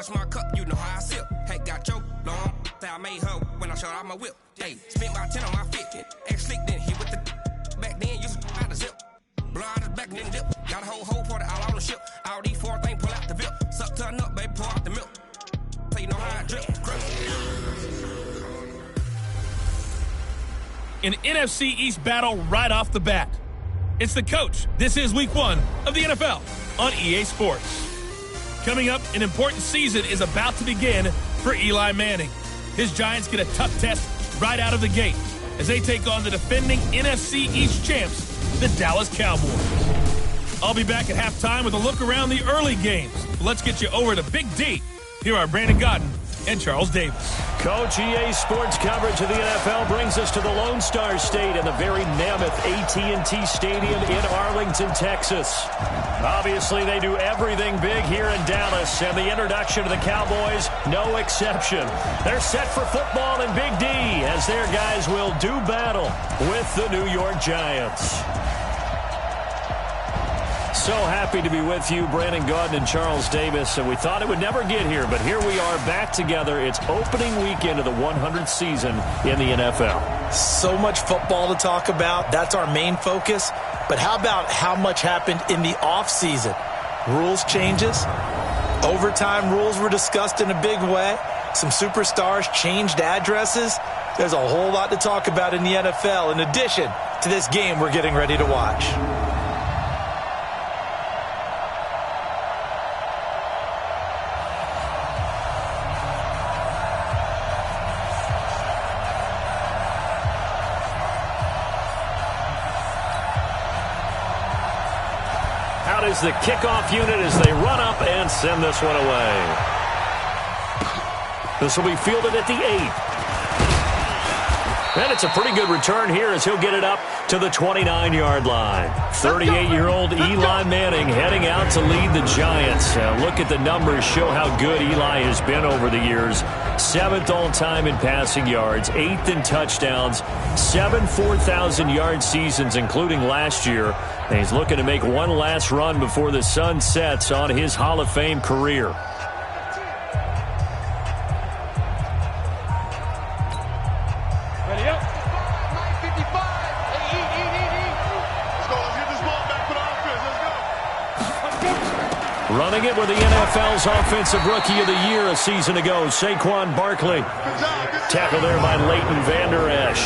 touch my cup, you know how I sip. Hey, got your long, I made her when I showed out my whip. Hey, spent about 10 on my fit. Ex-slick, then hit with the back then, used to out the zip. Blow out his back, then dip. Got a whole party all on the ship. All these four things, pull out the VIP. Suck to a nut, baby, pour out the milk. So you know how I drip. An NFC East battle right off the bat. It's the coach. This is week 1 of the NFL on EA Sports. Coming up, an important season is about to begin for Eli Manning. His Giants get a tough test right out of the gate as they take on the defending NFC East champs, the Dallas Cowboys. I'll be back at halftime with a look around the early games. Let's get you over to Big D. Here are Brandon Godden and Charles Davis. Coach, EA Sports coverage of the NFL brings us to the Lone Star State and the very mammoth AT&T Stadium in Arlington, Texas. Obviously, they do everything big here in Dallas, and the introduction of the Cowboys, no exception. They're set for football in Big D as their guys will do battle with the New York Giants. So happy to be with you, Brandon Gaudin and Charles Davis, and we thought it would never get here, but here we are back together. It's opening weekend of the 100th season in the NFL. So much football to talk about. That's our main focus. But how about how much happened in the offseason? Rules changes. Overtime rules were discussed in a big way. Some superstars changed addresses. There's a whole lot to talk about in the NFL in addition to this game we're getting ready to watch. Is the kickoff unit as they run up and send this one away. This will be fielded at the 8. And it's a pretty good return here as he'll get it up to the 29-yard line. 38-year-old Eli Manning heading out to lead the Giants. Look at the numbers, show how good Eli has been over the years. 7th all-time in passing yards, 8th in touchdowns, 7 4,000-yard seasons, including last year. And he's looking to make one last run before the sun sets on his Hall of Fame career. Ready up. 955. Let's go. Let's get this ball back for the offense. Let's go. Running it with the NFL's Offensive Rookie of the Year a season ago, Saquon Barkley. Tackle there by Leighton Vander Esch.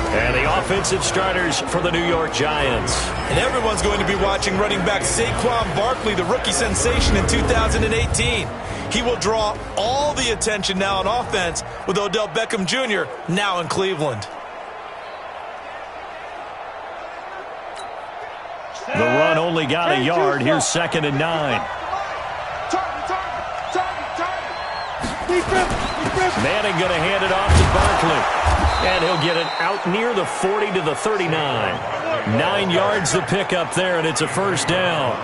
And the offensive starters for the New York Giants. And everyone's going to be watching running back Saquon Barkley, the rookie sensation in 2018. He will draw all the attention now on offense with Odell Beckham Jr. now in Cleveland. The run only got a yard. Here's 2nd and 9. Manning going to hand it off to Barkley. And he'll get it out near the 40 to the 39. 9 yards the pickup there, and it's a first down.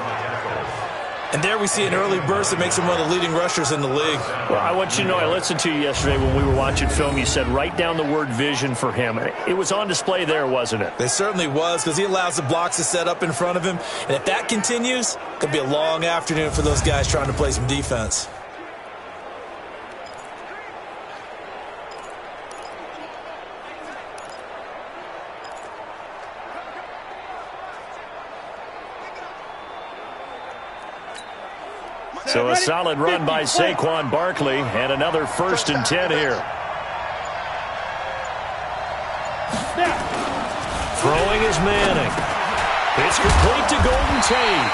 And there we see an early burst that makes him one of the leading rushers in the league. Well, I want you to know, I listened to you yesterday when we were watching film. You said write down the word vision for him. It was on display there, wasn't it? It certainly was, because he allows the blocks to set up in front of him. And if that continues, it could be a long afternoon for those guys trying to play some defense. So a solid run by Saquon Barkley and another 1st and 10 here. Throwing is Manning. It's complete to Golden Tate.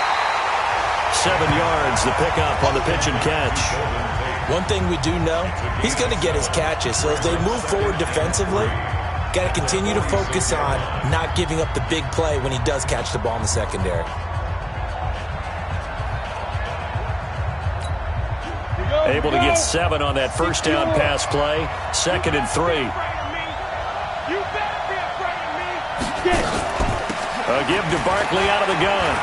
7 yards the pickup on the pitch and catch. One thing we do know, he's going to get his catches. So as they move forward defensively, got to continue to focus on not giving up the big play when he does catch the ball in the secondary. Able to get 7 on that first down pass play. 2nd and 3. A give to Barkley out of the gun.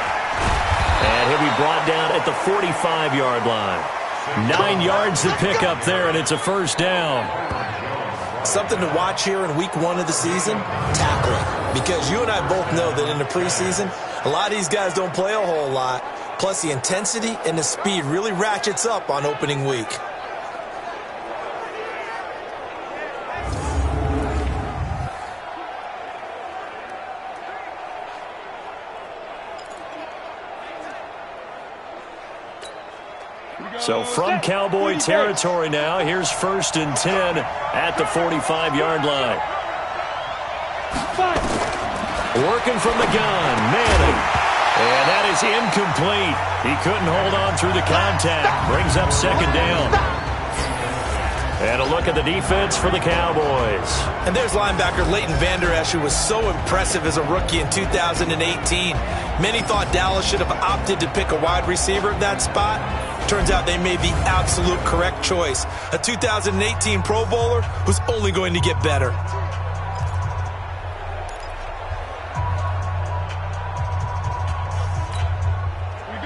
And he'll be brought down at the 45-yard line. 9 yards to pick up there, and it's a first down. Something to watch here in week 1 of the season, tackling. Because you and I both know that in the preseason, a lot of these guys don't play a whole lot. Plus, the intensity and the speed really ratchets up on opening week. So from Cowboy territory now, here's 1st and 10 at the 45-yard line. Working from the gun, Manning. And that is incomplete. He couldn't hold on through the contact. Brings up 2nd down. And a look at the defense for the Cowboys. And there's linebacker Leighton Vander Esch, who was so impressive as a rookie in 2018. Many thought Dallas should have opted to pick a wide receiver at that spot. Turns out they made the absolute correct choice. A 2018 Pro Bowler who's only going to get better.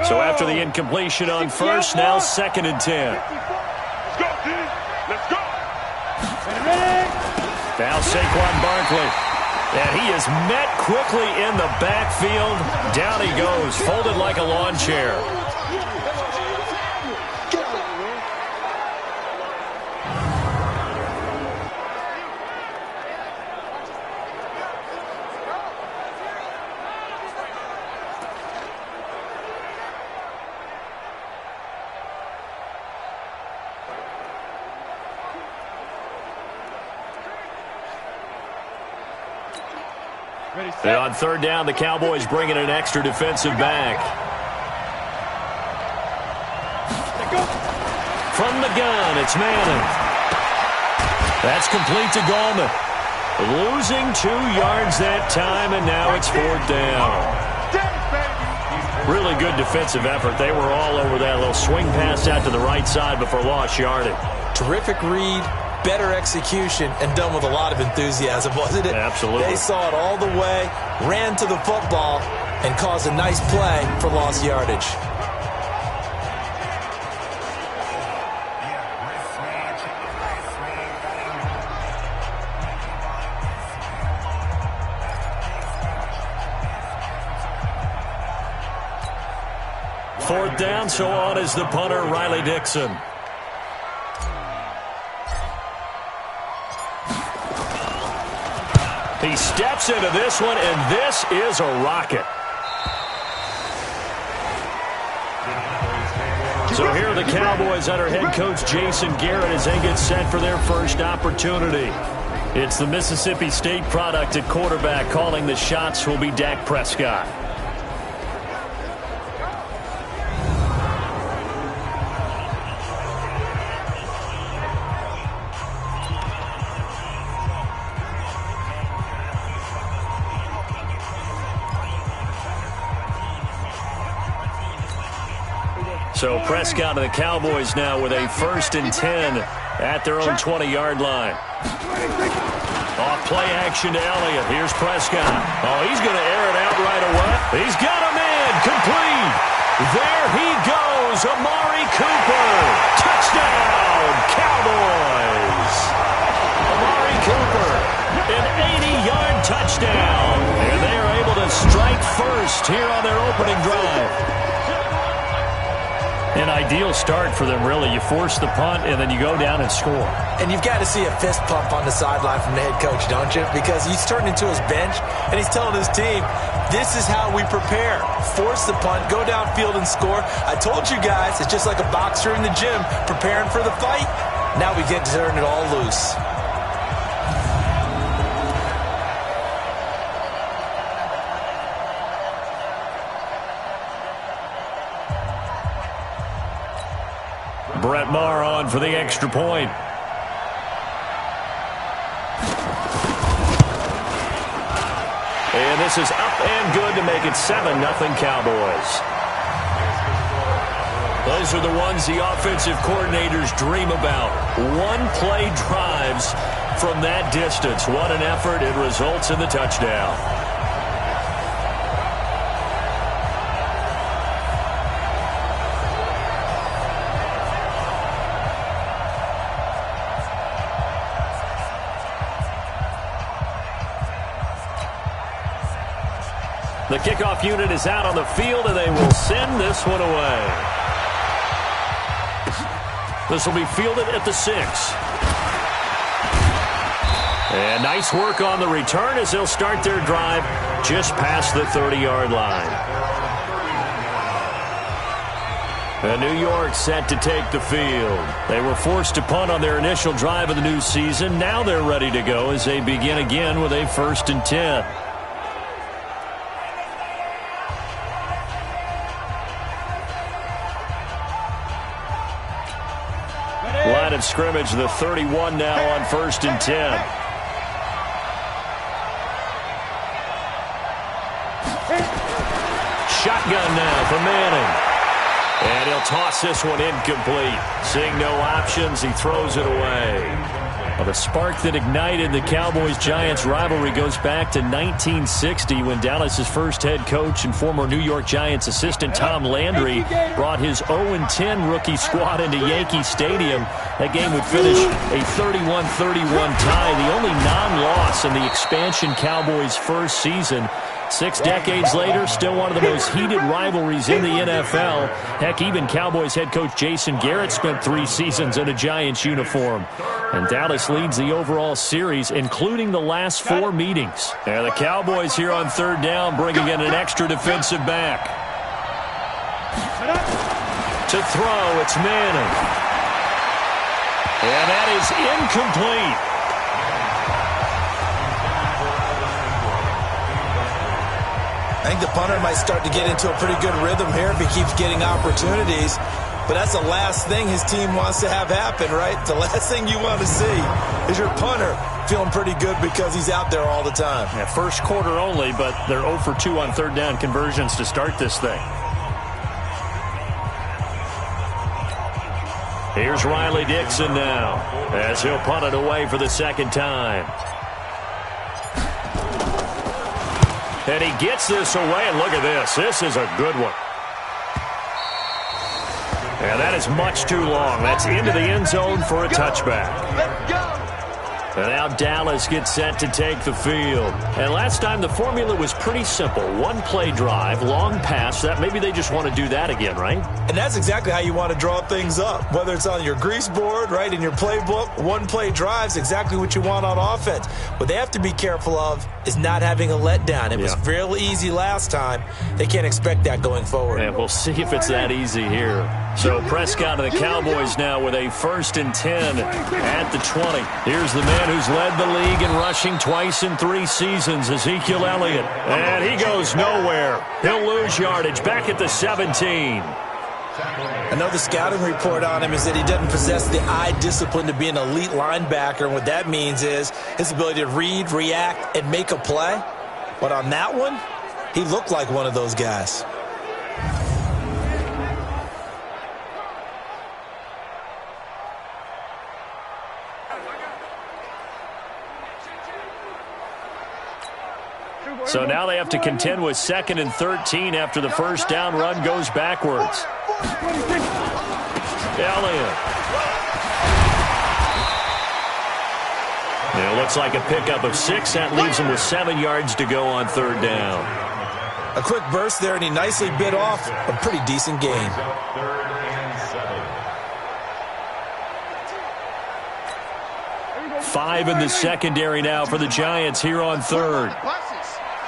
So after the incompletion on 1st, now 2nd and 10. Let's go, D. Let's go. Now Saquon Barkley. And he is met quickly in the backfield. Down he goes, folded like a lawn chair. And on 3rd down, the Cowboys bring in an extra defensive back. From the gun, it's Manning. That's complete to Gallman. Losing 2 yards that time, and now it's 4th down. Really good defensive effort. They were all over that little swing pass out to the right side before lost yardage. Terrific read, better execution, and done with a lot of enthusiasm, wasn't it? Absolutely. They saw it all the way, ran to the football, and caused a nice play for lost yardage. Fourth down, so on is the punter, Riley Dixon. He steps into this one, and this is a rocket. So here are the Cowboys under head coach Jason Garrett as they get set for their first opportunity. It's the Mississippi State product at quarterback. Calling the shots will be Dak Prescott. So Prescott and the Cowboys now with a 1st and 10 at their own 20-yard line. Off play action to Elliott. Here's Prescott. Oh, he's going to air it out right away. He's got him in. Complete. There he goes. Amari Cooper. Touchdown, Cowboys. Amari Cooper, an 80-yard touchdown. And they are able to strike first here on their opening drive. An ideal start for them, really. You force the punt, and then you go down and score. And you've got to see a fist pump on the sideline from the head coach, don't you? Because he's turned into his bench, and he's telling his team, this is how we prepare. Force the punt, go downfield and score. I told you guys, it's just like a boxer in the gym preparing for the fight. Now we get to turn it all loose. Brett Maher on for the extra point. And this is up and good to make it 7-0 Cowboys. Those are the ones the offensive coordinators dream about. One-play drives from that distance. What an effort. It results in the touchdown. The kickoff unit is out on the field, and they will send this one away. This will be fielded at the 6. And nice work on the return as they'll start their drive just past the 30-yard line. And New York set to take the field. They were forced to punt on their initial drive of the new season. Now they're ready to go as they begin again with a 1st and 10. Line of scrimmage, the 31 now on 1st and 10. Shotgun now for Manning. And he'll toss this one incomplete. Seeing no options, he throws it away. Well, the spark that ignited the Cowboys-Giants rivalry goes back to 1960 when Dallas's first head coach and former New York Giants assistant Tom Landry brought his 0-10 rookie squad into Yankee Stadium. That game would finish a 31-31 tie, the only non-loss in the expansion Cowboys' first season. 6 decades later, still one of the most heated rivalries in the NFL. Heck, even Cowboys head coach Jason Garrett spent 3 seasons in a Giants uniform. And Dallas leads the overall series, including the last 4 meetings. And the Cowboys here on 3rd down, bringing in an extra defensive back. To throw, it's Manning. And that is incomplete. I think the punter might start to get into a pretty good rhythm here if he keeps getting opportunities. But that's the last thing his team wants to have happen, right? The last thing you want to see is your punter feeling pretty good because he's out there all the time. Yeah, first quarter only, but they're 0 for 2 on 3rd down conversions to start this thing. Here's Riley Dixon now as he'll punt it away for the 2nd time. And he gets this away, and look at this. This is a good one. And that is much too long. That's into the end zone for a touchback. Let's go. And now Dallas gets set to take the field. And last time the formula was pretty simple. 1-play drive, long pass. That maybe they just want to do that again, right? And that's exactly how you want to draw things up. Whether it's on your grease board, right, in your playbook, 1-play drive is exactly what you want on offense. What they have to be careful of is not having a letdown. It was real easy last time. They can't expect that going forward. And we'll see if it's that easy here. So Prescott and the Cowboys now with a 1st and 10 at the 20. Here's the man who's led the league in rushing twice in 3 seasons, Ezekiel Elliott. And he goes nowhere. He'll lose yardage back at the 17. I know the scouting report on him is that he doesn't possess the eye discipline to be an elite linebacker. And what that means is his ability to read, react, and make a play. But on that one, he looked like one of those guys. So now they have to contend with 2nd and 13 after the 1st down run goes backwards. Elliott. It looks like a pickup of 6. That leaves him with 7 yards to go on 3rd down. A quick burst there, and he nicely bit off a pretty decent gain. Five in the secondary now for the Giants here on 3rd.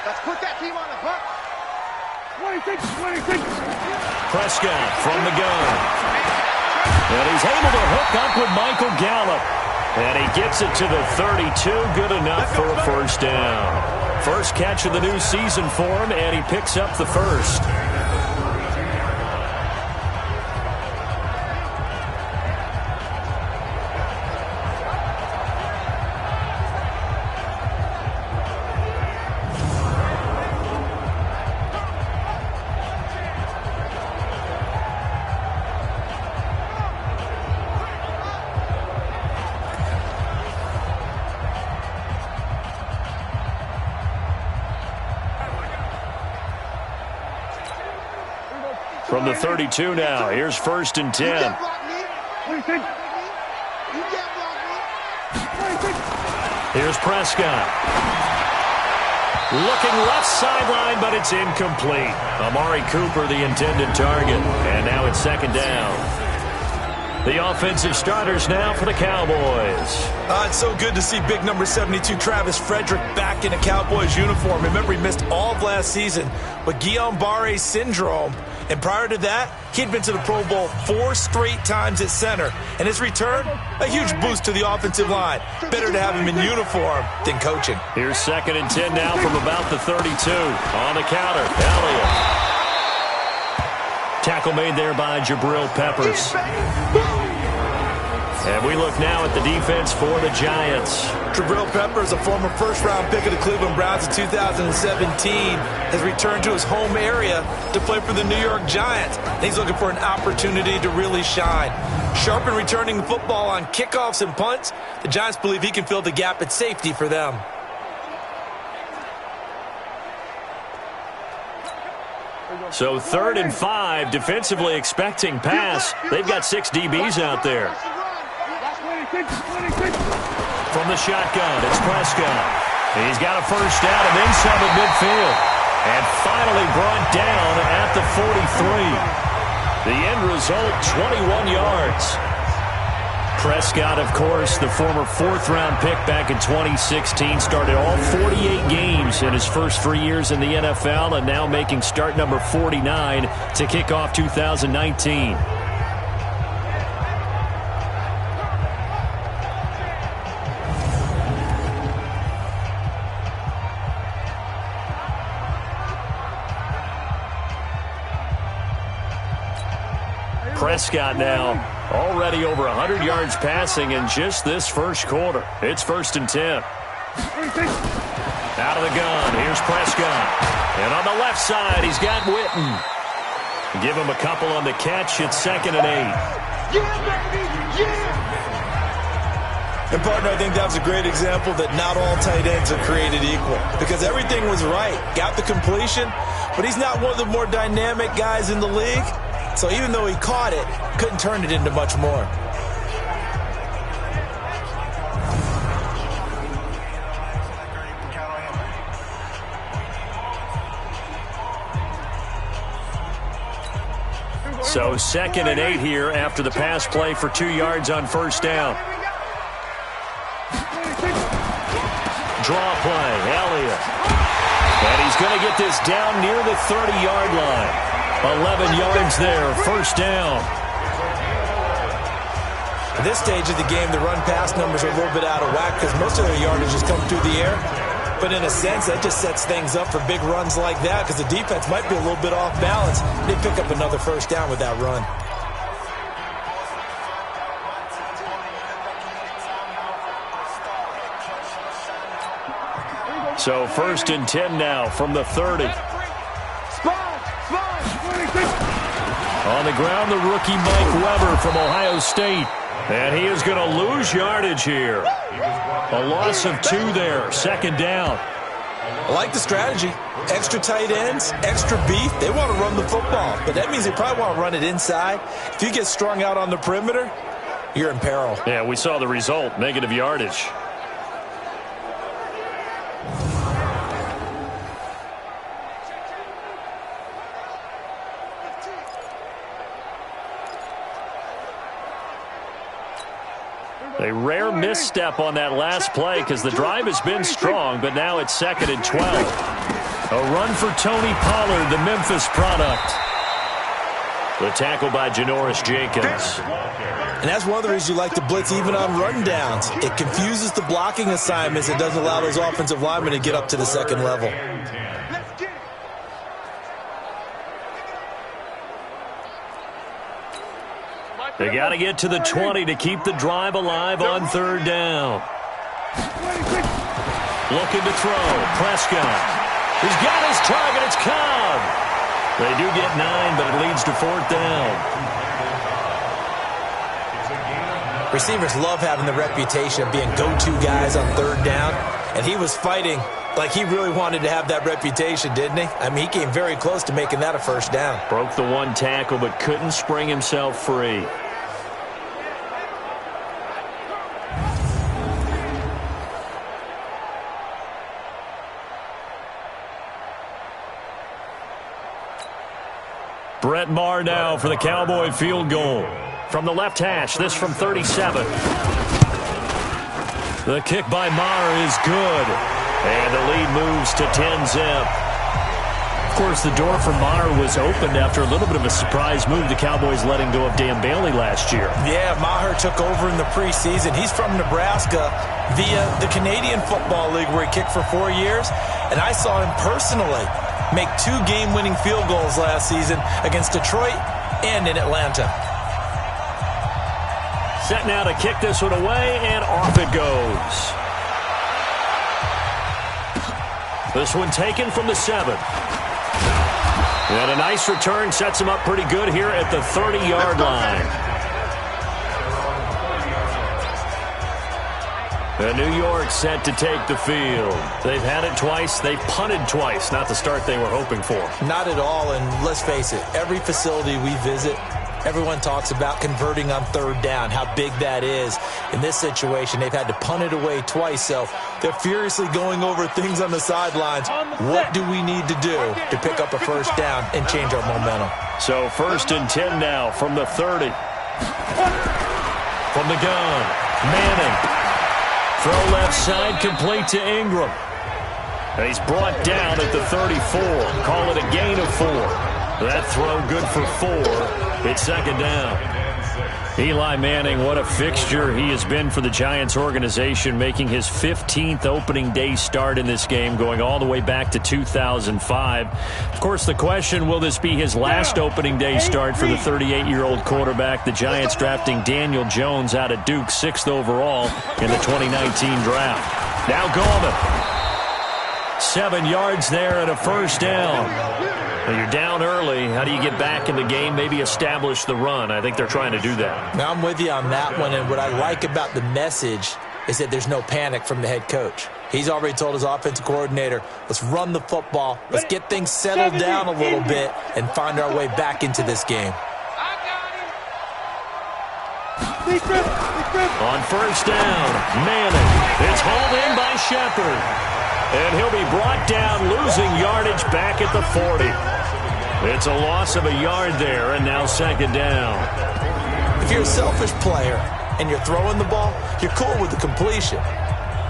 Let's put that team on the bus. 26. Prescott from the gun. And he's able to hook up with Michael Gallup. And he gets it to the 32. Good enough for a 1st down. First catch of the new season for him, and he picks up the 1st. From the 32 now, here's 1st and 10. Here's Prescott. Looking left sideline, but it's incomplete. Amari Cooper, the intended target. And now it's second down. The offensive starters now for the Cowboys. It's so good to see big number 72, Travis Frederick, back in a Cowboys uniform. Remember, he missed all of last season with Guillain-Barré syndrome. And prior to that, he'd been to the Pro Bowl 4 straight times at center. And his return, a huge boost to the offensive line. Better to have him in uniform than coaching. Here's 2nd and 10 now from about the 32. On the counter, Elliott. Tackle made there by Jabril Peppers. And we look now at the defense for the Giants. Jabril Peppers, a former first-round pick of the Cleveland Browns in 2017, has returned to his home area to play for the New York Giants. And he's looking for an opportunity to really shine. Sharp in returning the football on kickoffs and punts. The Giants believe he can fill the gap at safety for them. So 3rd and 5, defensively expecting pass. They've got 6 DBs out there. From the shotgun, it's Prescott. He's got a first down and then some at midfield. And finally brought down at the 43. The end result, 21 yards. Prescott, of course, the former 4th-round pick back in 2016, started all 48 games in his first 3 years in the NFL, and now making start number 49 to kick off 2019. Prescott now already over 100 yards passing in just this first quarter. It's 1st and 10. Out of the gun, here's Prescott. And on the left side, he's got Witten. Give him a couple on the catch. It's 2nd and 8. Yeah, baby, yeah! And, partner, I think that was a great example that not all tight ends are created equal. Because everything was right. Got the completion, but he's not one of the more dynamic guys in the league. So even though he caught it, couldn't turn it into much more. So 2nd and 8 here after the pass play for 2 yards on first down. Draw play, Elliott. And he's going to get this down near the 30-yard line. 11 yards there, first down. At this stage of the game, the run-pass numbers are a little bit out of whack because most of their yardage just come through the air. But in a sense, that just sets things up for big runs like that because the defense might be a little bit off balance. They pick up another first down with that run. So 1st and 10 now from the 30. On the ground, the rookie Mike Weber from Ohio State. And he is going to lose yardage here. A loss of 2 there, 2nd down. I like the strategy. Extra tight ends, extra beef. They want to run the football, but that means they probably want to run it inside. If you get strung out on the perimeter, you're in peril. Yeah, we saw the result, negative yardage. A rare misstep on that last play because the drive has been strong, but now it's 2nd and 12. A run for Tony Pollard, the Memphis product. The tackle by Janoris Jenkins. And that's one of the reasons you like to blitz even on rundowns. It confuses the blocking assignments. It doesn't allow those offensive linemen to get up to the second level. They got to get to the 20 to keep the drive alive on 3rd down. Looking to throw. Prescott. He's got his target. It's Cobb. They do get 9, but it leads to 4th down. Receivers love having the reputation of being go-to guys on 3rd down, and he was fighting like he really wanted to have that reputation, didn't he? I mean, he came very close to making that a first down. Broke the 1 tackle, but couldn't spring himself free. Brett Maher now for the Cowboy field goal. From the left hash, this from 37. The kick by Maher is good. And the lead moves to 10-zip. Of course, the door for Maher was opened after a little bit of a surprise move. The Cowboys letting go of Dan Bailey last year. Yeah, Maher took over in the preseason. He's from Nebraska via the Canadian Football League where he kicked for 4 years. And I saw him personally make 2 game-winning field goals last season against Detroit and in Atlanta. Set now to kick this one away, and off it goes. This one taken from the 7. And a nice return sets him up pretty good here at the 30-yard line. And New York set to take the field. They've had it twice. They've punted twice. Not the start they were hoping for. Not at all, and let's face it, every facility we visit, everyone talks about converting on third down, how big that is. In this situation, they've had to punt it away twice, so they're furiously going over things on the sidelines. What do we need to do to pick up a first down and change our momentum? So 1st and 10 now from the 30. From the gun, Manning. Throw left side, complete to Ingram. And he's brought down at the 34. Call it a gain of 4. That throw good for 4. It's 2nd down. Eli Manning, what a fixture he has been for the Giants organization, making his 15th opening day start in this game, going all the way back to 2005. Of course, the question, will this be his last opening day start for the 38-year-old quarterback? The Giants drafting Daniel Jones out of Duke, 6th overall in the 2019 draft. Now Gallman. 7 yards there and a first down. Well, you're down early. How do you get back in the game, maybe establish the run? I think they're trying to do that. Now, I'm with you on that one, and what I like about the message is that there's no panic from the head coach. He's already told his offensive coordinator, let's run the football, let's get things settled down a little bit and find our way back into this game. On first down, Manning. It's hauled in by Shepard. And he'll be brought down, losing yardage back at the 40. It's a loss of a yard there, and now 2nd down. If you're a selfish player and you're throwing the ball, you're cool with the completion.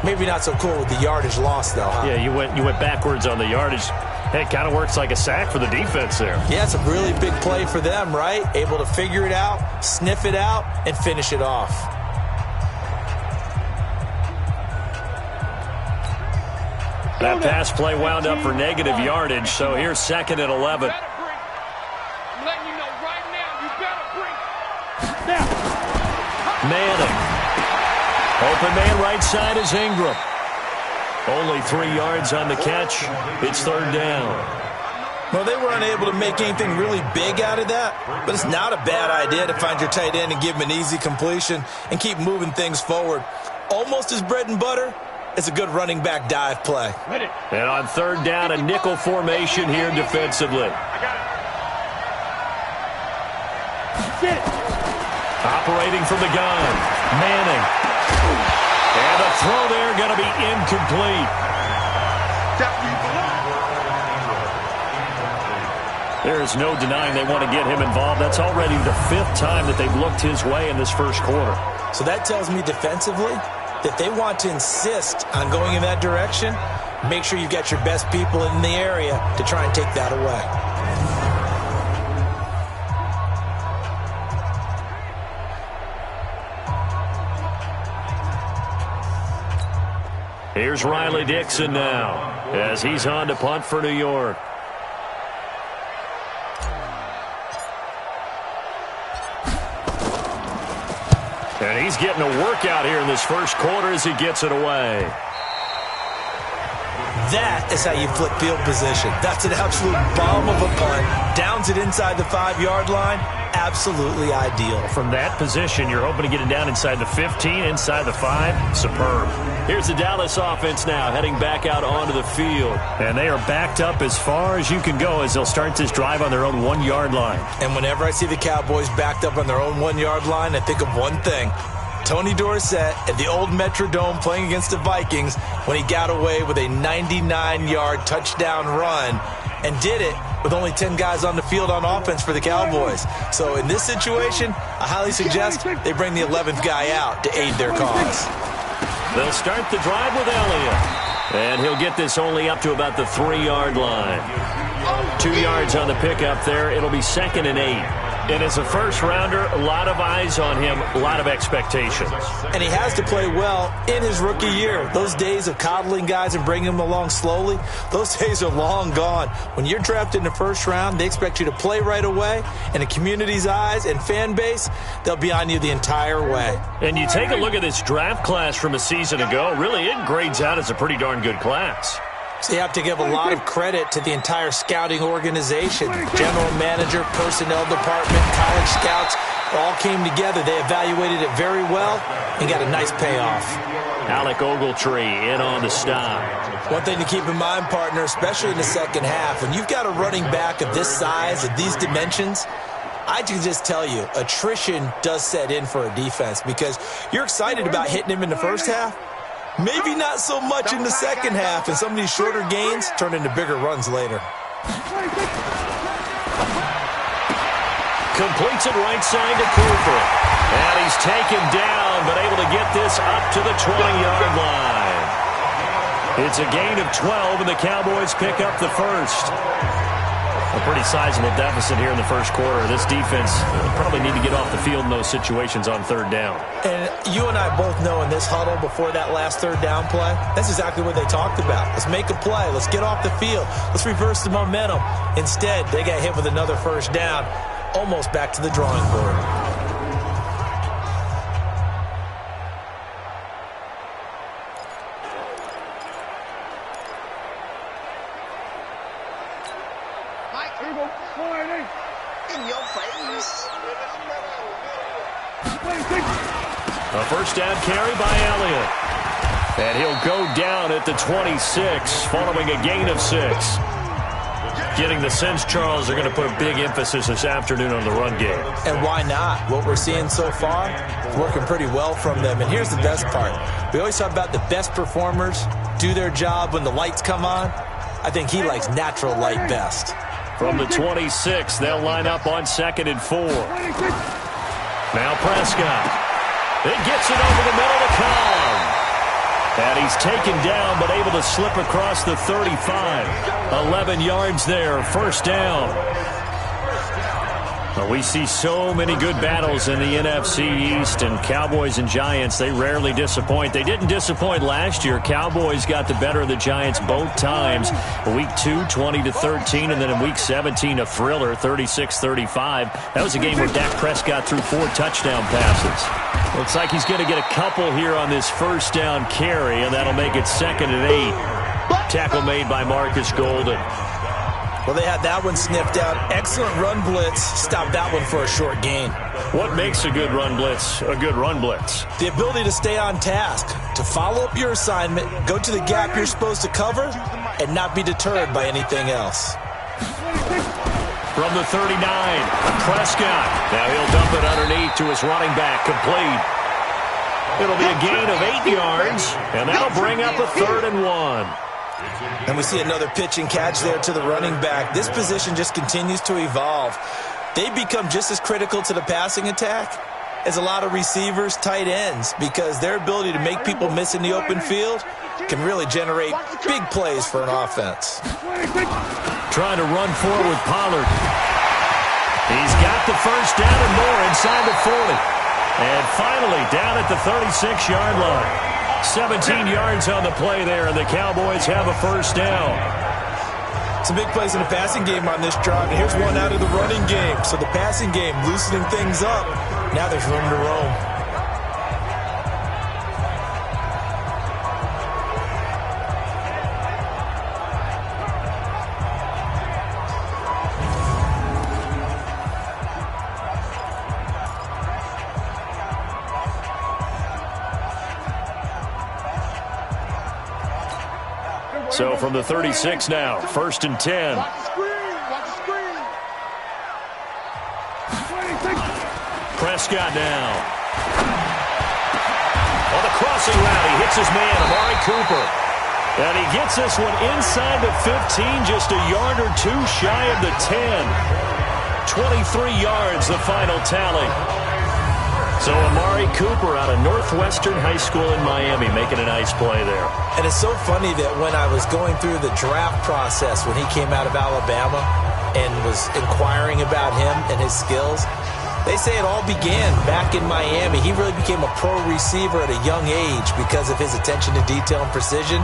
Maybe not so cool with the yardage loss, though, huh? Yeah, you went backwards on the yardage. Hey, it kind of works like a sack for the defense there. Yeah, it's a really big play for them, right? Able to figure it out, sniff it out, and finish it off. That pass play wound up for negative yardage, so here's 2nd and 11. Manning. Open man right side is Ingram. Only 3 yards on the catch. It's 3rd down. Well, they were unable to make anything really big out of that, but it's not a bad idea to find your tight end and give him an easy completion and keep moving things forward. Almost his bread and butter. It's a good running back dive play. And on 3rd down, a nickel formation here defensively. Operating from the gun, Manning. And a throw there going to be incomplete. There is no denying they want to get him involved. That's already the 5th time that they've looked his way in this first quarter. So that tells me defensively that they want to insist on going in that direction. Make sure you've got your best people in the area to try and take that away. Here's Riley Dixon now as he's on to punt for New York. And he's getting a workout here in this first quarter as he gets it away. That is how you flip field position. That's an absolute bomb of a punt. Downs it inside the 5-yard line. Absolutely ideal. From that position, you're hoping to get it down inside the 15, inside the 5. Superb. Here's the Dallas offense now heading back out onto the field. And they are backed up as far as you can go as they'll start this drive on their own 1-yard line. And whenever I see the Cowboys backed up on their own 1-yard line, I think of one thing. Tony Dorsett at the old Metrodome playing against the Vikings when he got away with a 99-yard touchdown run and did it with only 10 guys on the field on offense for the Cowboys. So in this situation, I highly suggest they bring the 11th guy out to aid their cause. They'll start the drive with Elliott. And he'll get this only up to about the 3-yard line. 2 yards on the pickup there. It'll be 2nd and 8. And as a first-rounder, a lot of eyes on him, a lot of expectations. And he has to play well in his rookie year. Those days of coddling guys and bringing them along slowly, those days are long gone. When you're drafted in the first round, they expect you to play right away. And the community's eyes and fan base, they'll be on you the entire way. And you take a look at this draft class from a season ago, really it grades out as a pretty darn good class. So you have to give a lot of credit to the entire scouting organization. General manager, personnel department, college scouts, all came together. They evaluated it very well and got a nice payoff. Alec Ogletree in on the stop. One thing to keep in mind, partner, especially in the second half, when you've got a running back of this size, of these dimensions, I can just tell you, attrition does set in for a defense because you're excited about hitting him in the first half. Maybe not so much in the second half, and some of these shorter gains turn into bigger runs later. Completes it right side to Cooper. And he's taken down, but able to get this up to the 20-yard line. It's a gain of 12, and the Cowboys pick up the first. A pretty sizable deficit here in the first quarter. This defense probably need to get off the field in those situations on 3rd down. And you and I both know in this huddle before that last 3rd down play, that's exactly what they talked about. Let's make a play. Let's get off the field. Let's reverse the momentum. Instead, they got hit with another first down, almost back to the drawing board. A first down carry by Elliott. And he'll go down at the 26 following a gain of 6. Getting the sense, Charles, they're going to put a big emphasis this afternoon on the run game. And why not? What we're seeing so far is working pretty well from them. And here's the best part. We always talk about the best performers do their job when the lights come on. I think he likes natural light best. From the 26, they'll line up on 2nd and 4. Now Prescott. It gets it over the middle of the column. And he's taken down, but able to slip across the 35. 11 yards there, first down. Well, we see so many good battles in the NFC East, and Cowboys and Giants, they rarely disappoint. They didn't disappoint last year. Cowboys got the better of the Giants both times. Week 2, 20-13, and then in Week 17, a thriller, 36-35. That was a game where Dak Prescott threw 4 touchdown passes. Looks like he's going to get a couple here on this first down carry, and that'll make it 2nd and 8. Tackle made by Marcus Golden. Well, they had that one sniffed out. Excellent run blitz. Stopped that one for a short gain. What makes a good run blitz a good run blitz? The ability to stay on task, to follow up your assignment, go to the gap you're supposed to cover, and not be deterred by anything else. From the 39, Prescott. Now he'll dump it underneath to his running back, complete. It'll be a gain of 8 yards, and that'll bring up a 3rd and 1. And we see another pitch and catch there to the running back. This position just continues to evolve. They become just as critical to the passing attack as a lot of receivers, tight ends, because their ability to make people miss in the open field can really generate big plays for an offense. Trying to run forward with Pollard. He's got the first down and more inside the 40. And finally down at the 36-yard line. 17 yards on the play there, and the Cowboys have a first down. Some big plays in the passing game on this drive, and here's one out of the running game. So the passing game loosening things up. Now there's room to roam. So from the 36 now, 1st and 10. Prescott now. On the crossing route, he hits his man, Amari Cooper. And he gets this one inside the 15, just a yard or two shy of the 10. 23 yards, the final tally. So Amari Cooper out of Northwestern High School in Miami making a nice play there. And it's so funny that when I was going through the draft process when he came out of Alabama and was inquiring about him and his skills, they say it all began back in Miami. He really became a pro receiver at a young age because of his attention to detail and precision.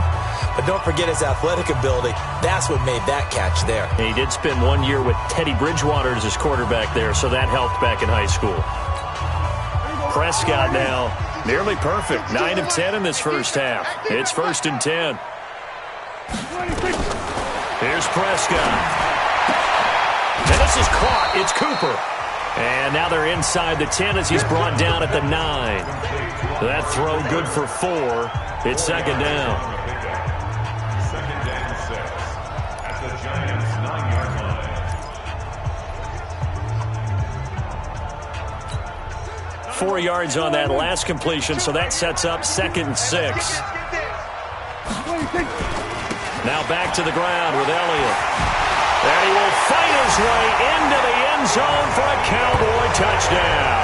But don't forget his athletic ability. That's what made that catch there. And he did spend 1 year with Teddy Bridgewater as his quarterback there, so that helped back in high school. Prescott now nearly perfect. 9 of 10 in this first half. It's 1st and 10. Here's Prescott. And this is caught. It's Cooper. And now they're inside the 10 as he's brought down at the 9. That throw good for 4. It's 2nd down. 2nd and 6 at the Giants' 9-yard line. 4 yards on that last completion, so that sets up 2nd and 6. Now back to the ground with Elliott. And he will fight his way into the end zone for a Cowboy touchdown.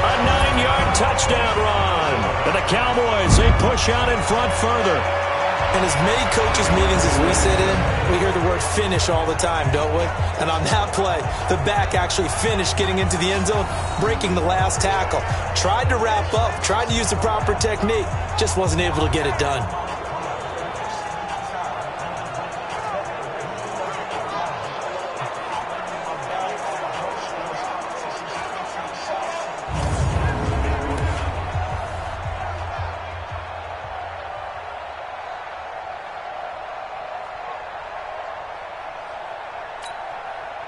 A 9-yard touchdown run. And the Cowboys, they push out in front further. In as many coaches' meetings as we sit in, we hear the word finish all the time, don't we? And on that play, the back actually finished getting into the end zone, breaking the last tackle. Tried to wrap up, tried to use the proper technique, just wasn't able to get it done.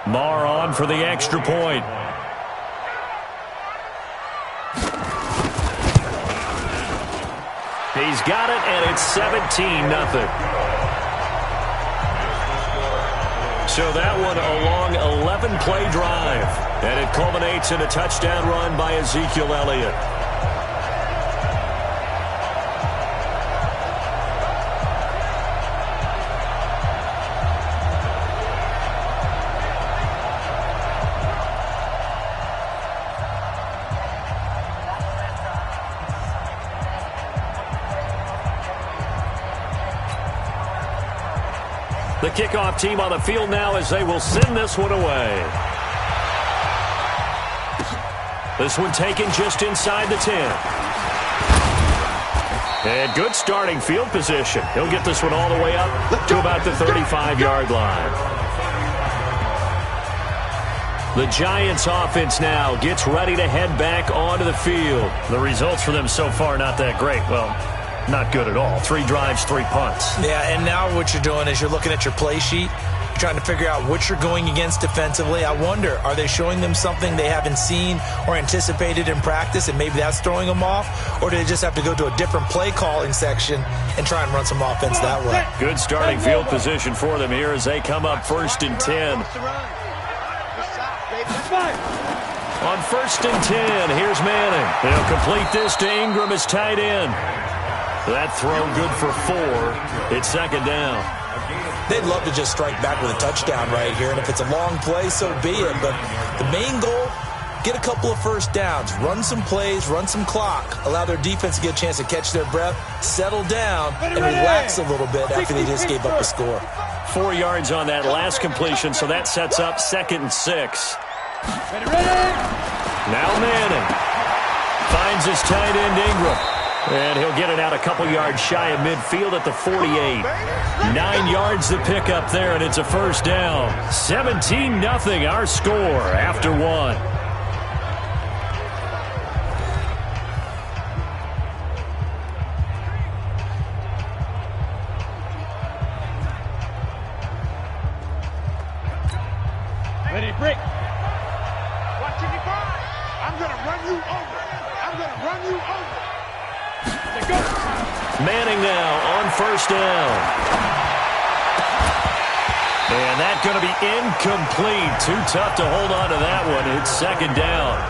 Marr on for the extra point. He's got it, and it's 17-0. So that one a long 11-play drive, and it culminates in a touchdown run by Ezekiel Elliott. The kickoff team on the field now as they will send this one away. This one taken just inside the 10. And good starting field position. He'll get this one all the way up to about the 35-yard line. The Giants offense now gets ready to head back onto the field. The results for them so far not that great. Well, not good at all. 3 drives, 3 punts. Yeah, and now what you're doing is you're looking at your play sheet, trying to figure out what you're going against defensively. I wonder, are they showing them something they haven't seen or anticipated in practice, and maybe that's throwing them off? Or do they just have to go to a different play calling section and try and run some offense that way? Good starting field position for them here as they come up 1st and 10. On 1st and 10, here's Manning. They'll complete this to Ingram as tight end. That throw good for 4. It's 2nd down. They'd love to just strike back with a touchdown right here, and if it's a long play, so be it. But the main goal, get a couple of first downs, run some plays, run some clock, allow their defense to get a chance to catch their breath, settle down, and relax a little bit after they just gave up a score. 4 yards on that last completion, so that sets up 2nd and 6. Now Manning finds his tight end Ingram. And he'll get it out a couple yards shy of midfield at the 48. 9 yards to pick up there, and it's a 1st down. 17-0 our score after 1. Ready, break. Watching you burn. I'm going to run you over. I'm going to run you over. Manning now on 1st down. And that's going to be incomplete. Too tough to hold on to that one. It's 2nd down.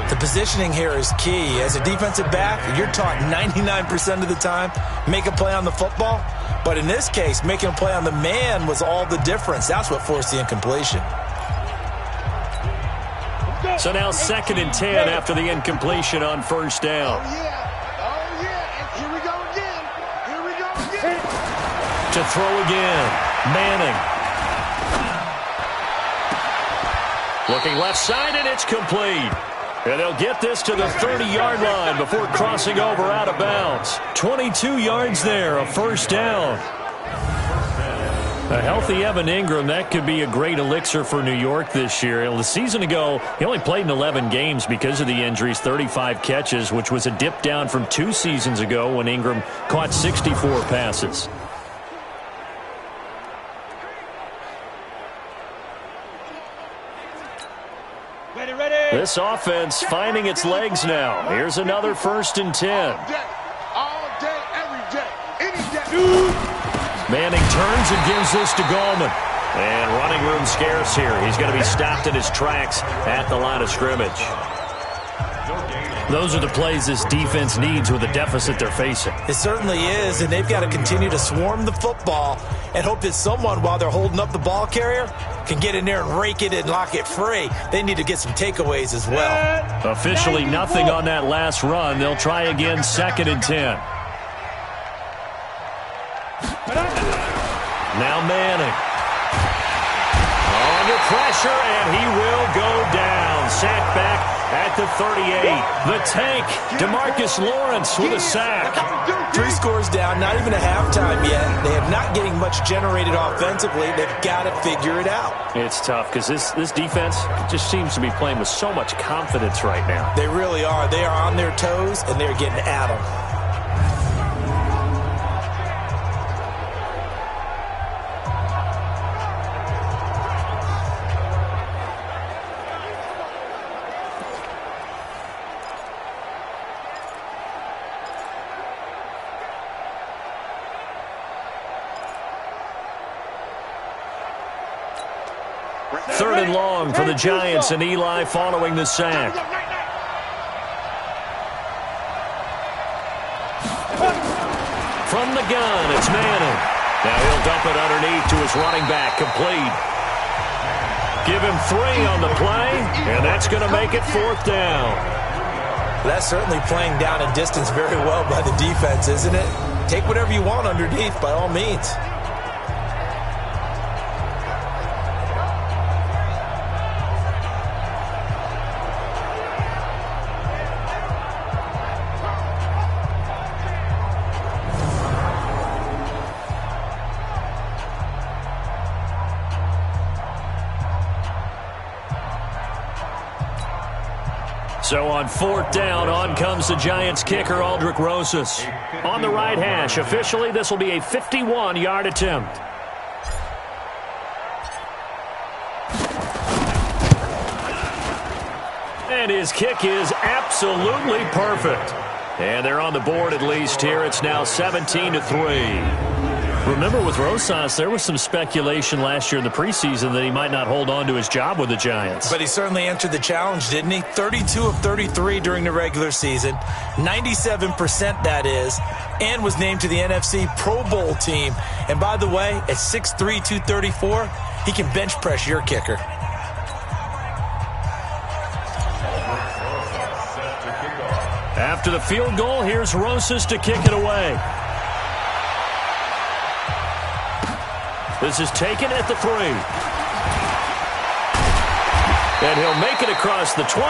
The positioning here is key. As a defensive back, you're taught 99% of the time, make a play on the football. But in this case, making a play on the man was all the difference. That's what forced the incompletion. So now 2nd and 10 after the incompletion on first down. Oh, yeah. And here we go again. Here we go again. To throw again, Manning. Looking left side, and it's complete. And they'll get this to the 30-yard line before crossing over out of bounds. 22 yards there, a first down. A healthy Evan Ingram, that could be a great elixir for New York this year. The season ago, he only played in 11 games because of the injuries, 35 catches, which was a dip down from 2 seasons ago when Ingram caught 64 passes. This offense finding its legs now. Here's another 1st and 10. All day, every day, any day. Manning turns and gives this to Gallman. And running room scarce here. He's going to be stopped in his tracks at the line of scrimmage. Those are the plays this defense needs with the deficit they're facing. It certainly is, and they've got to continue to swarm the football and hope that someone, while they're holding up the ball carrier, can get in there and rake it and lock it free. They need to get some takeaways as well. Officially nothing on that last run. They'll try again 2nd and 10. Now Manning. Under pressure, and he will go down. Sacked back at the 38. The tank, DeMarcus Lawrence with a sack. 3 scores down, not even a halftime yet. They are not getting much generated offensively. They've got to figure it out. It's tough because this defense just seems to be playing with so much confidence right now. They really are. They are on their toes, and they're getting at them. Third and long for the Giants, and Eli following the sack. From the gun, it's Manning. Now he'll dump it underneath to his running back, complete. Give him 3 on the play, and that's going to make it 4th down. That's certainly playing down and distance very well by the defense, isn't it? Take whatever you want underneath, by all means. So on 4th down, on comes the Giants kicker, Aldrick Rosas. On the right hash, officially this will be a 51-yard attempt. And his kick is absolutely perfect. And they're on the board at least here. It's now 17-3. Remember, with Rosas, there was some speculation last year in the preseason that he might not hold on to his job with the Giants. But he certainly answered the challenge, didn't he? 32 of 33 during the regular season, 97% that is, and was named to the NFC Pro Bowl team. And by the way, at 6'3", 234, he can bench press your kicker. After the field goal, here's Rosas to kick it away. This is taken at the 3. And he'll make it across the 20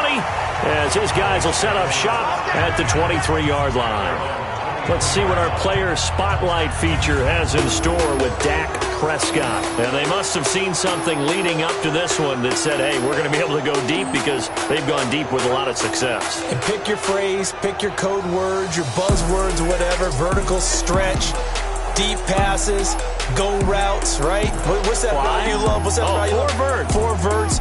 as his guys will set up shop at the 23-yard line. Let's see what our player spotlight feature has in store with Dak Prescott. And they must have seen something leading up to this one that said, hey, we're going to be able to go deep because they've gone deep with a lot of success. And pick your phrase, pick your code words, your buzzwords, whatever, vertical stretch, deep passes, go routes, right? What's that route you love? What's that route you love? 4 verts. 4 verts.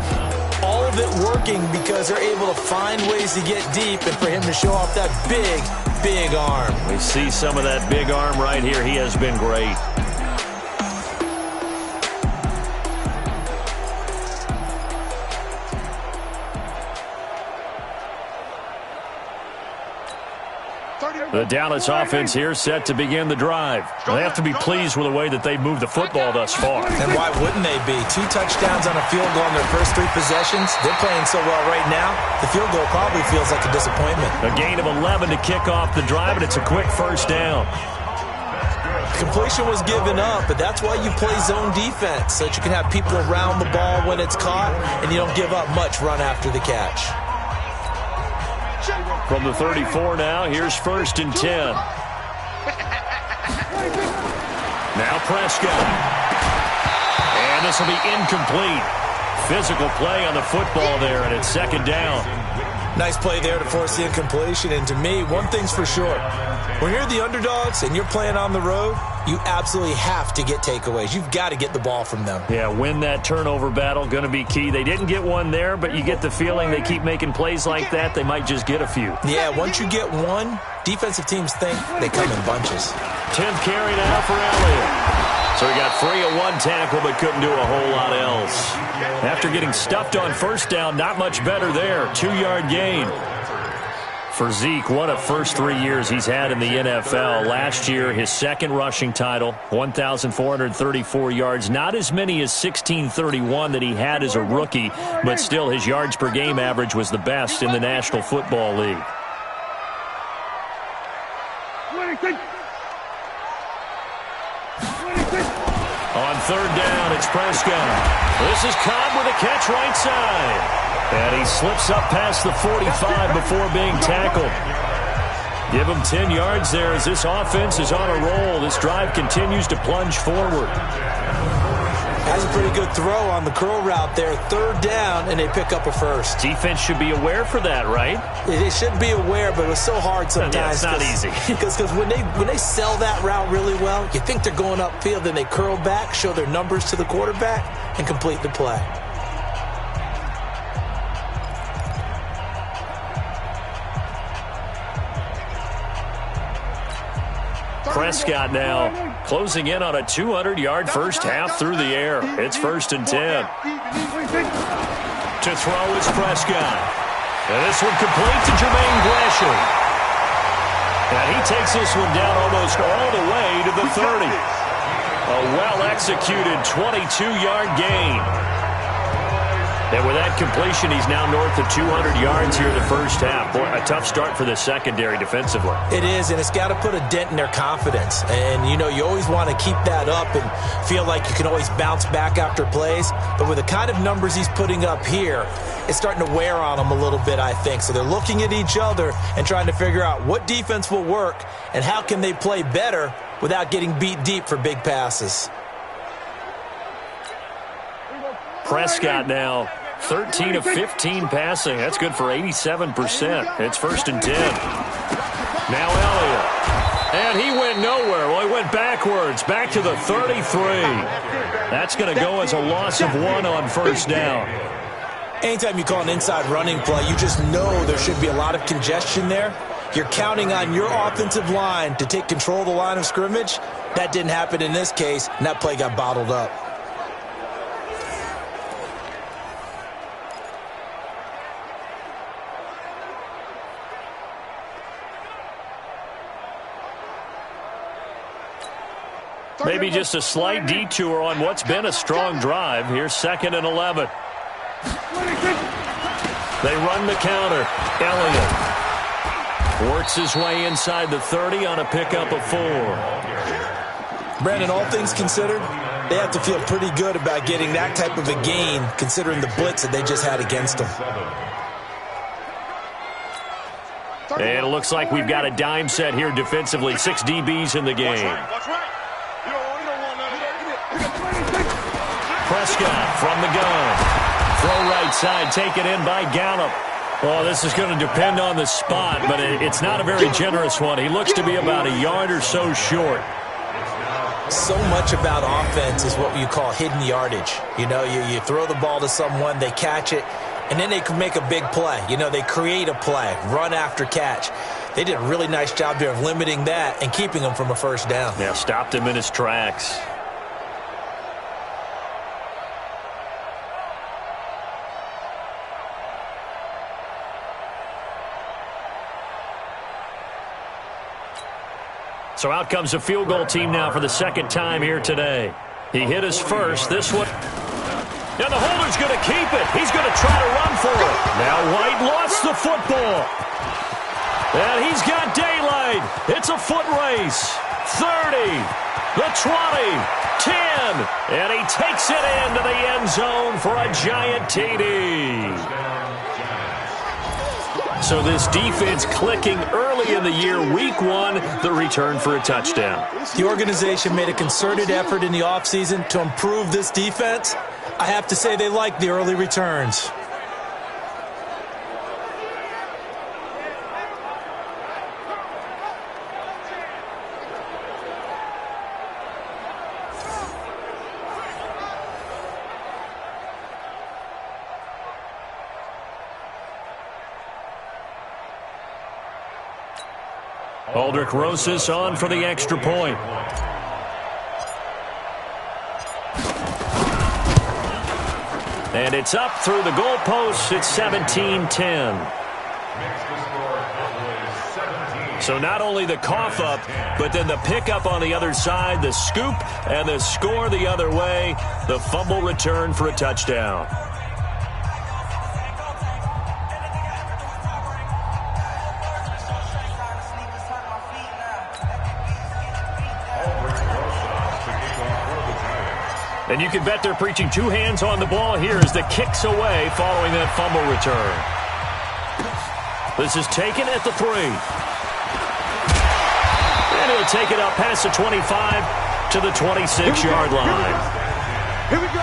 All of it working because they're able to find ways to get deep and for him to show off that big arm. We see some of that big arm right here. He has been great. The Dallas offense here set to begin the drive. They have to be pleased with the way that they moved the football thus far. And why wouldn't they be? 2 touchdowns on a field goal in their first 3 possessions. They're playing so well right now, the field goal probably feels like a disappointment. A gain of 11 to kick off the drive, and it's a quick first down. Completion was given up, but that's why you play zone defense, so that you can have people around the ball when it's caught, and you don't give up much run after the catch. From the 34 now, here's 1st and 10. Now Prescott. And this will be incomplete. Physical play on the football there, and it's 2nd down. Nice play there to force the incompletion. And to me, one thing's for sure. When you're the underdogs and you're playing on the road, you absolutely have to get takeaways. You've got to get the ball from them. Yeah, win that turnover battle, going to be key. They didn't get one there, but you get the feeling they keep making plays like that, they might just get a few. Yeah, once you get one, defensive teams think they come in bunches. 10th carry now for Elliott. So he got free of 1 tackle, but couldn't do a whole lot else. After getting stuffed on 1st down, not much better there. 2-yard gain. For Zeke, what a first 3 years he's had in the NFL. Last year, his 2nd rushing title, 1,434 yards. Not as many as 1,631 that he had as a rookie, but still his yards per game average was the best in the National Football League. On 3rd down, it's Prescott. This is Cobb with a catch right side. And he slips up past the 45 before being tackled. Give him 10 yards there as this offense is on a roll. This drive continues to plunge forward. Has a pretty good throw on the curl route there. 3rd down, and they pick up a first. Defense should be aware for that, right? They should be aware, but it was so hard sometimes. Yeah, it's not easy. Because when they sell that route really well, you think they're going upfield, then they curl back, show their numbers to the quarterback, and complete the play. Prescott now closing in on a 200-yard first half through the air. It's 1st and 10. To throw is Prescott. And this one complete to Jermaine Gresham. And he takes this one down almost all the way to the 30. A well-executed 22-yard gain. And with that completion, he's now north of 200 yards here in the first half. Boy, a tough start for the secondary defensively. It is, and it's got to put a dent in their confidence. And, you know, you always want to keep that up and feel like you can always bounce back after plays. But with the kind of numbers he's putting up here, it's starting to wear on them a little bit, I think. So they're looking at each other and trying to figure out what defense will work and how can they play better without getting beat deep for big passes. Prescott now 13 of 15 passing. That's good for 87%. It's 1st and 10. Now Elliott. And he went nowhere. Well, he went backwards. Back to the 33. That's going to go as a loss of 1 on 1st down. Anytime you call an inside running play, you just know there should be a lot of congestion there. You're counting on your offensive line to take control of the line of scrimmage. That didn't happen in this case, and that play got bottled up. Maybe just a slight detour on what's been a strong drive. Here's 2nd and 11. They run the counter. Elliott works his way inside the 30 on a pickup of 4. Brandon, all things considered, they have to feel pretty good about getting that type of a gain considering the blitz that they just had against them. And it looks like we've got a dime set here defensively. 6 DBs in the game. Prescott from the gun. Throw right side, taken in by Gallup. Well, this is going to depend on the spot, but it's not a very generous one. He looks to be about a yard or so short. So much about offense is what you call hidden yardage. You know, you throw the ball to someone, they catch it, and then they can make a big play. You know, they create a play, run after catch. They did a really nice job there of limiting that and keeping him from a first down. Yeah, stopped him in his tracks. So out comes a field goal team now for the second time here today. He hit his first. This one. And the holder's going to keep it. He's going to try to run for it. Now White lost the football. And he's got daylight. It's a foot race. 30, the 20, 10. And he takes it into the end zone for a giant TD. So this defense clicking early in the year, week one, the return for a touchdown. The organization made a concerted effort in the offseason to improve this defense. I have to say they like the early returns. Aldrich Rosas on for the extra point. And it's up through the goalposts. It's 17-10. So not only the cough up, but then the pickup on the other side, the scoop, and the score the other way. The fumble return for a touchdown. And you can bet they're preaching two hands on the ball here as the kick's away following that fumble return. This is taken at the 3. And he'll take it up past the 25 to the 26-yard line. Here we go.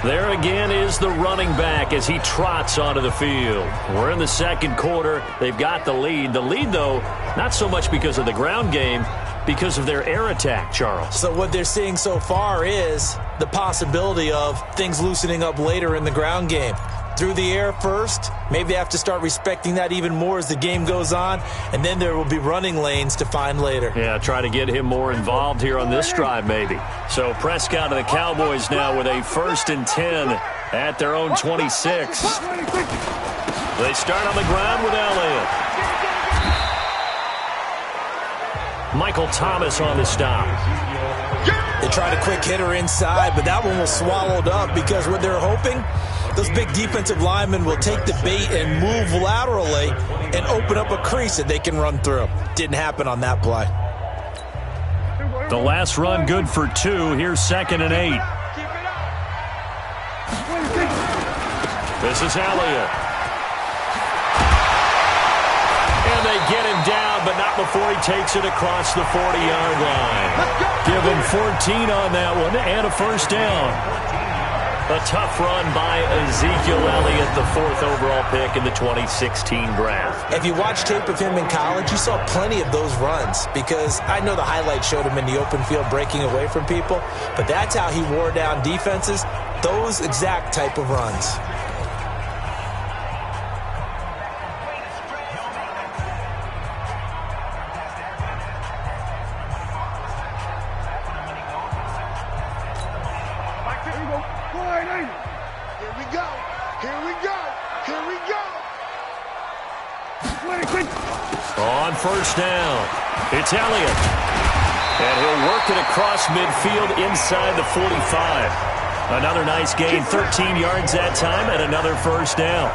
There again is the running back as he trots onto the field. We're in the second quarter. They've got the lead. The lead, though, not so much because of the ground game, because of their air attack, Charles. So what they're seeing so far is the possibility of things loosening up later in the ground game. Through the air first, maybe they have to start respecting that even more as the game goes on, and then there will be running lanes to find later. Yeah, try to get him more involved here on this drive maybe. So Prescott and the Cowboys now with a 1st and 10 at their own 26. They start on the ground with Elliott. Michael Thomas on the stop. They tried a quick hitter inside, but that one was swallowed up because what they're hoping, those big defensive linemen will take the bait and move laterally and open up a crease that they can run through. Didn't happen on that play. The last run good for 2. Here's 2nd and 8. This is Elliott. And they get him down, but not before he takes it across the 40-yard line. Give him 14 on that one and a 1st down. A tough run by Ezekiel Elliott, the 4th overall pick in the 2016 draft. If you watch tape of him in college, you saw plenty of those runs because I know the highlights showed him in the open field breaking away from people, but that's how he wore down defenses, those exact type of runs. On 1st down, it's Elliott. And he'll work it across midfield inside the 45. Another nice gain, 13 yards that time, and another 1st down.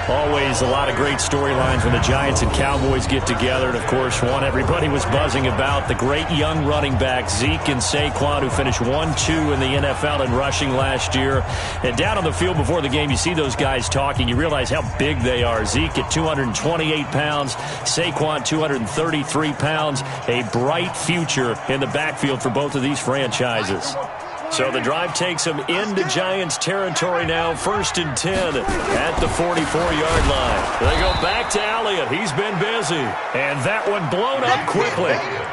Always a lot of great storylines when the Giants and Cowboys get together. And, of course, one everybody was buzzing about, the great young running back, Zeke and Saquon, who finished 1-2 in the NFL in rushing last year. And down on the field before the game, you see those guys talking. You realize how big they are. Zeke at 228 pounds, Saquon 233 pounds. A bright future in the backfield for both of these franchises. So the drive takes them into Giants territory now, 1st and 10 at the 44-yard line. They go back to Elliott. He's been busy. And that one blown up quickly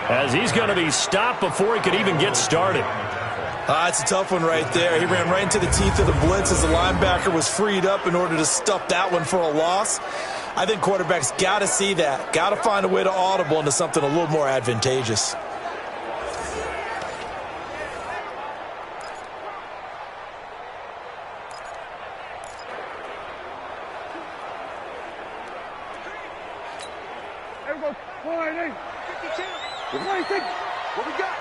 as he's going to be stopped before he could even get started. It's a tough one right there. He ran right into the teeth of the blitz as the linebacker was freed up in order to stuff that one for a loss. I think quarterbacks got to see that. Got to find a way to audible into something a little more advantageous. There we go. 188. 52. 186. What we got?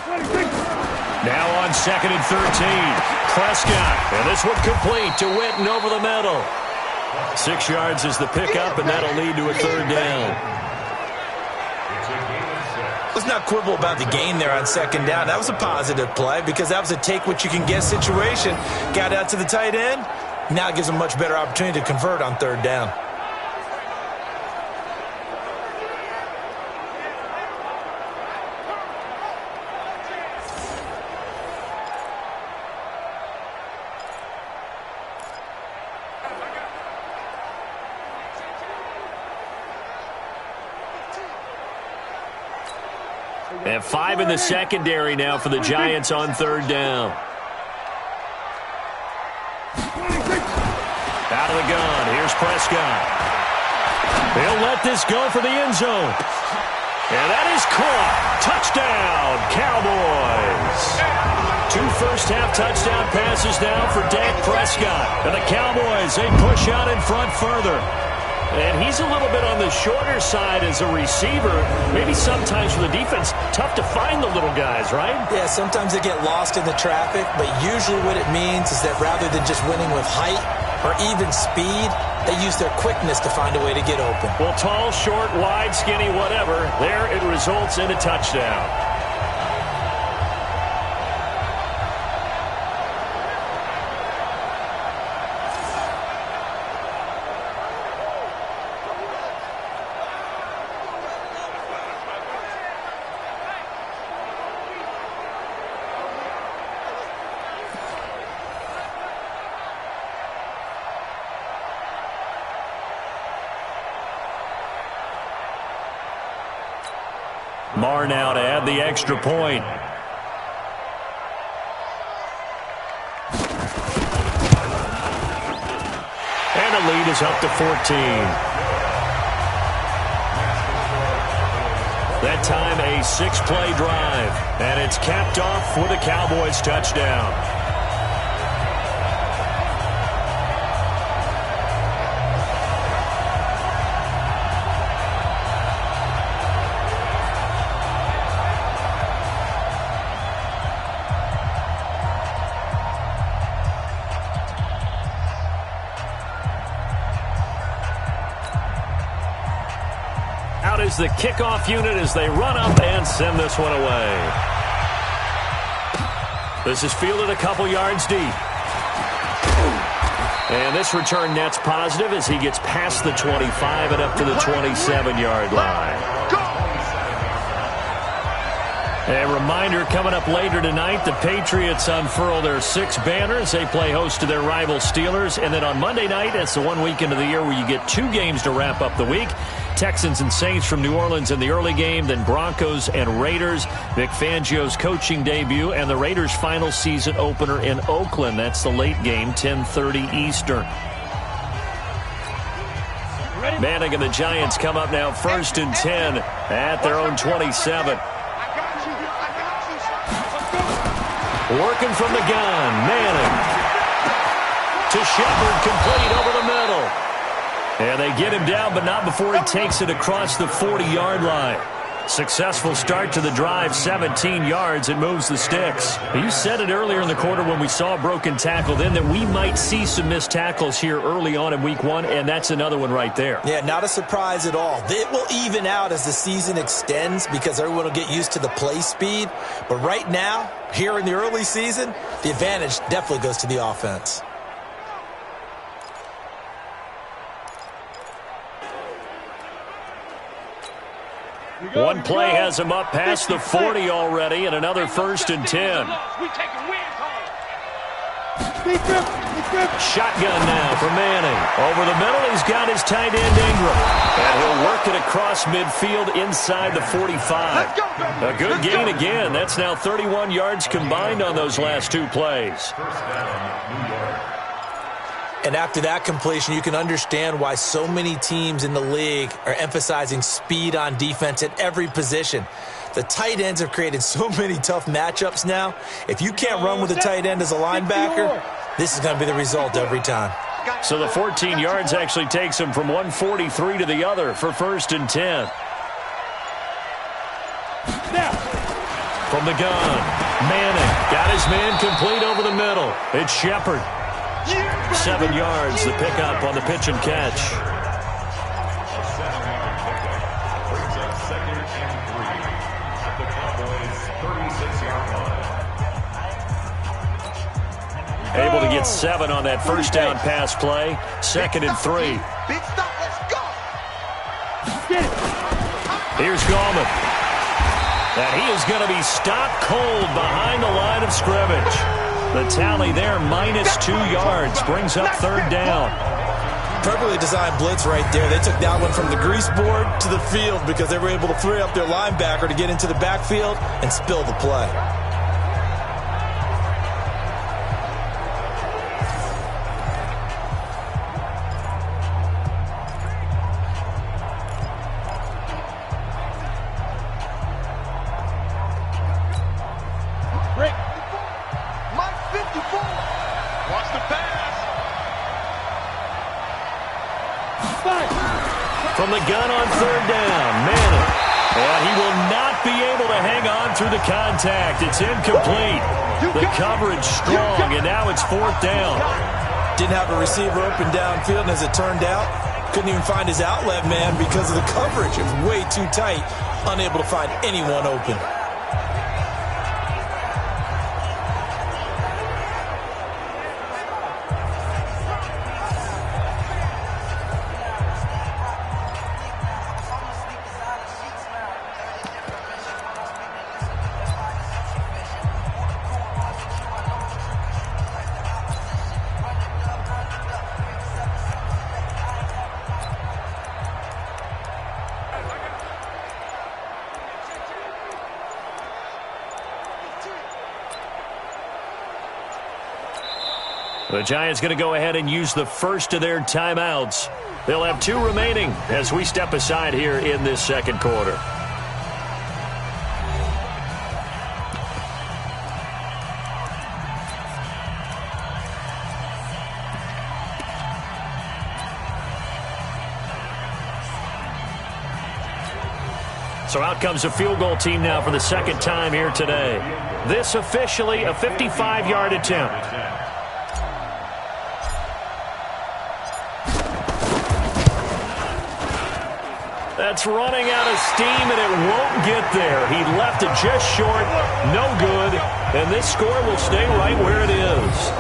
186. Now on 2nd and 13. Prescott. And this one complete to Witten over the middle. 6 yards is the pickup, and that'll lead to a 3rd down. Let's not quibble about the gain there on 2nd down. That was a positive play because that was a take-what-you-can-get situation. Got out to the tight end. Now it gives them a much better opportunity to convert on 3rd down. And 5 in the secondary now for the Giants on 3rd down. Out of the gun. Here's Prescott. He'll let this go for the end zone. And that is caught. Touchdown, Cowboys. 2 first-half touchdown passes now for Dak Prescott. And the Cowboys, they push out in front further. And he's a little bit on the shorter side as a receiver. Maybe sometimes for the defense, tough to find the little guys, right? Yeah, sometimes they get lost in the traffic, but usually what it means is that rather than just winning with height or even speed, they use their quickness to find a way to get open. Well, tall, short, wide, skinny, whatever, there it results in a touchdown. Marr now to add the extra point. And the lead is up to 14. That time a 6-play drive. And it's capped off with a Cowboys touchdown. Is the kickoff unit as they run up and send this one away. This is fielded a couple yards deep. And this return net's positive as he gets past the 25 and up to the 27-yard line. A reminder, coming up later tonight, the Patriots unfurl their 6 banners. They play host to their rival Steelers. And then on Monday night, it's the one weekend of the year where you get 2 games to wrap up the week. Texans and Saints from New Orleans in the early game, then Broncos and Raiders. Vic Fangio's coaching debut, and the Raiders' final season opener in Oakland. That's the late game, 10:30 Eastern. Manning and the Giants come up now 1st and 10 at their own 27. Working from the gun, Manning to Shepard, complete over the middle. And they get him down, but not before he takes it across the 40-yard line. Successful start to the drive, 17 yards. It moves the sticks. You said it earlier in the quarter when we saw a broken tackle then that we might see some missed tackles here early on in week 1, and that's another one right there. Yeah, not a surprise at all. It will even out as the season extends because everyone will get used to the play speed. But right now, here in the early season, the advantage definitely goes to the offense. One play has him up past the 40 already, and another 1st and 10. Shotgun now for Manning. Over the middle, he's got his tight end Ingram. And he'll work it across midfield inside the 45. A good gain again. That's now 31 yards combined on those last 2 plays. And after that completion, you can understand why so many teams in the league are emphasizing speed on defense at every position. The tight ends have created so many tough matchups now. If you can't run with a tight end as a linebacker, this is going to be the result every time. So the 14 yards actually takes him from 143 to the other for 1st and 10. From the gun, Manning got his man complete over the middle. It's Shepard. 7 yards, the pickup on the pitch and catch. Able to get 7 on that first down pass play. 2nd and 3. Big stop, let's go. Here's Gallman. And he is going to be stopped cold behind the line of scrimmage. The tally there, -2 yards, brings up 3rd down. Perfectly designed blitz right there. They took that one from the grease board to the field because they were able to free up their linebacker to get into the backfield and spill the play. From the gun on 3rd down, Manning. And he will not be able to hang on through the contact. It's incomplete. The coverage strong, and now it's 4th down. Didn't have a receiver open downfield, and as it turned out, couldn't even find his outlet man because of the coverage. It was way too tight, unable to find anyone open. The Giants going to go ahead and use the first of their timeouts. They'll have 2 remaining as we step aside here in this 2nd quarter. So out comes a field goal team now for the 2nd time here today. This officially a 55-yard attempt. That's running out of steam, and it won't get there. He left it just short, no good, and this score will stay right where it is.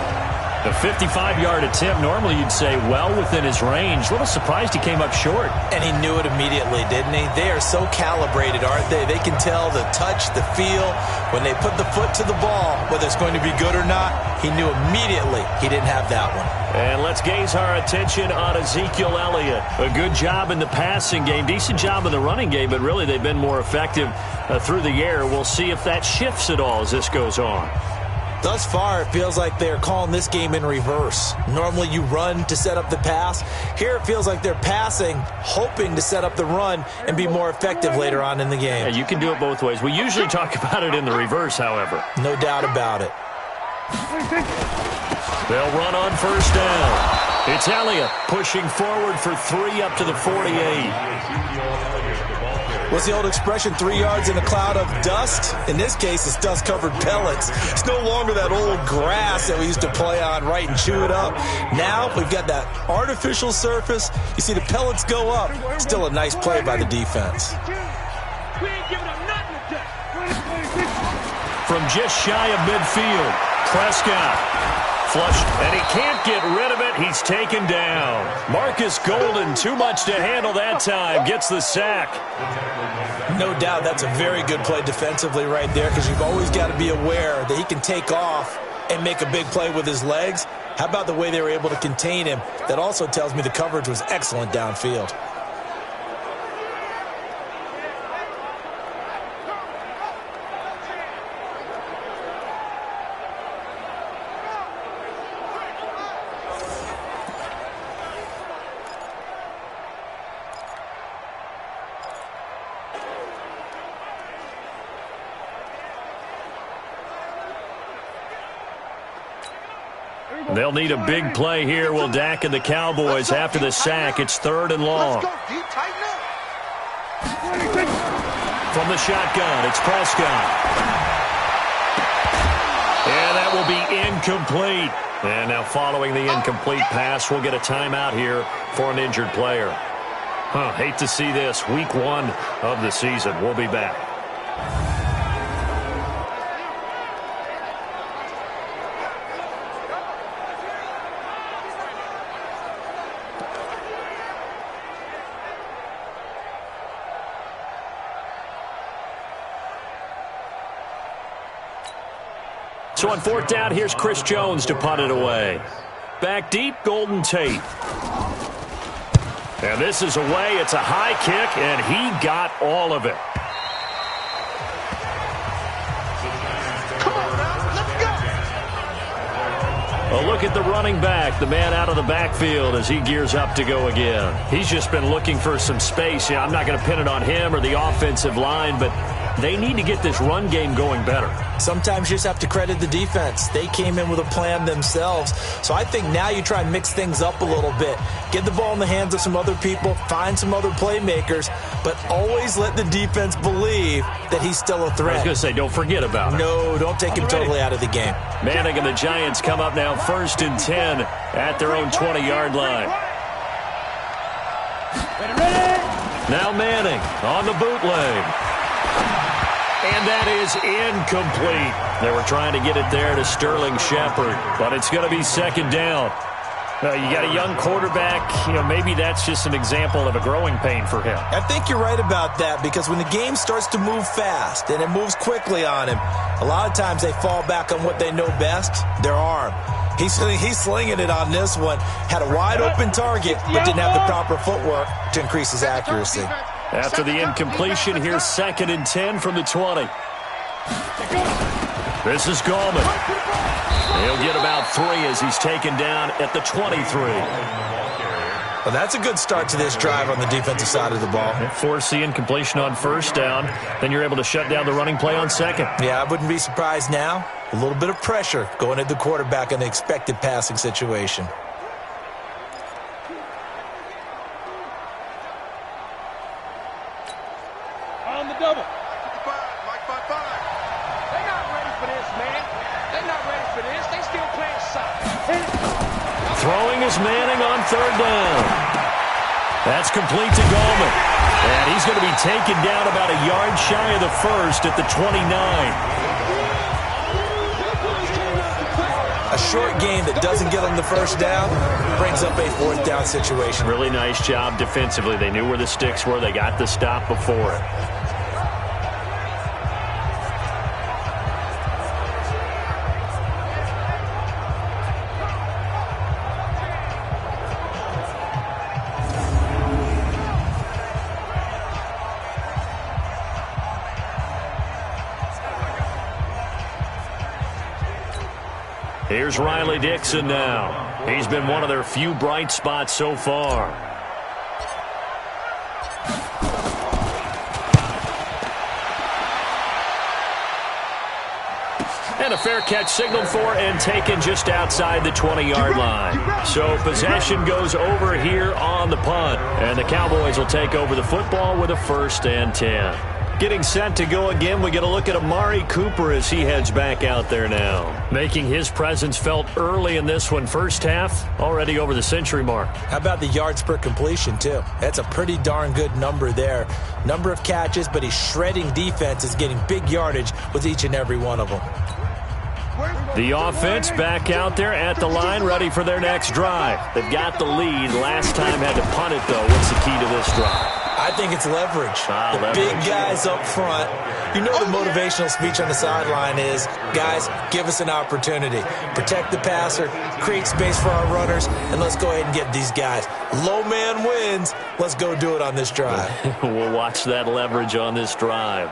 A 55-yard attempt, normally you'd say well within his range. A little surprised he came up short. And he knew it immediately, didn't he? They are so calibrated, aren't they? They can tell the touch, the feel. When they put the foot to the ball, whether it's going to be good or not, he knew immediately he didn't have that one. And let's gaze our attention on Ezekiel Elliott. A good job in the passing game, decent job in the running game, but really they've been more effective through the air. We'll see if that shifts at all as this goes on. Thus far, it feels like they're calling this game in reverse. Normally you run to set up the pass. Here it feels like they're passing, hoping to set up the run and be more effective later on in the game. Yeah, you can do it both ways. We usually talk about it in the reverse, however. No doubt about it. They'll run on 1st down. It's Elliott pushing forward for 3 up to the 48. What's the old expression, 3 yards in a cloud of dust? In this case, it's dust-covered pellets. It's no longer that old grass that we used to play on, right, and chew it up. Now we've got that artificial surface. You see the pellets go up. Still a nice play by the defense. From just shy of midfield, Prescott. Flushed, and he can't get rid of it. He's taken down. Marcus Golden, too much to handle that time, gets the sack. No doubt that's a very good play defensively right there, because you've always got to be aware that he can take off and make a big play with his legs. How about the way they were able to contain him? That also tells me the coverage was excellent downfield. They'll need a big play here. Will Dak and the Cowboys after the sack. It's 3rd and long. From the shotgun, it's Prescott. And that will be incomplete. And now following the incomplete pass, we'll get a timeout here for an injured player. Hate to see this. Week 1 of the season. We'll be back. So on 4th down, here's Chris Jones to punt it away. Back deep, Golden Tate. And this is away. It's a high kick, and he got all of it. Come on now, let's go. A look at the running back, the man out of the backfield as he gears up to go again. He's just been looking for some space. I'm not going to pin it on him or the offensive line, but they need to get this run game going better. Sometimes you just have to credit the defense. They came in with a plan themselves. So I think now you try and mix things up a little bit. Get the ball in the hands of some other people, find some other playmakers, but always let the defense believe that he's still a threat. I was going to say, don't forget about it. No, don't take him totally out of the game. Manning and the Giants come up now 1st and 10 at their own 20-yard line. Now Manning on the bootleg. And that is incomplete. They were trying to get it there to Sterling Shepard, but it's going to be 2nd down. You got a young quarterback. Maybe that's just an example of a growing pain for him. I think you're right about that, because when the game starts to move fast and it moves quickly on him, a lot of times they fall back on what they know best, their arm. He's slinging it on this one. Had a wide-open target, but didn't have the proper footwork to increase his accuracy. After the incompletion, here's 2nd and 10 from the 20. This is Gallman. He'll get about 3 as he's taken down at the 23. Well, that's a good start to this drive on the defensive side of the ball. Force the incompletion on 1st down. Then you're able to shut down the running play on 2nd. Yeah, I wouldn't be surprised now. A little bit of pressure going at the quarterback in the expected passing situation. On the double. 55, Mike 55. They're not ready for this, man. They're not ready for this. They still playing soccer. Throwing is Manning on 3rd down. That's complete to Gallman. And he's going to be taken down about a yard shy of the 1st at the 29. A short game that doesn't get them the 1st down brings up a 4th down situation. Really nice job defensively. They knew where the sticks were. They got the stop before it. Here's Riley Dixon now. He's been one of their few bright spots so far. And a fair catch signaled for and taken just outside the 20-yard line. So possession goes over here on the punt. And the Cowboys will take over the football with a 1st and 10. Getting set to go again, we get a look at Amari Cooper as he heads back out there now. Making his presence felt early in this one. 1st half, already over the century mark. How about the yards per completion, too? That's a pretty darn good number there. Number of catches, but he's shredding defenses, getting big yardage with each and every one of them. The offense back out there at the line, ready for their next drive. They've got the lead. Last time had to punt it, though. What's the key to this drive? I think it's leverage. Leverage. Big guys up front. You know the motivational speech on the sideline is, guys, give us an opportunity. Protect the passer, create space for our runners, and let's go ahead and get these guys. Low man wins. Let's go do it on this drive. We'll watch that leverage on this drive.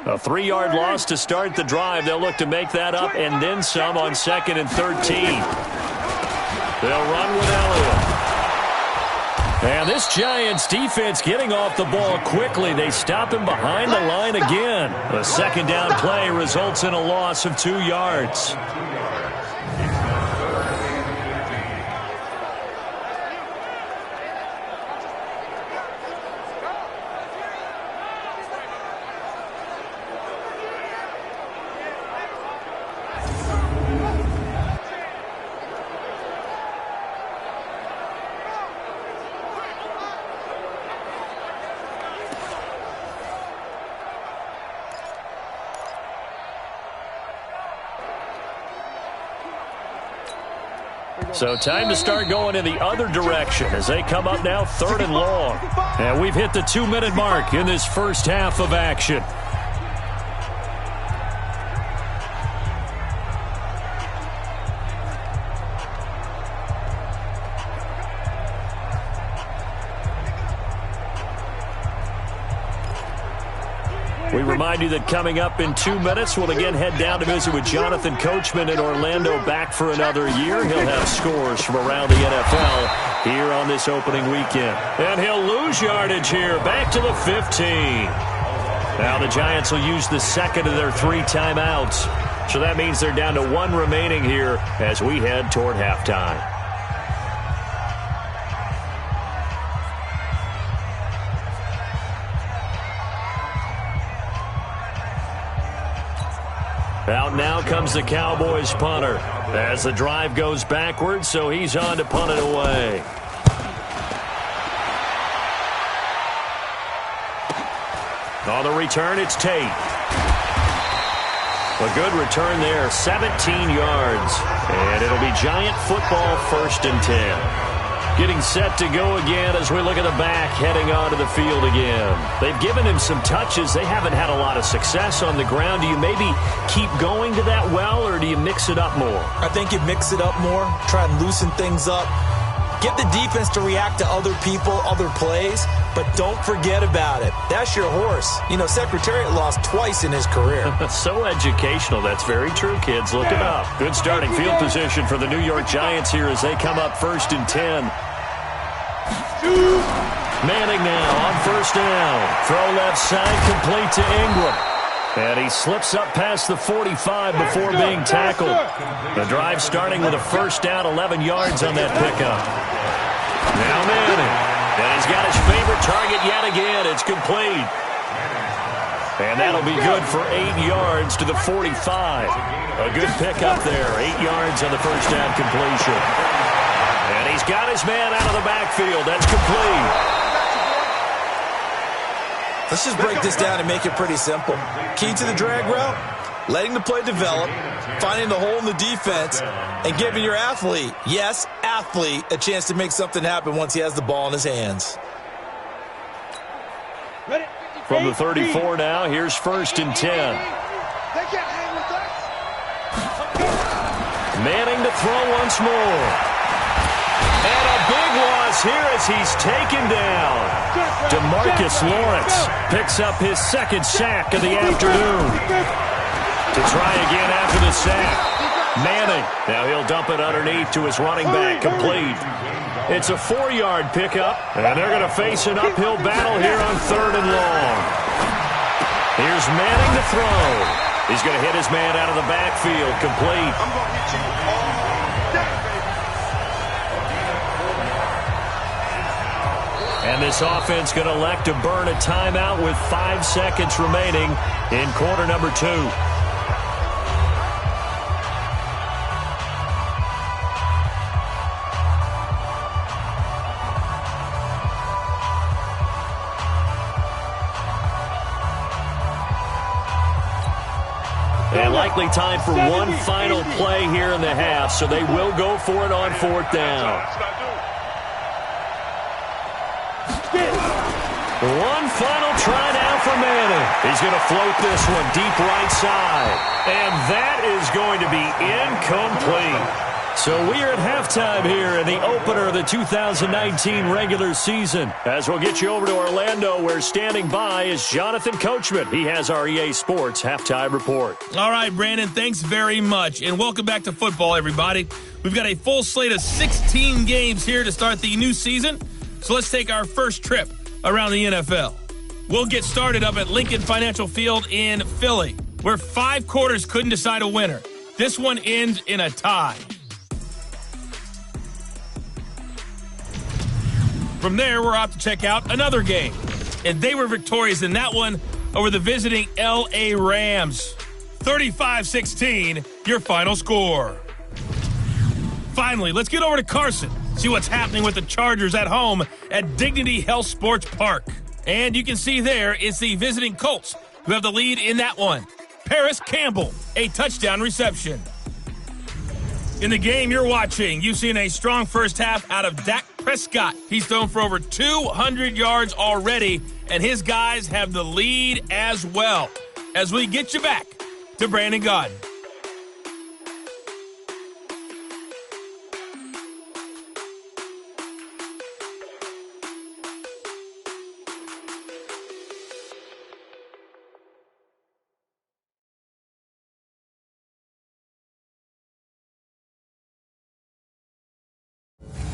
A 3-yard loss to start the drive. They'll look to make that up and then some on 2nd and 13. They'll run with Elliott. And this Giants defense getting off the ball quickly. They stop him behind the line again. A second down play results in a loss of 2 yards. So time to start going in the other direction as they come up now 3rd and long. And we've hit the 2-minute mark in this first half of action. We remind you that coming up in 2 minutes, we'll again head down to visit with Jonathan Coachman in Orlando, back for another year. He'll have scores from around the NFL here on this opening weekend. And he'll lose yardage here, back to the 15. Now the Giants will use the second of their 3 timeouts. So that means they're down to 1 remaining here as we head toward halftime. Out now comes the Cowboys punter as the drive goes backwards, so he's on to punt it away. On the return, it's Tate. A good return there, 17 yards. And it'll be Giant football, 1st and 10. Getting set to go again as we look at the back heading onto the field again. They've given him some touches. They haven't had a lot of success on the ground. Do you maybe keep going to that well, or do you mix it up more? I think you mix it up more, try and loosen things up. Get the defense to react to other people, other plays, but don't forget about it. That's your horse. You know, Secretariat lost twice in his career. So educational. That's very true, kids. Look it up. Good starting field position for the New York Giants here as they come up 1st and 10. Manning now on 1st down. Throw left side, complete to Ingram. And he slips up past the 45 before being tackled. The drive starting with a 1st down, 11 yards on that pickup. Now Manning. And he's got his favorite target yet again. It's complete. And that'll be good for 8 yards to the 45. A good pickup there. 8 yards on the 1st down completion. And he's got his man out of the backfield. That's complete. Let's just break this down and make it pretty simple. Key to the drag route, letting the play develop, finding the hole in the defense, and giving your athlete, yes, athlete, a chance to make something happen once he has the ball in his hands. From the 34 now, here's 1st and 10. Manning to throw once more. And a big loss here as he's taken down. DeMarcus Lawrence picks up his 2nd sack of the afternoon. To try again after the sack. Manning. Now he'll dump it underneath to his running back, complete. It's a 4-yard pickup, and they're going to face an uphill battle here on 3rd and long. Here's Manning to throw. He's going to hit his man out of the backfield, complete. I'm going to hit you all day. And this offense going to elect to burn a timeout with 5 seconds remaining in quarter number 2. And likely time for one final play here in the half, so they will go for it on 4th down. One final try now for Manning. He's going to float this one deep right side. And that is going to be incomplete. So we are at halftime here in the opener of the 2019 regular season. As we'll get you over to Orlando, where standing by is Jonathan Coachman. He has our EA Sports halftime report. All right, Brandon, thanks very much. And welcome back to football, everybody. We've got a full slate of 16 games here to start the new season. So let's take our first trip around the NFL. We'll get started up at Lincoln Financial Field in Philly, where 5 quarters couldn't decide a winner. This one ends in a tie. From there, we're off to check out another game. And they were victorious in that one over the visiting L.A. Rams. 35-16, your final score. Finally, let's get over to Carson. See what's happening with the Chargers at home at Dignity Health Sports Park. And you can see there it's the visiting Colts who have the lead in that one. Paris Campbell, a touchdown reception. In the game you're watching, you've seen a strong first half out of Dak Prescott. He's thrown for over 200 yards already, and his guys have the lead as well. As we get you back to Brandon Gaudin.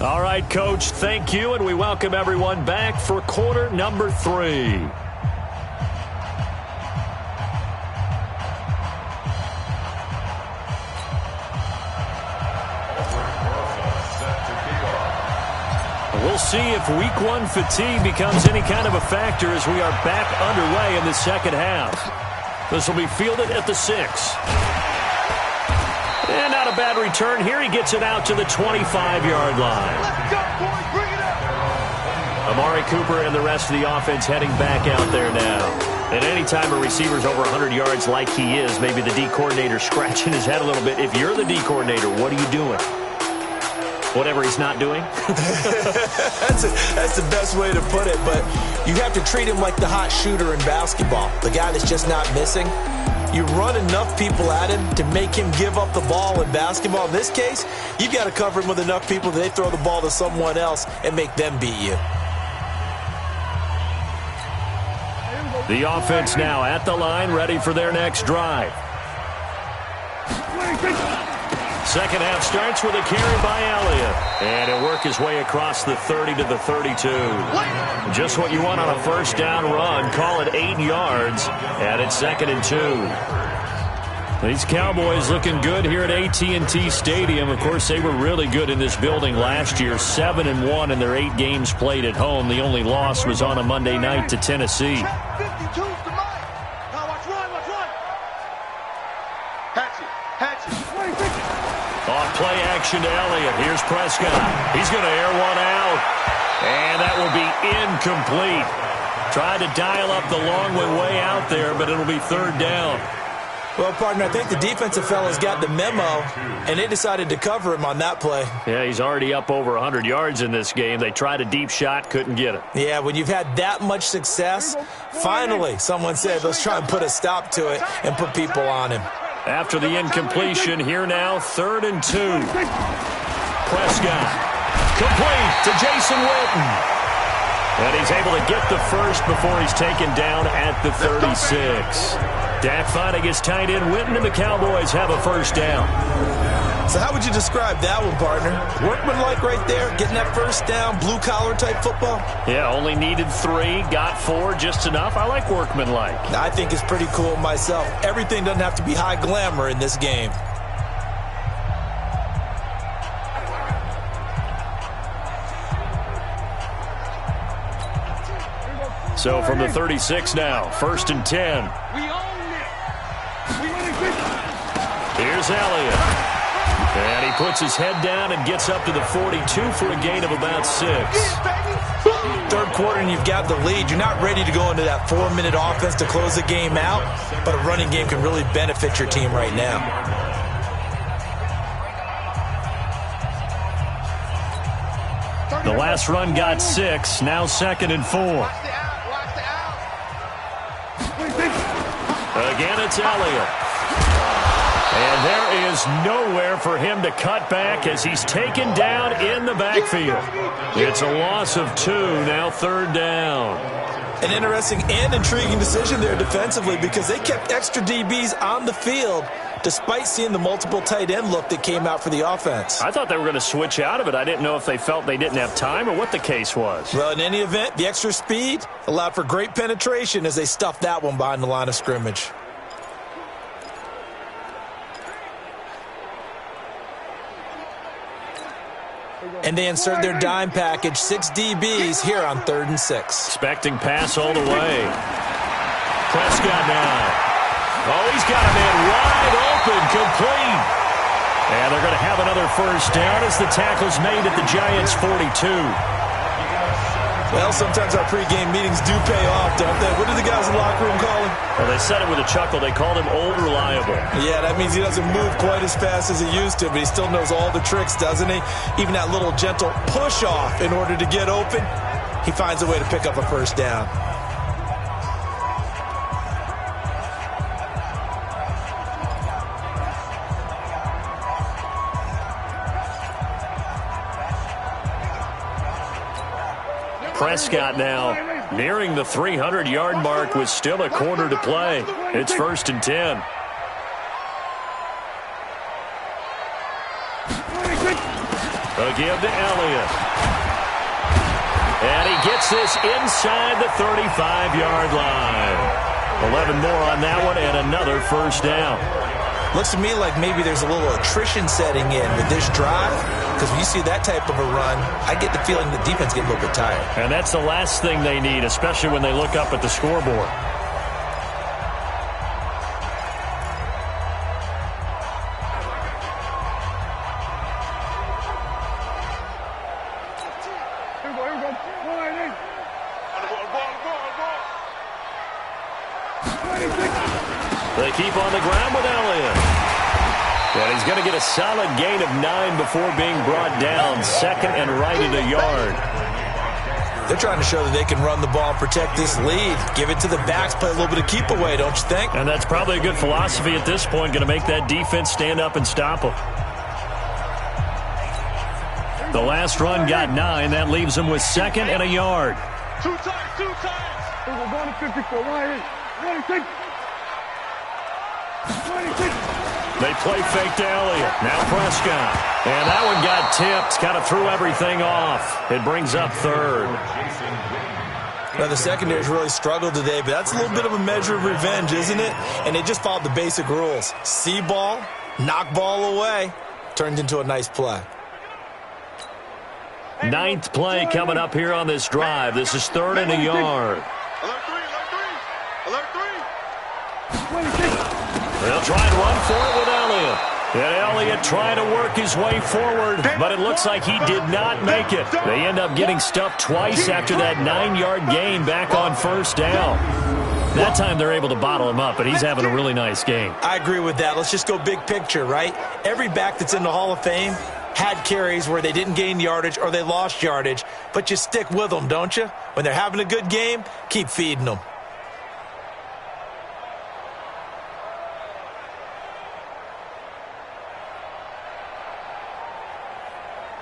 All right, Coach, thank you, and we welcome everyone back for quarter number 3. We'll see if week 1 fatigue becomes any kind of a factor as we are back underway in the second half. This will be fielded at the 6. And not a bad return here. He gets it out to the 25-yard line. Let's go, boys. Bring it up. Amari Cooper and the rest of the offense heading back out there now. And anytime a receiver's over 100 yards like he is, maybe the D coordinator scratching his head a little bit. If you're the D coordinator, what are you doing? Whatever he's not doing? That's the best way to put it, but you have to treat him like the hot shooter in basketball, the guy that's just not missing. You run enough people at him to make him give up the ball in basketball. In this case, you've got to cover him with enough people that they throw the ball to someone else and make them beat you. The offense now at the line, ready for their next drive. Second half starts with a carry by Elliott. And he'll work his way across the 30 to the 32. Just what you want on a first down run. Call it 8 yards. And it's 2nd and 2. These Cowboys looking good here at AT&T Stadium. Of course, they were really good in this building last year. 7-1 in their 8 games played at home. The only loss was on a Monday night to Tennessee. Off play action to Elliott. Here's Prescott. He's going to air one out. And that will be incomplete. Tried to dial up the long one way out there, but it'll be 3rd down. Well, partner, I think the defensive fellas got the memo, and they decided to cover him on that play. Yeah, he's already up over 100 yards in this game. They tried a deep shot, couldn't get it. Yeah, when you've had that much success, finally someone said, let's try and put a stop to it and put people on him. After the incompletion, here now, 3rd and 2. Prescott, complete to Jason Witten. And he's able to get the first before he's taken down at the 36. Dak finding his tight end Witten, and the Cowboys have a first down. So how would you describe that one, partner? Workmanlike right there, getting that first down, blue-collar type football? Yeah, only needed 3, got 4, just enough. I like workmanlike. I think it's pretty cool myself. Everything doesn't have to be high glamour in this game. So from the 36 now, 1st and 10. Here's Elliott. And he puts his head down and gets up to the 42 for a gain of about 6. 3rd quarter and you've got the lead. You're not ready to go into that 4-minute offense to close the game out, but a running game can really benefit your team right now. The last run got 6, now 2nd and 4. Again, it's Elliott. And there is nowhere for him to cut back as he's taken down in the backfield. It's a loss of 2, now 3rd down. An interesting and intriguing decision there defensively because they kept extra DBs on the field despite seeing the multiple tight end look that came out for the offense. I thought they were going to switch out of it. I didn't know if they felt they didn't have time or what the case was. Well, in any event, the extra speed allowed for great penetration as they stuffed that one behind the line of scrimmage. And they insert their dime package, 6 DBs here on 3rd and 6. Expecting pass all the way. Prescott now. Oh, he's got a man wide open, complete. And they're going to have another first down as the tackle's made at the Giants' 42. Well, sometimes our pregame meetings do pay off, don't they? What do the guys in the locker room call him? Well, they said it with a chuckle. They called him Old Reliable. Yeah, that means he doesn't move quite as fast as he used to, but he still knows all the tricks, doesn't he? Even that little gentle push-off in order to get open, he finds a way to pick up a first down. Prescott now nearing the 300-yard mark with still a quarter to play. It's 1st and 10. They'll give to Elliott. And he gets this inside the 35-yard line. 11 more on that one and another first down. Looks to me like maybe there's a little attrition setting in with this drive, because when you see that type of a run, I get the feeling the defense gets a little bit tired. And that's the last thing they need, especially when they look up at the scoreboard. They keep on the ground with Elliott. And he's going to get a solid gain of 9 before being brought down. 2nd and right at a yard. They're trying to show that they can run the ball and protect this lead. Give it to the backs, play a little bit of keep away, don't you think? And that's probably a good philosophy at this point. Going to make that defense stand up and stop them. The last run got 9. That leaves them with 2nd and a yard. Two times. We're going to 54. 26. They play fake to Elliott. Now Prescott. And that one got tipped. Kind of threw everything off. It brings up 3rd. Now, the secondary's really struggled today, but that's a little bit of a measure of revenge, isn't it? And they just followed the basic rules. See ball, knock ball away. Turned into a nice play. 9th play coming up here on this drive. This is 3rd and a yard. Alert 3. They'll try and run for it with Elliott. And Elliott trying to work his way forward, but it looks like he did not make it. They end up getting stuffed twice after that 9-yard gain back on first down. That time they're able to bottle him up, but he's having a really nice game. I agree with that. Let's just go big picture, right? Every back that's in the Hall of Fame had carries where they didn't gain yardage or they lost yardage, but you stick with them, don't you? When they're having a good game, keep feeding them.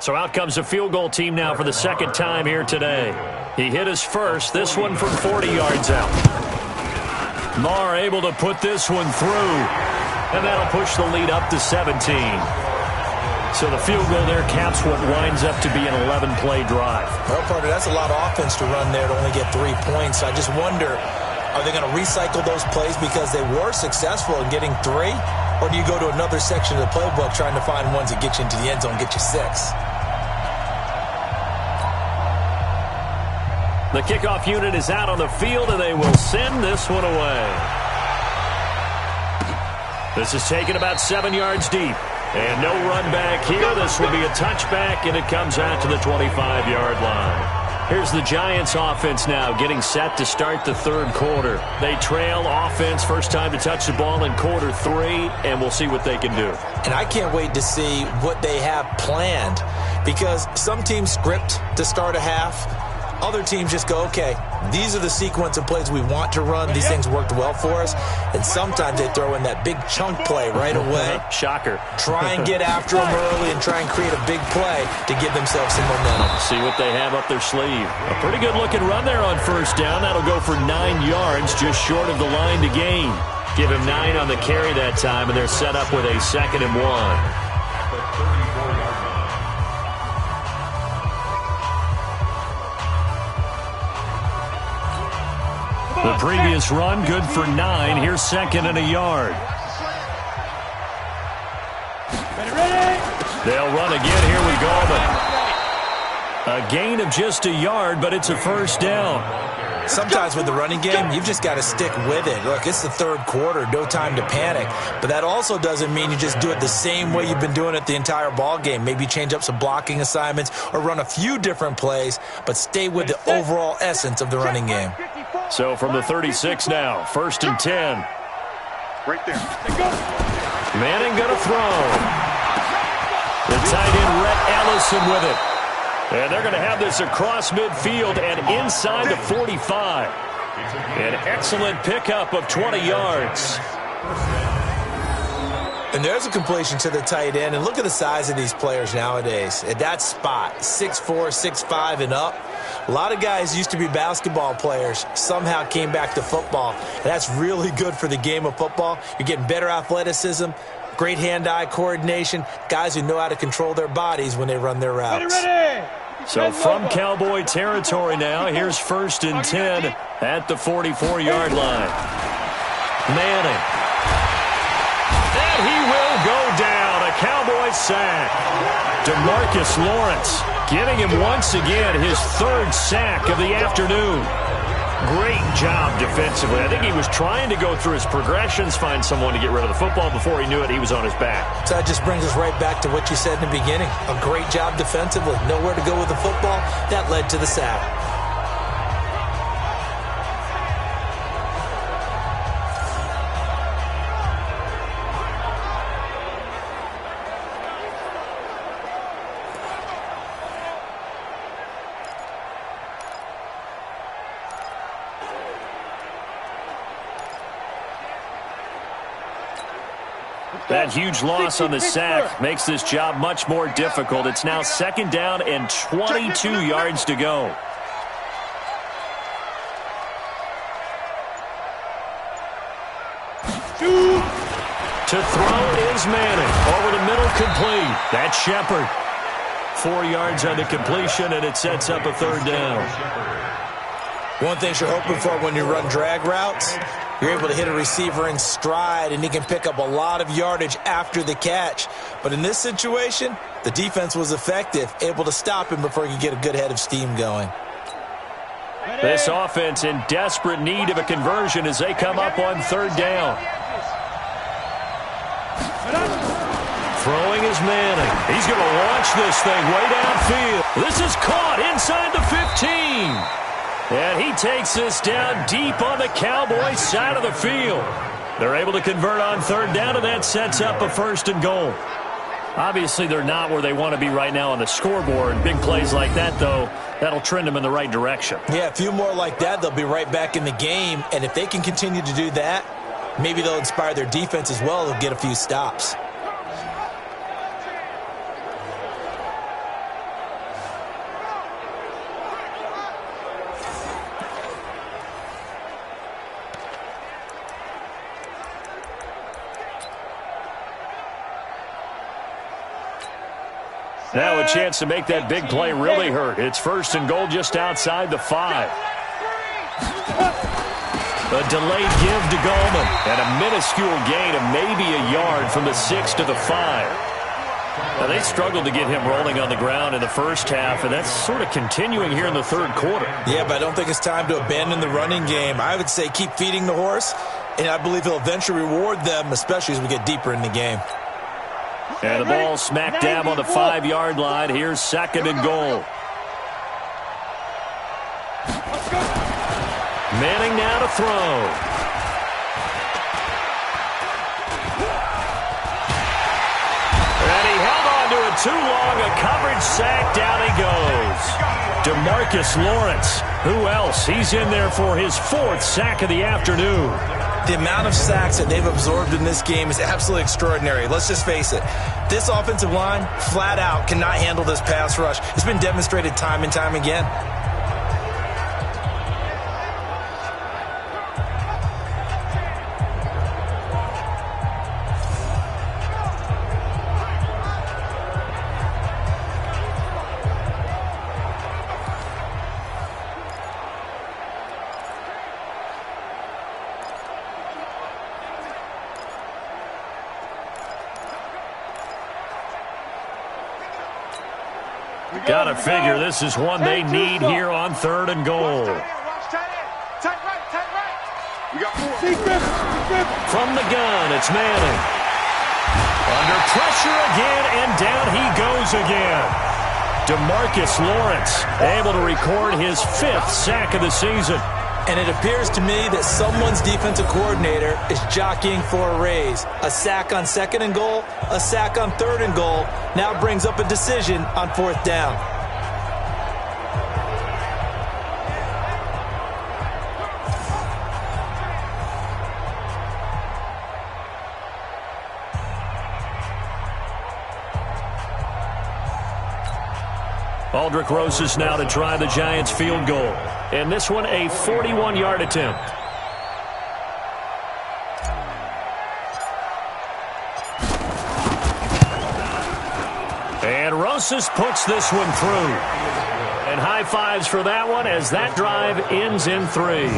So out comes a field goal team now for the 2nd time here today. He hit his first, this one from 40 yards out. Marr able to put this one through, and that'll push the lead up to 17. So the field goal there caps what winds up to be an 11-play drive. Well, partner, that's a lot of offense to run there to only get 3 points. I just wonder, are they going to recycle those plays because they were successful in getting 3? Or do you go to another section of the playbook trying to find ones that get you into the end zone, get you 6? The kickoff unit is out on the field, and they will send this one away. This is taken about 7 yards deep. And no run back here. This will be a touchback, and it comes out to the 25-yard line. Here's the Giants offense now getting set to start the 3rd quarter. They trail offense, first time to touch the ball in quarter 3, and we'll see what they can do. And I can't wait to see what they have planned, because some teams script to start a half. Other teams just go, okay, these are the sequence of plays we want to run. These things worked well for us. And sometimes they throw in that big chunk play right away. Shocker. Try and get after them early and try and create a big play to give themselves some momentum. See what they have up their sleeve. A pretty good-looking run there on first down. That'll go for 9 yards, just short of the line to gain. Give him 9 on the carry that time, and they're set up with a 2nd and 1. The previous run, good for 9. Here's 2nd and a yard. They'll run again here with Gallman. A gain of just a yard, but it's a first down. Sometimes with the running game, you've just got to stick with it. Look, it's the third quarter, no time to panic. But that also doesn't mean you just do it the same way you've been doing it the entire ball game. Maybe change up some blocking assignments or run a few different plays, but stay with the overall essence of the running game. So from the 36 now, 1st and 10. Right there. Manning going to throw. The tight end, Rhett Ellison, with it. And they're going to have this across midfield and inside the 45. An excellent pickup of 20 yards. And there's a completion to the tight end. And look at the size of these players nowadays. At that spot, 6'4", 6'5", and up. A lot of guys used to be basketball players, somehow came back to football. And that's really good for the game of football. You're getting better athleticism, great hand-eye coordination, guys who know how to control their bodies when they run their routes. So from Cowboy territory now, here's 1st and 10 at the 44-yard line. Manning. And he will go down. A Cowboy sack. DeMarcus Lawrence getting him once again his 3rd sack of the afternoon. Great job defensively. I think he was trying to go through his progressions, find someone to get rid of the football. Before he knew it, he was on his back. So that just brings us right back to what you said in the beginning. A great job defensively. Nowhere to go with the football. That led to the sack. That huge loss on the sack makes this job much more difficult. It's now 2nd down and 22 yards to go. To throw is Manning. Over the middle, complete. That's Shepard. 4 yards on the completion, and it sets up a 3rd down. One thing you're hoping for when you run drag routes, you're able to hit a receiver in stride, and he can pick up a lot of yardage after the catch. But in this situation, the defense was effective, able to stop him before he could get a good head of steam going. This offense in desperate need of a conversion as they come up on 3rd down. Throwing is Manning. He's going to launch this thing way downfield. This is caught inside the 15. And he takes this down deep on the Cowboys side of the field. They're able to convert on 3rd down, and that sets up a 1st and goal. Obviously, they're not where they want to be right now on the scoreboard. Big plays like that, though, that'll trend them in the right direction. Yeah, a few more like that, they'll be right back in the game. And if they can continue to do that, maybe they'll inspire their defense as well. They'll get a few stops. Now a chance to make that big play really hurt. It's 1st and goal just outside the 5. A delayed give to Gallman. And a minuscule gain of maybe a yard from the 6 to the 5. Now they struggled to get him rolling on the ground in the first half, and that's sort of continuing here in the 3rd quarter. Yeah, but I don't think it's time to abandon the running game. I would say keep feeding the horse, and I believe he'll eventually reward them, especially as we get deeper in the game. And the ball smack dab on the 5-yard line. Here's 2nd and goal. Manning now to throw. And he held on to it too long. A coverage sack. Down he goes. DeMarcus Lawrence. Who else? He's in there for his 4th sack of the afternoon. The amount of sacks that they've absorbed in this game is absolutely extraordinary. Let's just face it. This offensive line, flat out, cannot handle this pass rush. It's been demonstrated time and time again. Gotta figure this is one they need here on 3rd and goal. From the gun, it's Manning. Under pressure again, and down he goes again. DeMarcus Lawrence able to record his 5th sack of the season. And it appears to me that someone's defensive coordinator is jockeying for a raise. A sack on 2nd and goal, a sack on 3rd and goal, now brings up a decision on 4th down. Aldrick Rosas now to try the Giants field goal. And this one a 41-yard attempt. And Rosas puts this one through. And high fives for that one as that drive ends in 3.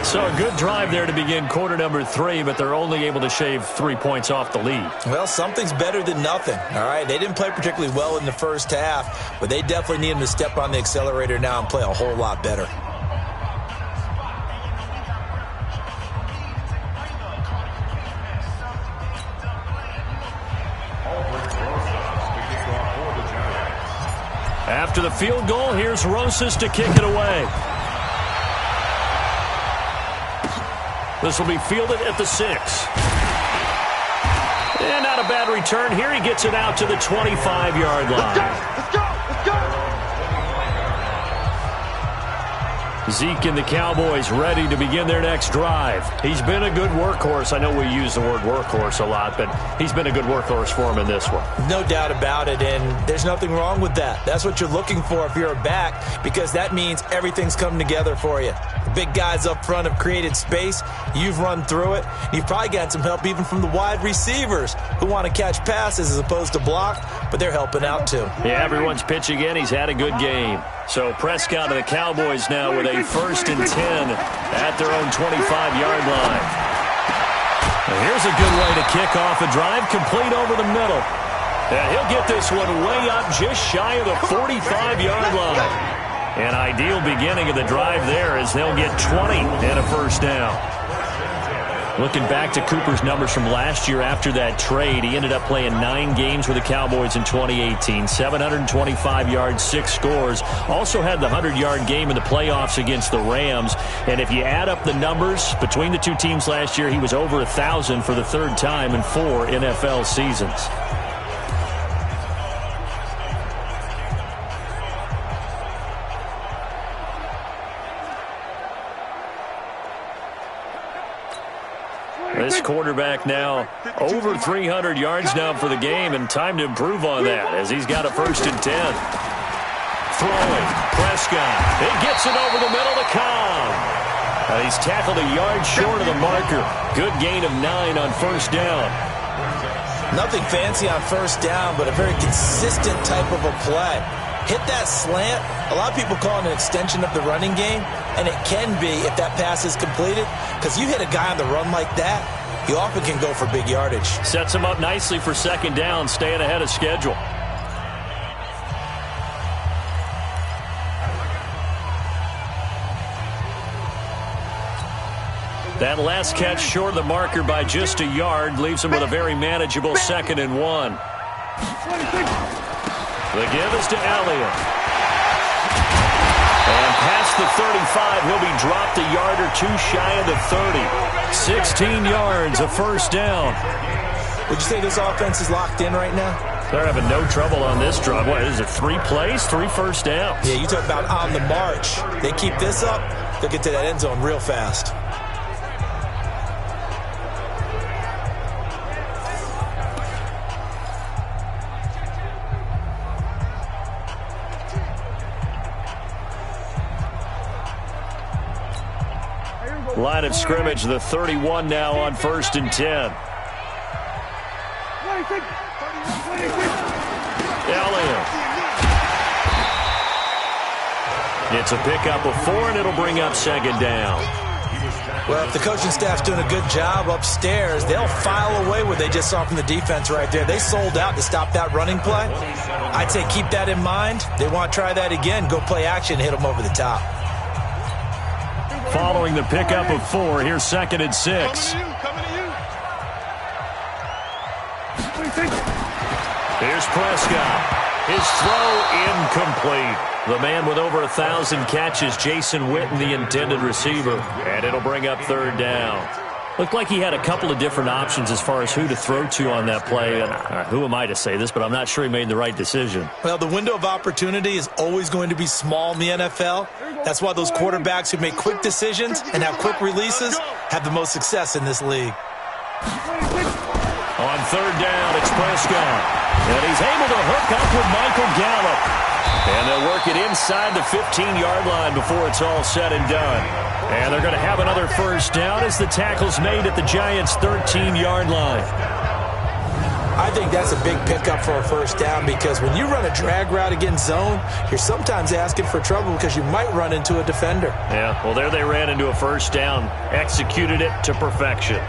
So a good drive there to begin quarter number 3, but they're only able to shave 3 points off the lead. Well, something's better than nothing, all right? They didn't play particularly well in the first half, but they definitely need them to step on the accelerator now and play a whole lot better. After the field goal, here's Rosas to kick it away. This will be fielded at the 6. And not a bad return here. He gets it out to the 25-yard line. Let's go! Zeke and the Cowboys ready to begin their next drive. He's been a good workhorse. I know we use the word workhorse a lot, but he's been a good workhorse for him in this one. No doubt about it, and there's nothing wrong with that. That's what you're looking for if you're a back, because that means everything's coming together for you. The big guys up front have created space. You've run through it. You've probably got some help even from the wide receivers who want to catch passes as opposed to block, but they're helping out too. Yeah, everyone's pitching in. He's had a good game. So Prescott and the Cowboys now with a 1st and 10 at their own 25-yard line. And here's a good way to kick off a drive, complete over the middle. And he'll get this one way up just shy of the 45-yard line. An ideal beginning of the drive there as they'll get 20 and a 1st down. Looking back to Cooper's numbers from last year after that trade, he ended up playing 9 games with the Cowboys in 2018. 725 yards, 6 scores. Also had the 100-yard game in the playoffs against the Rams. And if you add up the numbers between the two teams last year, he was over 1,000 for the 3rd time in 4 NFL seasons. This quarterback now over 300 yards now for the game, and time to improve on that as he's got a 1st and 10. Throwing, Prescott. He gets it over the middle to Cobb. He's tackled a yard short of the marker. Good gain of 9 on 1st down. Nothing fancy on 1st down, but a very consistent type of a play. Hit that slant. A lot of people call it an extension of the running game, and it can be if that pass is completed, because you hit a guy on the run like that, you often can go for big yardage. Sets him up nicely for 2nd down, staying ahead of schedule. That last catch short of the marker by just a yard leaves him with a very manageable 2nd and 1. The give is to Elliott. And past the 35, he'll be dropped a yard or 2 shy of the 30. 16 yards, a 1st down. Would you say this offense is locked in right now? They're having no trouble on this drive. What is it, 3 plays, 3 first downs? Yeah, you talk about on the march. They keep this up, they'll get to that end zone real fast. Line of scrimmage, the 31 now on 1st and 10. Elliott. It's a pickup of 4, and it'll bring up 2nd down. Well, if the coaching staff's doing a good job upstairs, they'll file away what they just saw from the defense right there. They sold out to stop that running play. I'd say keep that in mind. They want to try that again. Go play action, hit them over the top. Following the pickup of 4, here's 2nd and 6. Here's Prescott. His throw incomplete. The man with over 1,000 catches, Jason Witten, the intended receiver. And it'll bring up 3rd down. Looked like he had a couple of different options as far as who to throw to on that play. And who am I to say this, but I'm not sure he made the right decision. Well, the window of opportunity is always going to be small in the NFL. That's why those quarterbacks who make quick decisions and have quick releases have the most success in this league. On 3rd down, it's Prescott. And he's able to hook up with Michael Gallup. And they'll work it inside the 15-yard line before it's all said and done. And they're going to have another 1st down as the tackle's made at the Giants' 13-yard line. I think that's a big pickup for a 1st down because when you run a drag route against zone, you're sometimes asking for trouble because you might run into a defender. Yeah, well, there they ran into a 1st down, executed it to perfection.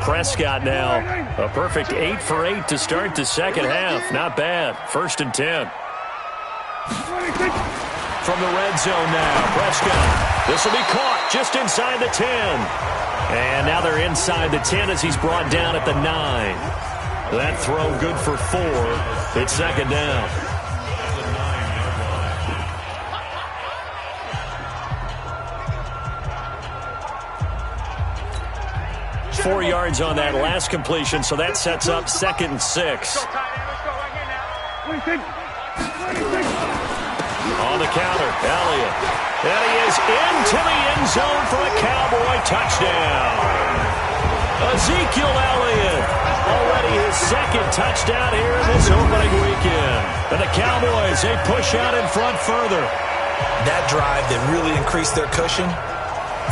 Prescott now, a perfect 8 for 8 to start the 2nd half. Not bad. 1st and 10. From the red zone now, Prescott. This will be caught just inside the 10. And now they're inside the 10 as he's brought down at the 9. That throw good for 4. It's 2nd down. Four yards on that last completion, so that sets up 2nd and 6. On the counter, Elliott. And he is into the end zone for a Cowboy touchdown. Ezekiel Elliott, already his 2nd touchdown here in this opening weekend. And the Cowboys, they push out in front further. That drive that really increased their cushion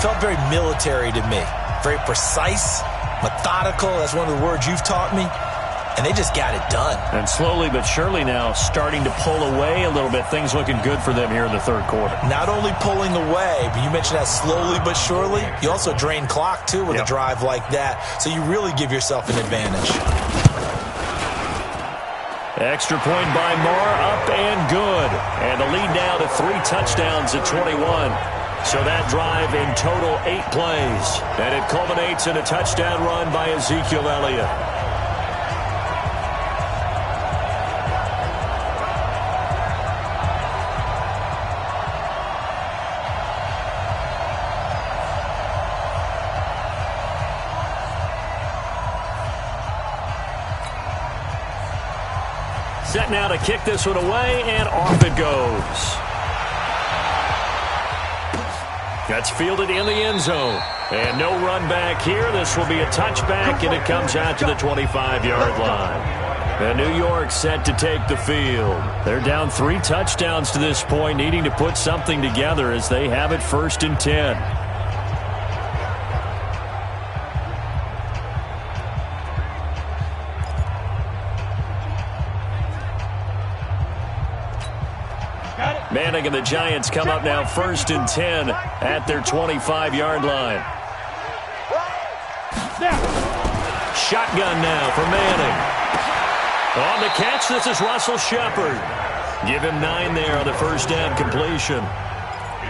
felt very military to me. Very precise, methodical. That's one of the words you've taught me. And they just got it done. And slowly but surely now starting to pull away a little bit. Things looking good for them here in the 3rd quarter. Not only pulling away, but you mentioned that slowly but surely. You also drain clock, too, with a drive like that. So you really give yourself an advantage. Extra point by Moore, up and good. And the lead now to 3 touchdowns at 21. So that drive in total 8 plays. And it culminates in a touchdown run by Ezekiel Elliott. Set now to kick this one away, and off it goes. That's fielded in the end zone. And no run back here. This will be a touchback, and it comes out to the 25-yard line. And New York set to take the field. They're down 3 touchdowns to this point, needing to put something together as they have it 1st and 10. Manning and the Giants come up now 1st and 10 at their 25-yard line. Shotgun now for Manning. On the catch, this is Russell Shepard. Give him 9 there on the 1st down completion.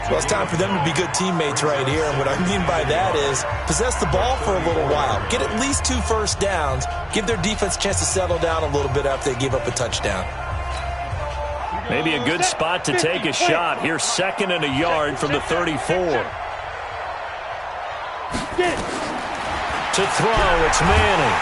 Well, it's time for them to be good teammates right here. And what I mean by that is possess the ball for a little while. Get at least 2 first downs. Give their defense a chance to settle down a little bit after they give up a touchdown. Maybe a good spot to take a shot. Here's 2nd and a yard from the 34. To throw, it's Manning.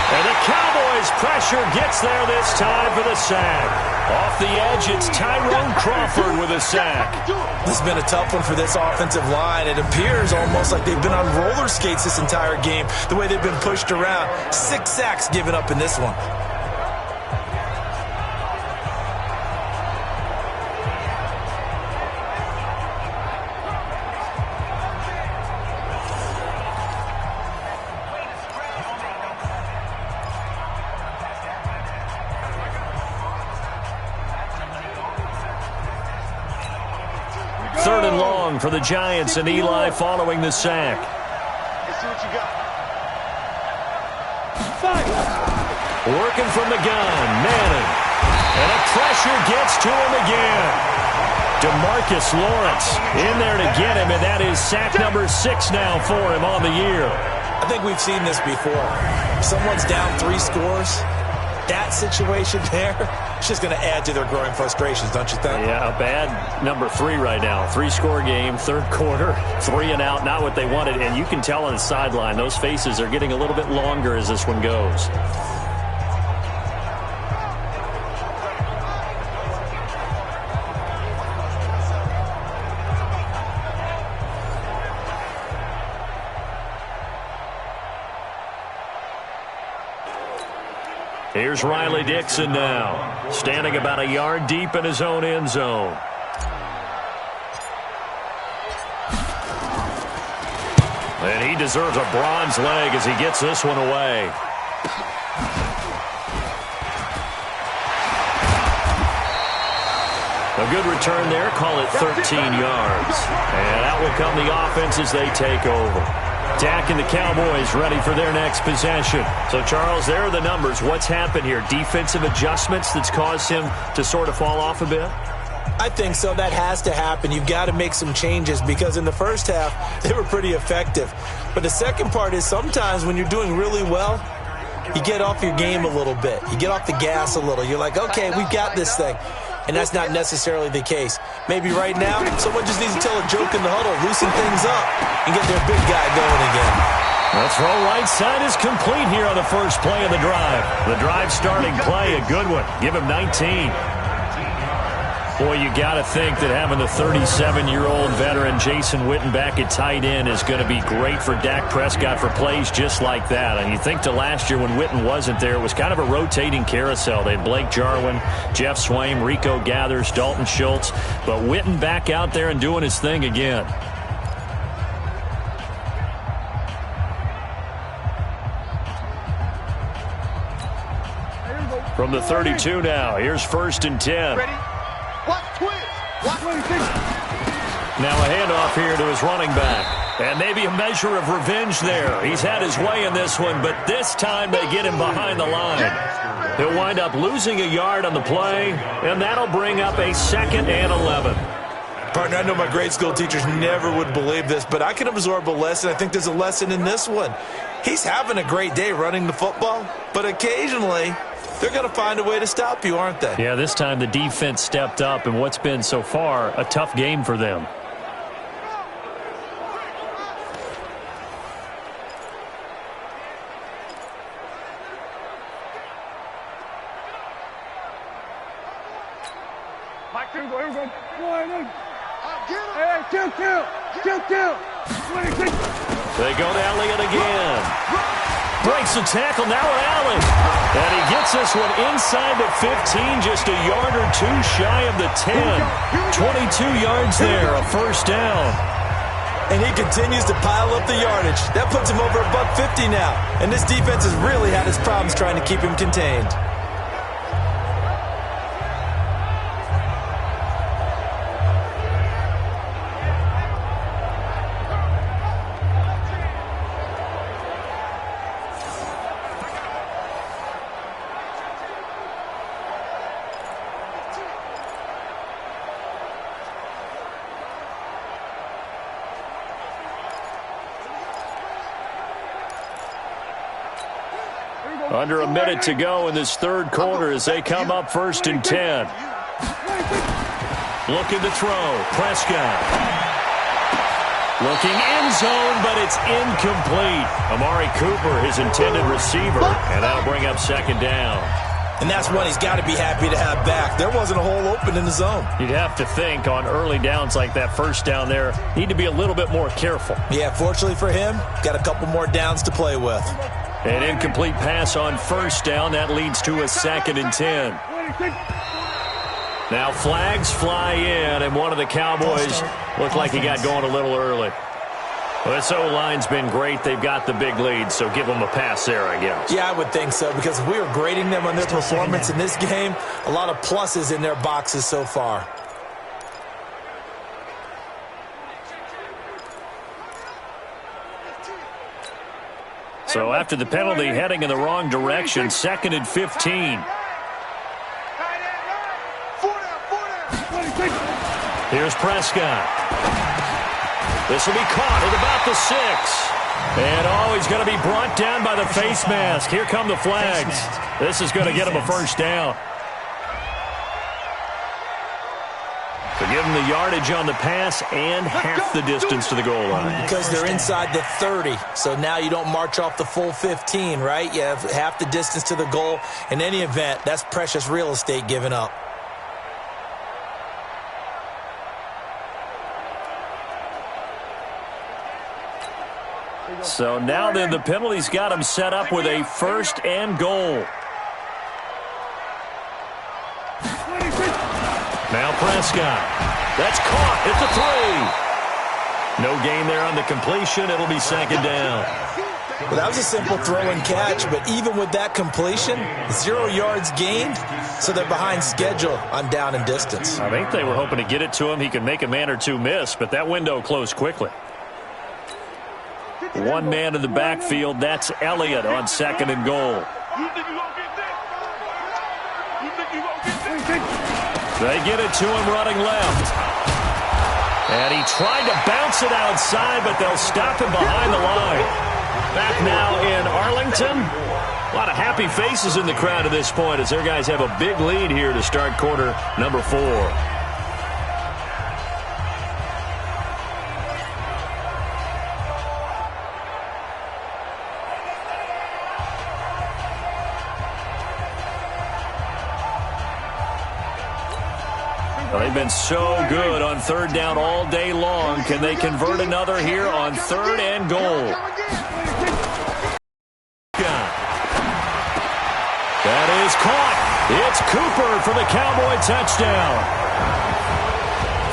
And the Cowboys' pressure gets there this time for the sack. Off the edge, it's Tyrone Crawford with a sack. This has been a tough one for this offensive line. It appears almost like they've been on roller skates this entire game, the way they've been pushed around. 6 sacks given up in this one. Third and long for the Giants, and Eli following the sack. Let's see what you got. Working from the gun, Manning. And a pressure gets to him again. DeMarcus Lawrence in there to get him, and that is sack number 6 now for him on the year. I think we've seen this before. Someone's down 3 scores. That situation there, it's just going to add to their growing frustrations, don't you think? Yeah, a bad number 3 right now. 3-score game, 3rd quarter, 3 and out, not what they wanted. And you can tell on the sideline, those faces are getting a little bit longer as this one goes. Here's Riley Dixon now, standing about a yard deep in his own end zone. And he deserves a bronze leg as he gets this one away. A good return there, call it 13 yards. And out will come the offense as they take over. Dak and the Cowboys ready for their next possession. So, Charles, there are the numbers. What's happened here? Defensive adjustments that's caused him to sort of fall off a bit? I think so. That has to happen. You've got to make some changes because in the first half, they were pretty effective. But the second part is sometimes when you're doing really well, you get off your game a little bit. You get off the gas a little. You're like, okay, we've got this thing. And that's not necessarily the case. Maybe right now, someone just needs to tell a joke in the huddle, loosen things up, and get their big guy going again. The throw right side is complete here on the first play of the drive. The drive starting play, a good one. Give him 19. Boy, you got to think that having the 37-year-old veteran Jason Witten back at tight end is going to be great for Dak Prescott for plays just like that. And you think to last year when Witten wasn't there, it was kind of a rotating carousel. They had Blake Jarwin, Jeff Swaim, Rico Gathers, Dalton Schultz. But Witten back out there and doing his thing again. From the 32 now, here's 1st and 10. Ready? What? Twist. What? Now a handoff here to his running back. And maybe a measure of revenge there. He's had his way in this one, but this time they get him behind the line. He'll wind up losing a yard on the play, and that'll bring up a 2nd and 11. Partner, I know my grade school teachers never would believe this, but I can absorb a lesson. I think there's a lesson in this one. He's having a great day running the football, but occasionally they're going to find a way to stop you, aren't they? Yeah, this time the defense stepped up in what's been so far a tough game for them. They go to Elliott again. Breaks the tackle now at Allen. And he gets this one inside the 15, just a yard or 2 shy of the 10. 22 yards there, a 1st down. And he continues to pile up the yardage. That puts him over $150 now. And this defense has really had its problems trying to keep him contained. Under a minute to go in this third quarter as they come up 1st and 10. Looking to throw. Prescott. Looking end zone, but it's incomplete. Amari Cooper, his intended receiver, and that'll bring up 2nd down. And that's one he's got to be happy to have back. There wasn't a hole open in the zone. You'd have to think on early downs like that, 1st down there, need to be a little bit more careful. Yeah, fortunately for him, got a couple more downs to play with. An incomplete pass on 1st down. That leads to a 2nd and 10. Now flags fly in, and one of the Cowboys looked like he got going a little early. Well, this O-line's been great. They've got the big lead, so give them a pass there, I guess. Yeah, I would think so, because if we were grading them on their performance in this game, a lot of pluses in their boxes so far. So after the penalty, heading in the wrong direction, 2nd and 15. Here's Prescott. This will be caught at about the 6. And, he's going to be brought down by the face mask. Here come the flags. This is going to get him a 1st down. So give them the yardage on the pass and half the distance to the goal line. Because they're inside the 30, so now you don't march off the full 15, right? You have half the distance to the goal. In any event, that's precious real estate given up. So now then the penalty's got him set up with a 1st and goal. Now Prescott. That's caught at the 3. No gain there on the completion. It'll be 2nd down. Well, that was a simple throw and catch, but even with that completion, 0 yards gained, so they're behind schedule on down and distance. I think they were hoping to get it to him. He could make a man or two miss, but that window closed quickly. One man in the backfield. That's Elliott on 2nd and goal. They get it to him running left. And he tried to bounce it outside, but they'll stop him behind the line. Back now in Arlington. A lot of happy faces in the crowd at this point as their guys have a big lead here to start quarter number 4. They've been so good on 3rd down all day long. Can they convert another here on 3rd and goal? That is caught. It's Cooper for the Cowboy touchdown.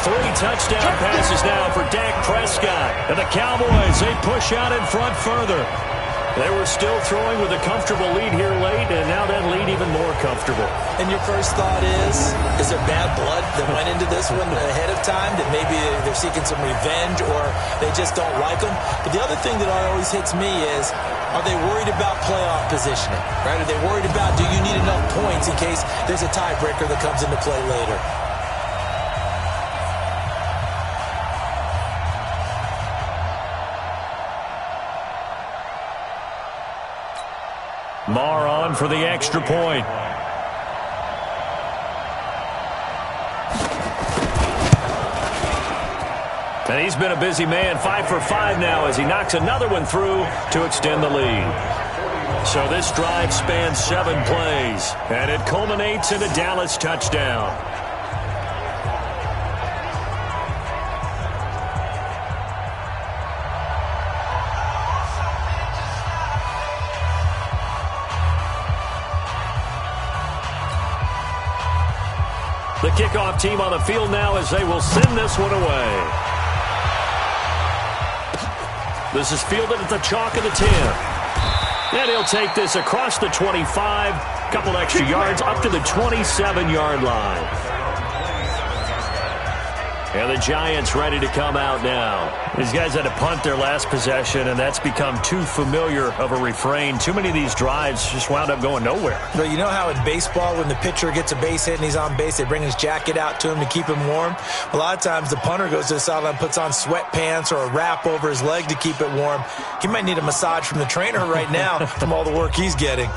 3 touchdown passes now for Dak Prescott. And the Cowboys, they push out in front further. They were still throwing with a comfortable lead here late, and now that lead even more comfortable. And your first thought is there bad blood that went into this one ahead of time, that maybe they're seeking some revenge or they just don't like them? But the other thing that always hits me is, are they worried about playoff positioning, right? Are they worried about, do you need enough points in case there's a tiebreaker that comes into play later? Marr on for the extra point. And he's been a busy man, 5 for 5 now as he knocks another one through to extend the lead. So this drive spans 7 plays, and it culminates in a Dallas touchdown. The kickoff team on the field now as they will send this one away. This is fielded at the chalk of the 10. And he'll take this across the 25, couple extra yards up to the 27-yard line. And the Giants ready to come out now. These guys had to punt their last possession, and that's become too familiar of a refrain. Too many of these drives just wound up going nowhere. But you know how in baseball, when the pitcher gets a base hit and he's on base, they bring his jacket out to him to keep him warm? A lot of times the punter goes to the sideline, puts on sweatpants or a wrap over his leg to keep it warm. He might need a massage from the trainer right now from all the work he's getting.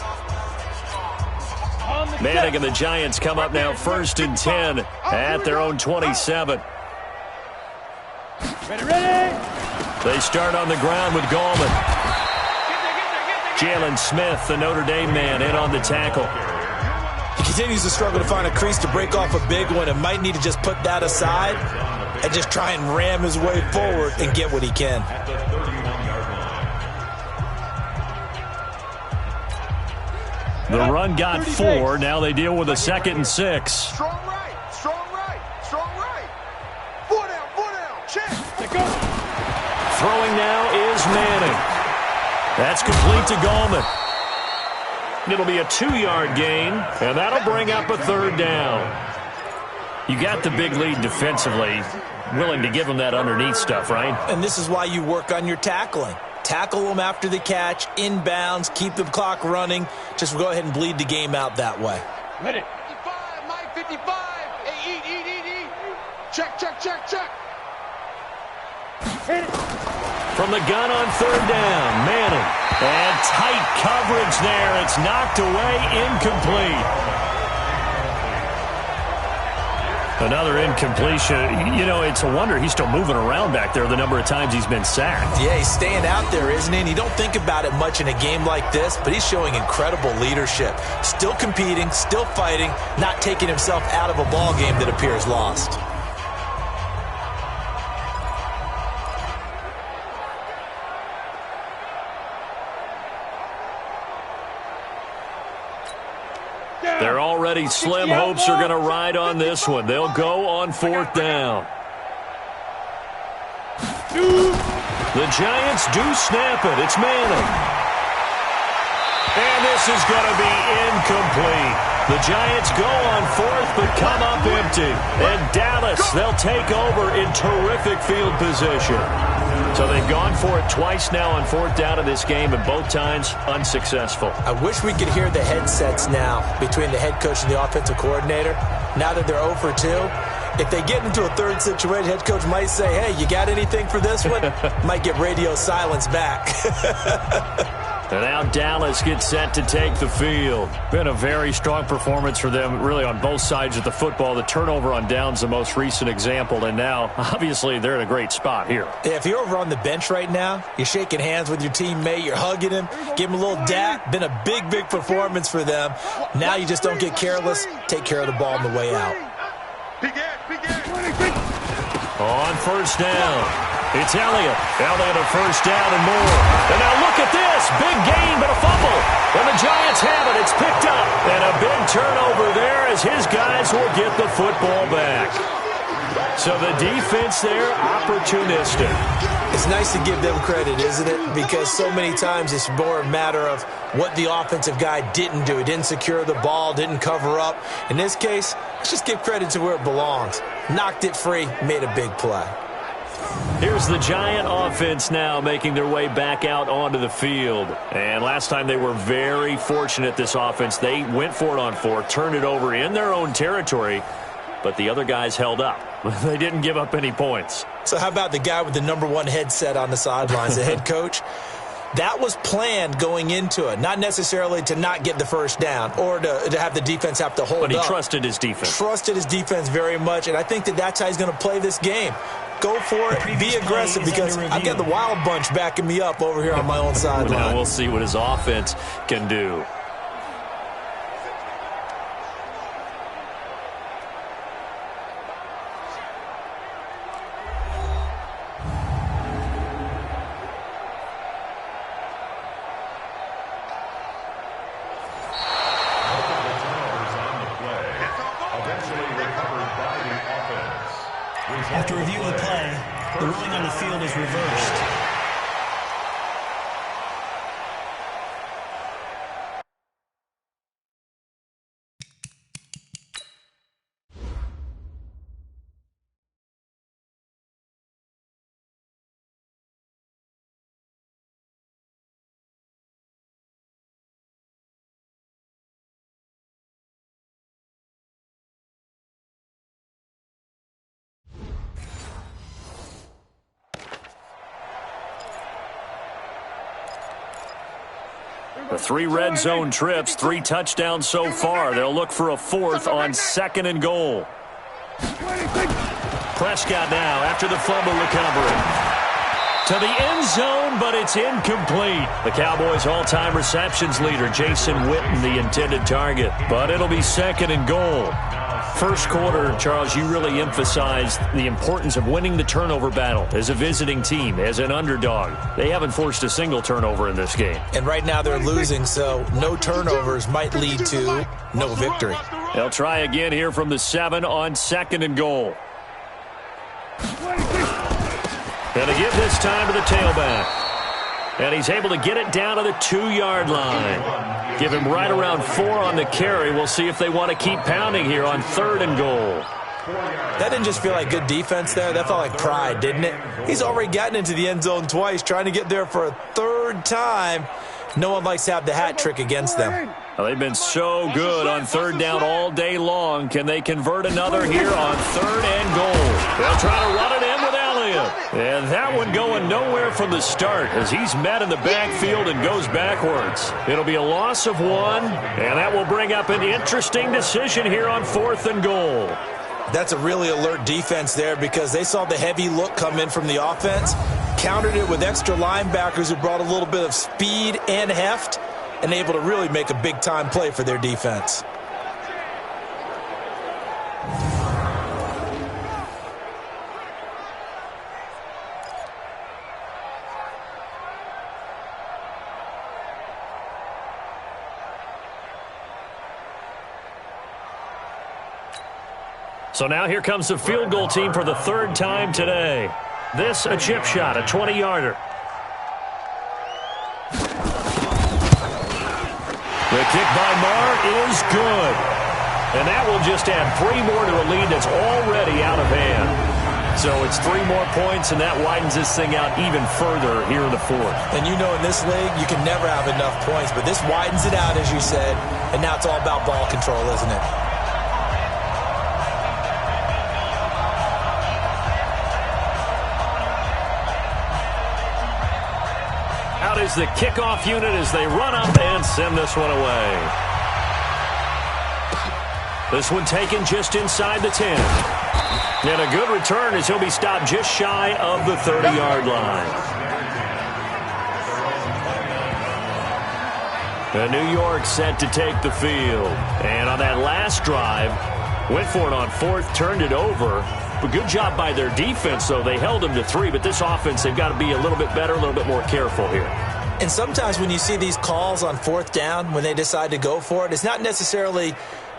Manning and the Giants come up now 1st and 10 at their own 27. Ready. They start on the ground with Gallman. Jalen Smith, the Notre Dame man, in on the tackle. He continues to struggle to find a crease to break off a big one and might need to just put that aside and just try and ram his way forward and get what he can. The run got 4. Now they deal with a 2nd and 6. Strong right, strong right, strong right. 4 down, check. Throwing now is Manning. That's complete to Gallman. It'll be a 2-yard gain, and that'll bring up a 3rd down. You got the big lead defensively. Willing to give them that underneath stuff, right? And this is why you work on your tackling. Tackle them after the catch, inbounds, keep the clock running. Just go ahead and bleed the game out that way. Ready. 55, Mike, 55. Hey, eat. Check. Hit it. From the gun on 3rd down, Manning. And tight coverage there. It's knocked away, incomplete. Another incompletion. You know, it's a wonder he's still moving around back there the number of times he's been sacked. Yeah, he's staying out there, isn't he? And you don't think about it much in a game like this, but he's showing incredible leadership. Still competing, still fighting, not taking himself out of a ball game that appears lost. They're already slim hopes are going to ride on this one. They'll go on 4th down. The Giants do snap it. It's Manning. And this is going to be incomplete. The Giants go on 4th but come up empty. And Dallas, they'll take over in terrific field position. So they've gone for it twice now on 4th down in this game, and both times unsuccessful. I wish we could hear the headsets now between the head coach and the offensive coordinator. Now that they're 0 for 2, if they get into a 3rd situation, head coach might say, hey, you got anything for this one? Might get radio silence back. And now Dallas gets set to take the field. Been a very strong performance for them, really, on both sides of the football. The turnover on downs, the most recent example, and now, obviously, they're in a great spot here. Yeah, if you're over on the bench right now, you're shaking hands with your teammate, you're hugging him, give him a little dap. Been a big performance for them. Now you just don't get careless. Take care of the ball on the way out. On 1st down. It's Elliott. Elliott a 1st down and more. And now look at this. Big gain, but a fumble. And the Giants have it. It's picked up. And a big turnover there as his guys will get the football back. So the defense there, opportunistic. It's nice to give them credit, isn't it? Because so many times it's more a matter of what the offensive guy didn't do. He didn't secure the ball, didn't cover up. In this case, let's just give credit to where it belongs. Knocked it free, made a big play. Here's the Giant offense now making their way back out onto the field. And last time they were very fortunate, this offense. They went for it on 4th, turned it over in their own territory, but the other guys held up. They didn't give up any points. So how about the guy with the #1 headset on the sidelines, the head coach? That was planned going into it, not necessarily to not get the 1st down or to have the defense have to hold up. But he trusted his defense. Trusted his defense very much, and I think that's how he's going to play this game. Go for it, be aggressive, because I've got the wild bunch backing me up over here on my own sideline. Now we'll see what his offense can do. After review of the play, the ruling on the field is reversed. The 3 red zone trips, 3 touchdowns so far. They'll look for a 4th on 2nd and goal. Prescott now after the fumble recovery. To the end zone, but it's incomplete. The Cowboys' all-time receptions leader, Jason Witten, the intended target. But it'll be 2nd and goal. First quarter, Charles, you really emphasized the importance of winning the turnover battle as a visiting team, as an underdog. They haven't forced a single turnover in this game. And right now they're losing, so no turnovers might lead to no victory. They'll try again here from the 7 on 2nd and goal. And a give this time to the tailback. And he's able to get it down to the 2-yard line. Give him right around 4 on the carry. We'll see if they want to keep pounding here on 3rd and goal. That didn't just feel like good defense there. That felt like pride, didn't it? He's already gotten into the end zone twice, trying to get there for a 3rd time. No one likes to have the hat trick against them. Well, they've been so good on 3rd down all day long. Can they convert another here on 3rd and goal? They'll try to run it in with Elliott. And that one going nowhere from the start as he's met in the backfield and goes backwards. It'll be a loss of 1, and that will bring up an interesting decision here on 4th and goal. That's a really alert defense there because they saw the heavy look come in from the offense, countered it with extra linebackers who brought a little bit of speed and heft, and able to really make a big-time play for their defense. So now here comes the field goal team for the 3rd time today. This a chip shot, a 20-yarder. The kick by Marr is good. And that will just add 3 more to a lead that's already out of hand. So it's 3 more points, and that widens this thing out even further here in the 4th. And you know in this league, you can never have enough points, but this widens it out, as you said, and now it's all about ball control, isn't it? Out is the kickoff unit as they run up and send this one away. This one taken just inside the 10. And a good return as he'll be stopped just shy of the 30-yard line. And New York set to take the field. And on that last drive, went for it on 4th, turned it over. But good job by their defense, though. They held them to 3, but this offense, they've got to be a little bit better, a little bit more careful here. And sometimes when you see these calls on 4th down, when they decide to go for it, it's not necessarily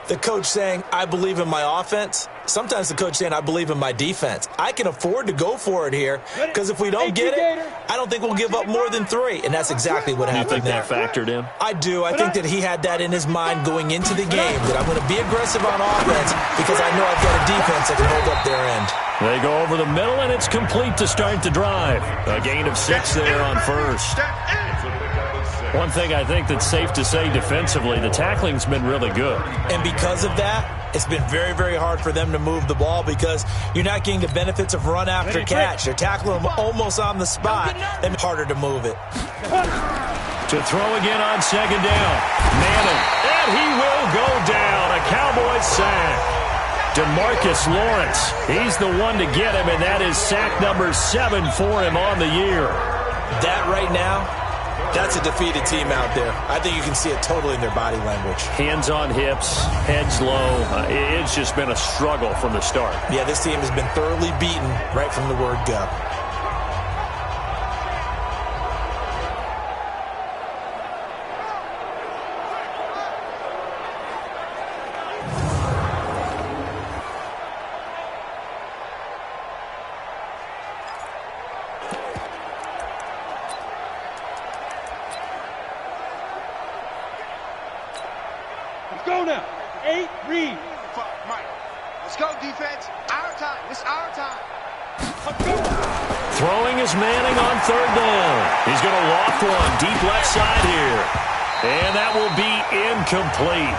the coach saying, I believe in my offense. Sometimes the coach saying, I believe in my defense. I can afford to go for it here because if we don't get it, I don't think we'll give up more than 3. And that's exactly what happened there. You think that factored in? I do. I think that he had that in his mind going into the game, that I'm going to be aggressive on offense because I know I've got a defense that can hold up their end. They go over the middle, and it's complete to start the drive. A gain of 6 there on 1st. One thing I think that's safe to say defensively, the tackling's been really good. And because of that, it's been very, very hard for them to move the ball because you're not getting the benefits of run after catch. They're tackling them almost on the spot, and harder to move it. To throw again on 2nd down. Manning, and he will go down. A Cowboys sack. DeMarcus Lawrence, he's the one to get him, and that is sack number 7 for him on the year. That right now, that's a defeated team out there. I think you can see it totally in their body language. Hands on hips, heads low. It's just been a struggle from the start. Yeah, this team has been thoroughly beaten right from the word go. Go now. 8, read. Fuck, Mike. Let's go, defense. Our time. It's our time. Throwing is Manning on 3rd down. He's going to loft one deep left side here. And that will be incomplete.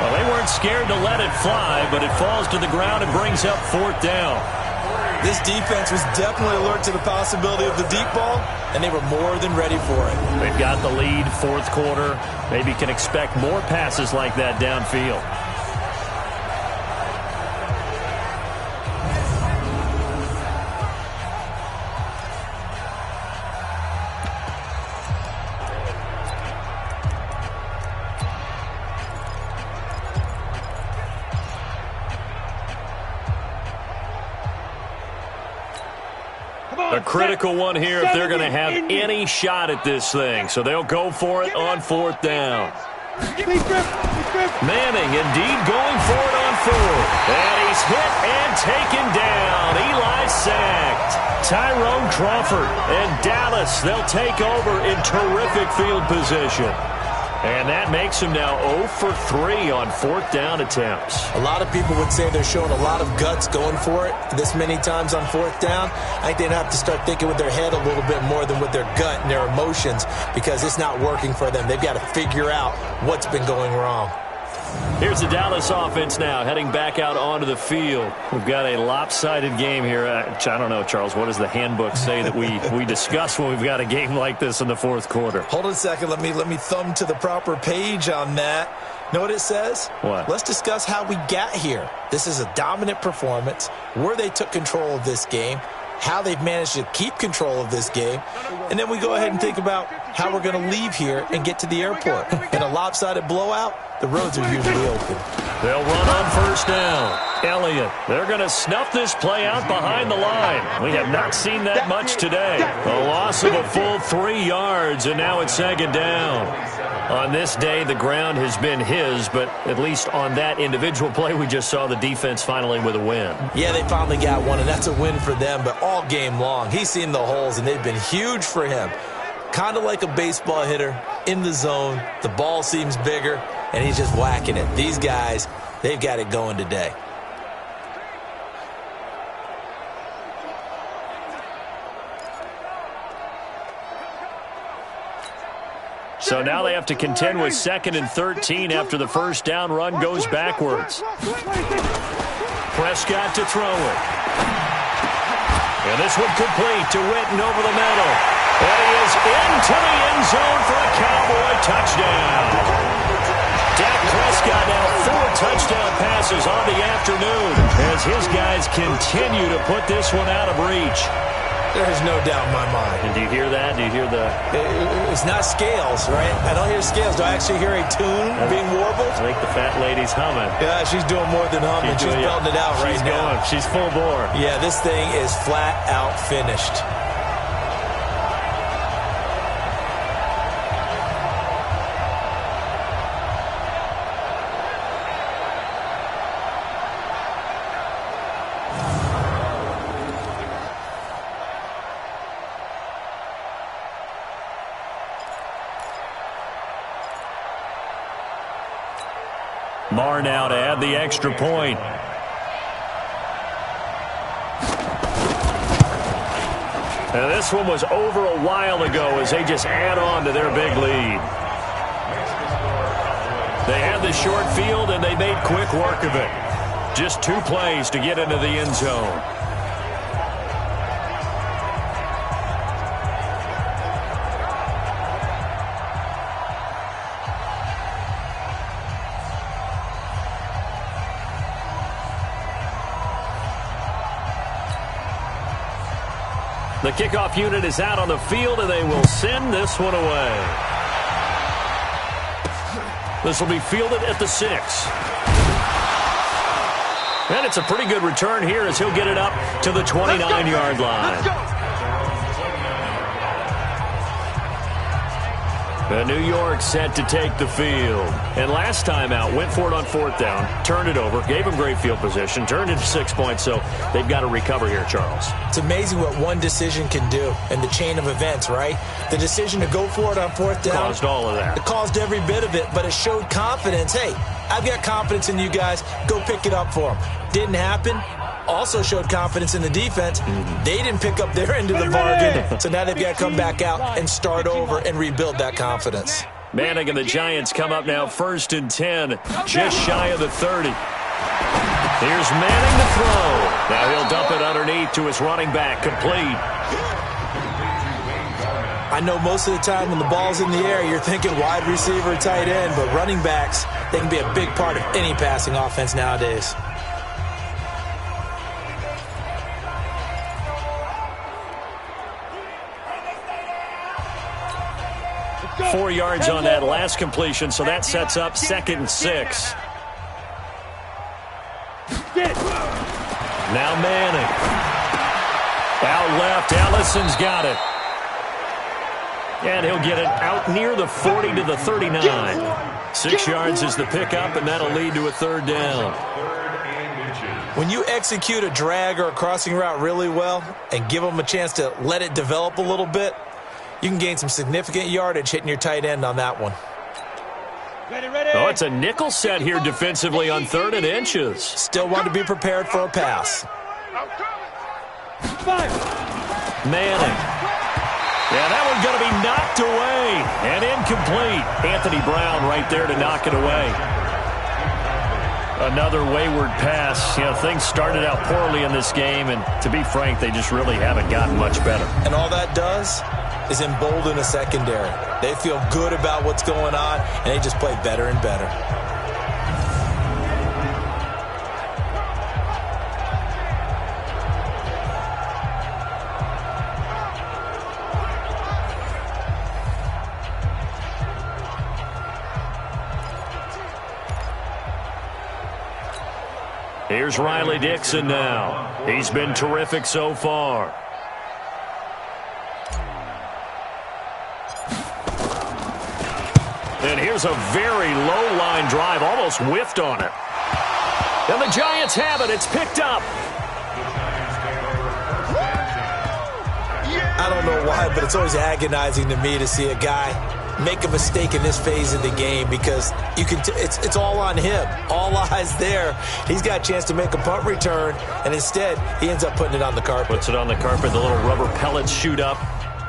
Well, they weren't scared to let it fly, but it falls to the ground and brings up 4th down. This defense was definitely alert to the possibility of the deep ball, and they were more than ready for it. They've got the lead, fourth quarter. Maybe can expect more passes like that downfield. A critical one here if they're going to have any shot at this thing. So they'll go for it on fourth down. Manning indeed going for it on fourth. And he's hit and taken down. Eli sacked. Tyrone Crawford and Dallas, they'll take over in terrific field position. And that makes him now 0 for 3 on fourth down attempts. A lot of people would say they're showing a lot of guts going for it this many times on fourth down. I think they have to start thinking with their head a little bit more than with their gut and their emotions, because it's not working for them. They've got to figure out what's been going wrong. Here's the Dallas offense now heading back out onto the field. We've got a lopsided game here. I don't know, Charles, what does the handbook say that we discuss when we've got a game like this in the fourth quarter? Hold on a second. Let me thumb to the proper page on that. Know what it says? What? Let's discuss how we got here. This is a dominant performance, where they took control of this game, how they've managed to keep control of this game, and then we go ahead and think about how we're going to leave here and get to the airport. In a lopsided blowout, the roads are usually open. They'll run on first down. Elliott, they're going to snuff this play out behind the line. We have not seen that much today. A loss of a full 3 yards, and now it's second down. On this day, the ground has been his, but at least on that individual play, we just saw the defense finally with a win. Yeah, they finally got one, and that's a win for them, but all game long, he's seen the holes, and they've been huge for him. Kind of like a baseball hitter in the zone. The ball seems bigger, and he's just whacking it. These guys, they've got it going today. So now they have to contend with 2nd and 13 after the first down run goes backwards. Prescott to throw it. And this one complete to Witten over the middle. And he is into the end zone for a Cowboy touchdown. Dak Prescott now 4 touchdown passes on the afternoon as his guys continue to put this one out of reach. There's no doubt in my mind. And do you hear that? Do you hear the... It's not scales, right? I don't hear scales. Do I actually hear a tune being warbled? I think the fat lady's humming. Yeah, she's doing more than humming. She's belting it out right now. She's full bore. Yeah, this thing is flat out finished. Marr now to add the extra point. And this one was over a while ago as they just add on to their big lead. They had the short field and they made quick work of it. Just 2 plays to get into the end zone. The kickoff unit is out on the field, and they will send this one away. This will be fielded at the 6. And it's a pretty good return here as he'll get it up to the 29-yard line. New York set to take the field. And last time out, went for it on fourth down, turned it over, gave them great field position, turned it to 6 points, so they've got to recover here, Charles. It's amazing what one decision can do in the chain of events, right? The decision to go for it on fourth down caused all of that. It caused every bit of it, but it showed confidence. Hey, I've got confidence in you guys. Go pick it up for them. Didn't happen. Also showed confidence in the defense. They didn't pick up their end of the bargain, so now they've got to come back out and start over and rebuild that confidence. Manning and the Giants come up now 1st and 10, just shy of the 30. Here's Manning to throw. Now he'll dump it underneath to his running back. Complete. I know most of the time when the ball's in the air, you're thinking wide receiver, tight end, but running backs, they can be a big part of any passing offense nowadays. 4 yards on that last completion, so that sets up 2nd and 6. Now Manning. Out left, Allison's got it. And he'll get it out near the 40 to the 39. 6 yards is the pickup, and that'll lead to a 3rd down. When you execute a drag or a crossing route really well and give them a chance to let it develop a little bit, you can gain some significant yardage hitting your tight end on that one. Oh, it's a nickel set here defensively on 3rd and inches. Still want to be prepared for a pass. Manning. Yeah, that one's going to be knocked away and incomplete. Anthony Brown right there to knock it away. Another wayward pass. You know, things started out poorly in this game, and to be frank, they just really haven't gotten much better. And all that does is embolden a secondary. They feel good about what's going on, and they just play better and better. Here's Riley Dixon now. He's been terrific so far. And here's a very low-line drive, almost whiffed on it. And the Giants have it. It's picked up. I don't know why, but it's always agonizing to me to see a guy make a mistake in this phase of the game because you can. It's all on him. All eyes there. He's got a chance to make a punt return, and instead he ends up putting it on the carpet. Puts it on the carpet. The little rubber pellets shoot up.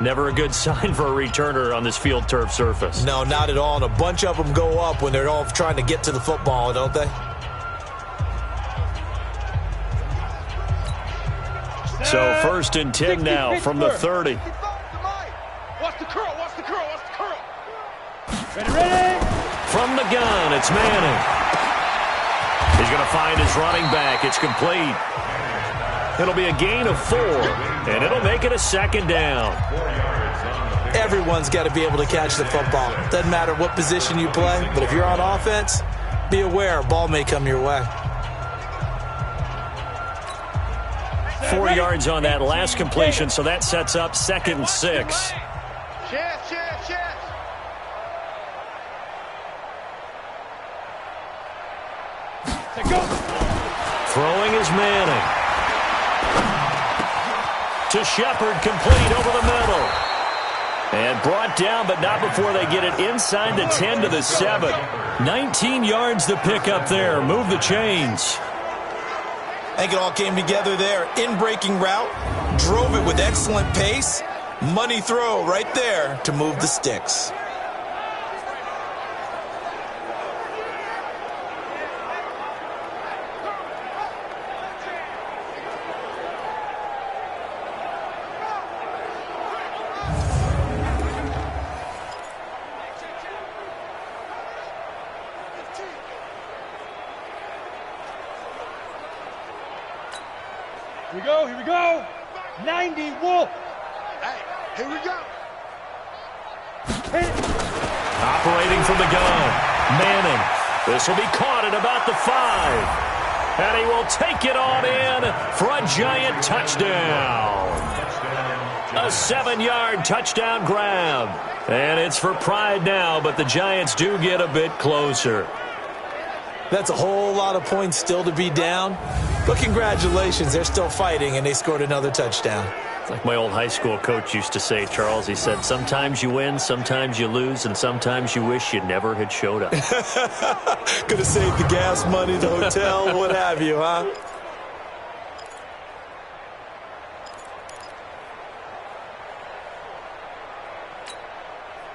Never a good sign for a returner on this field turf surface. No, not at all. And a bunch of them go up when they're all trying to get to the football, don't they? So 1st and 10 now from the 30. Watch the curl, watch the curl, watch the curl. Ready? From the gun, it's Manning. He's going to find his running back. It's complete. It'll be a gain of 4, and it'll make it a 2nd down. Everyone's got to be able to catch the football. Doesn't matter what position you play, but if you're on offense, be aware a ball may come your way. 4 yards on that last completion, so that sets up 2nd and 6. Chance. Throwing is Manning. To Shepard, complete over the middle. And brought down, but not before they get it inside the 10 to the 7. 19 yards to pick up there. Move the chains. I think it all came together there. In-breaking route, drove it with excellent pace. Money throw right there to move the sticks. Here we go. 90 Wolf. Hey, here we go. Operating from the gun. Manning. This will be caught at about the 5. And he will take it on in for a Giant touchdown. A 7-yard touchdown grab. And it's for pride now, but the Giants do get a bit closer. That's a whole lot of points still to be down. But congratulations, they're still fighting, and they scored another touchdown. It's like my old high school coach used to say, Charles. He said, sometimes you win, sometimes you lose, and sometimes you wish you never had showed up. Could have saved the gas money, the hotel, what have you, huh?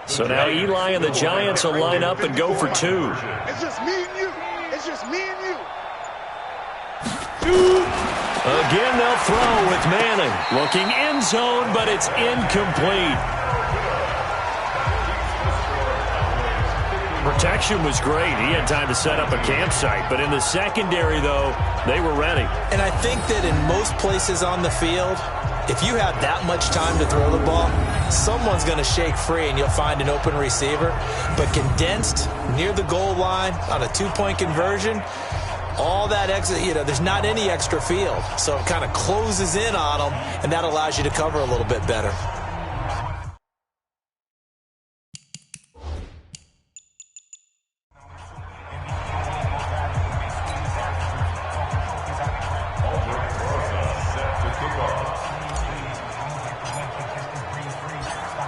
So now Eli and the Giants will line up and go for 2. It's just me and you. It's just me and you. Again, they'll throw with Manning. Looking end zone, but it's incomplete. Protection was great. He had time to set up a campsite. But in the secondary, though, they were ready. And I think that in most places on the field, if you have that much time to throw the ball, someone's going to shake free and you'll find an open receiver. But condensed near the goal line on a two-point conversion, all that extra, there's not any extra field. So it kind of closes in on them, and that allows you to cover a little bit better.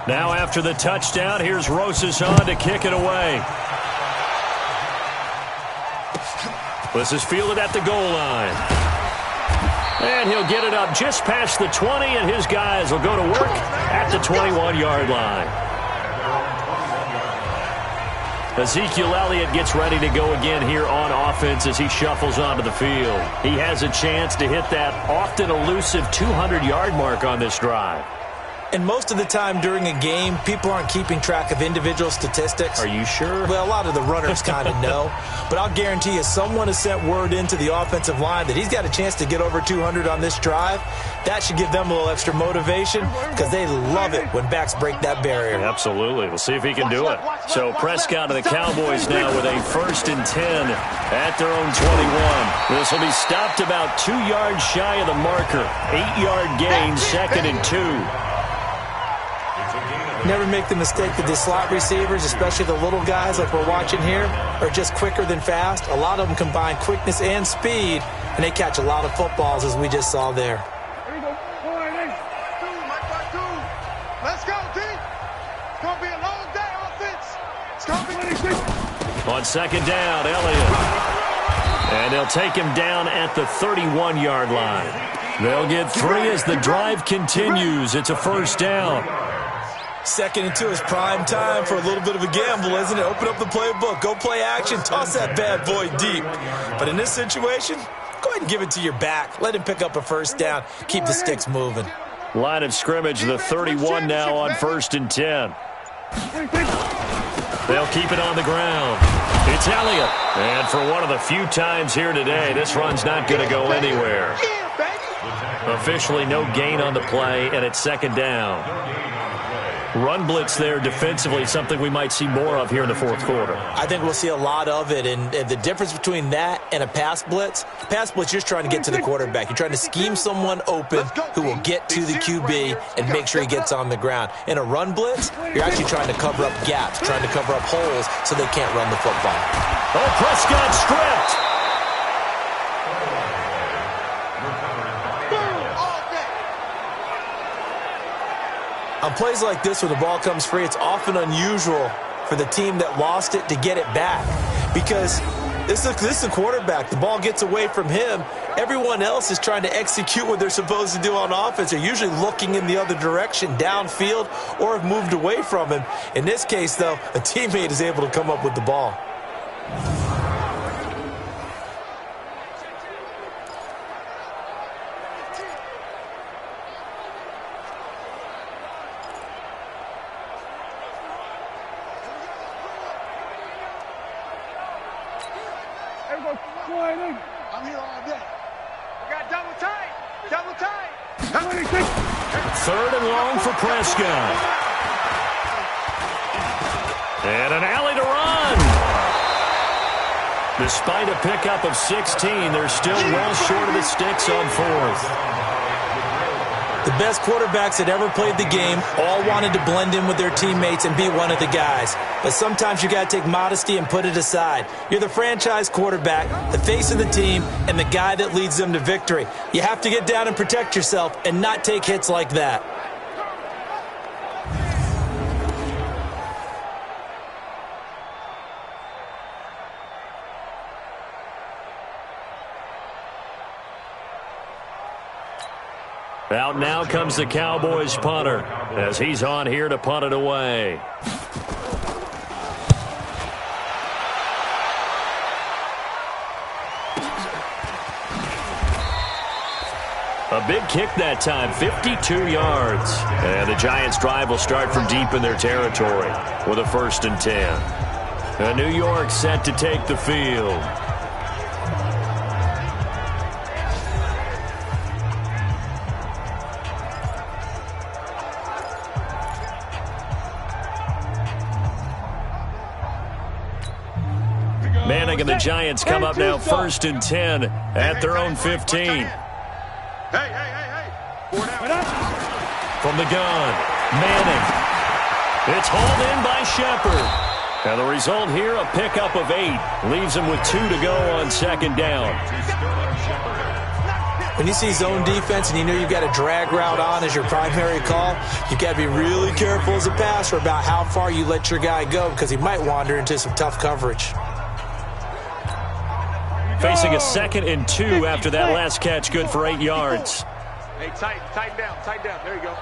Now after the touchdown, here's Rosas on to kick it away. This is fielded at the goal line. And he'll get it up just past the 20, and his guys will go to work at the 21-yard line. Ezekiel Elliott gets ready to go again here on offense as he shuffles onto the field. He has a chance to hit that often elusive 200-yard mark on this drive. And most of the time during a game, people aren't keeping track of individual statistics. Are you sure? Well, a lot of the runners kind of know. But I'll guarantee you someone has sent word into the offensive line that he's got a chance to get over 200 on this drive. That should give them a little extra motivation because they love it when backs break that barrier. Absolutely. We'll see if he can do it. So Prescott and the Cowboys now with a 1st and 10 at their own 21. This will be stopped about 2 yards shy of the marker. 8-yard gain, 2nd and 2. Never make the mistake that the slot receivers, especially the little guys like we're watching here, are just quicker than fast. A lot of them combine quickness and speed, and they catch a lot of footballs, as we just saw there. Let's go, D. It's going to be a long day, offense. It's going to be... On 2nd down, Elliott. And they'll take him down at the 31-yard line. They'll get 3 as the drive continues. It's a 1st down. 2nd and 2 is prime time for a little bit of a gamble, isn't it? Open up the playbook, go play action, toss that bad boy deep. But in this situation, go ahead and give it to your back. Let him pick up a 1st down. Keep the sticks moving. Line of scrimmage, the 31 now on 1st and 10. They'll keep it on the ground. It's Elliott. And for one of the few times here today, this run's not going to go anywhere. Officially no gain on the play, and it's 2nd down. Run blitz there defensively, something we might see more of here in the 4th quarter. I think we'll see a lot of it, and the difference between that and a pass blitz, you're just trying to get to the quarterback. You're trying to scheme someone open who will get to the QB and make sure he gets on the ground. In a run blitz, you're actually trying to cover up gaps, trying to cover up holes so they can't run the football. Oh, Prescott stripped. On plays like this where the ball comes free, it's often unusual for the team that lost it to get it back because this is the quarterback. The ball gets away from him. Everyone else is trying to execute what they're supposed to do on offense. They're usually looking in the other direction, downfield, or have moved away from him. In this case, though, a teammate is able to come up with the ball. I'm here all day. We got double tight. Double tight. 3rd and long for Prescott. And an alley to run. Despite a pickup of 16, they're still well short of the sticks on 4th. The best quarterbacks that ever played the game all wanted to blend in with their teammates and be one of the guys. But sometimes you got to take modesty and put it aside. You're the franchise quarterback, the face of the team, and the guy that leads them to victory. You have to get down and protect yourself and not take hits like that. Out now comes the Cowboys punter as he's on here to punt it away. A big kick that time, 52 yards. And the Giants' drive will start from deep in their territory with a 1st and 10. And New York set to take the field. Manning and the Giants come up now 1st and 10 at their own 15. Hey. From the gun, Manning. It's hauled in by Shepard. And the result here, a pickup of 8. Leaves him with 2 to go on 2nd down. When you see zone defense and you know you've got a drag route on as your primary call, you've got to be really careful as a passer about how far you let your guy go because he might wander into some tough coverage. Facing a 2nd and 2 after that last catch, good for 8 yards. Hey, tighten down. There you go.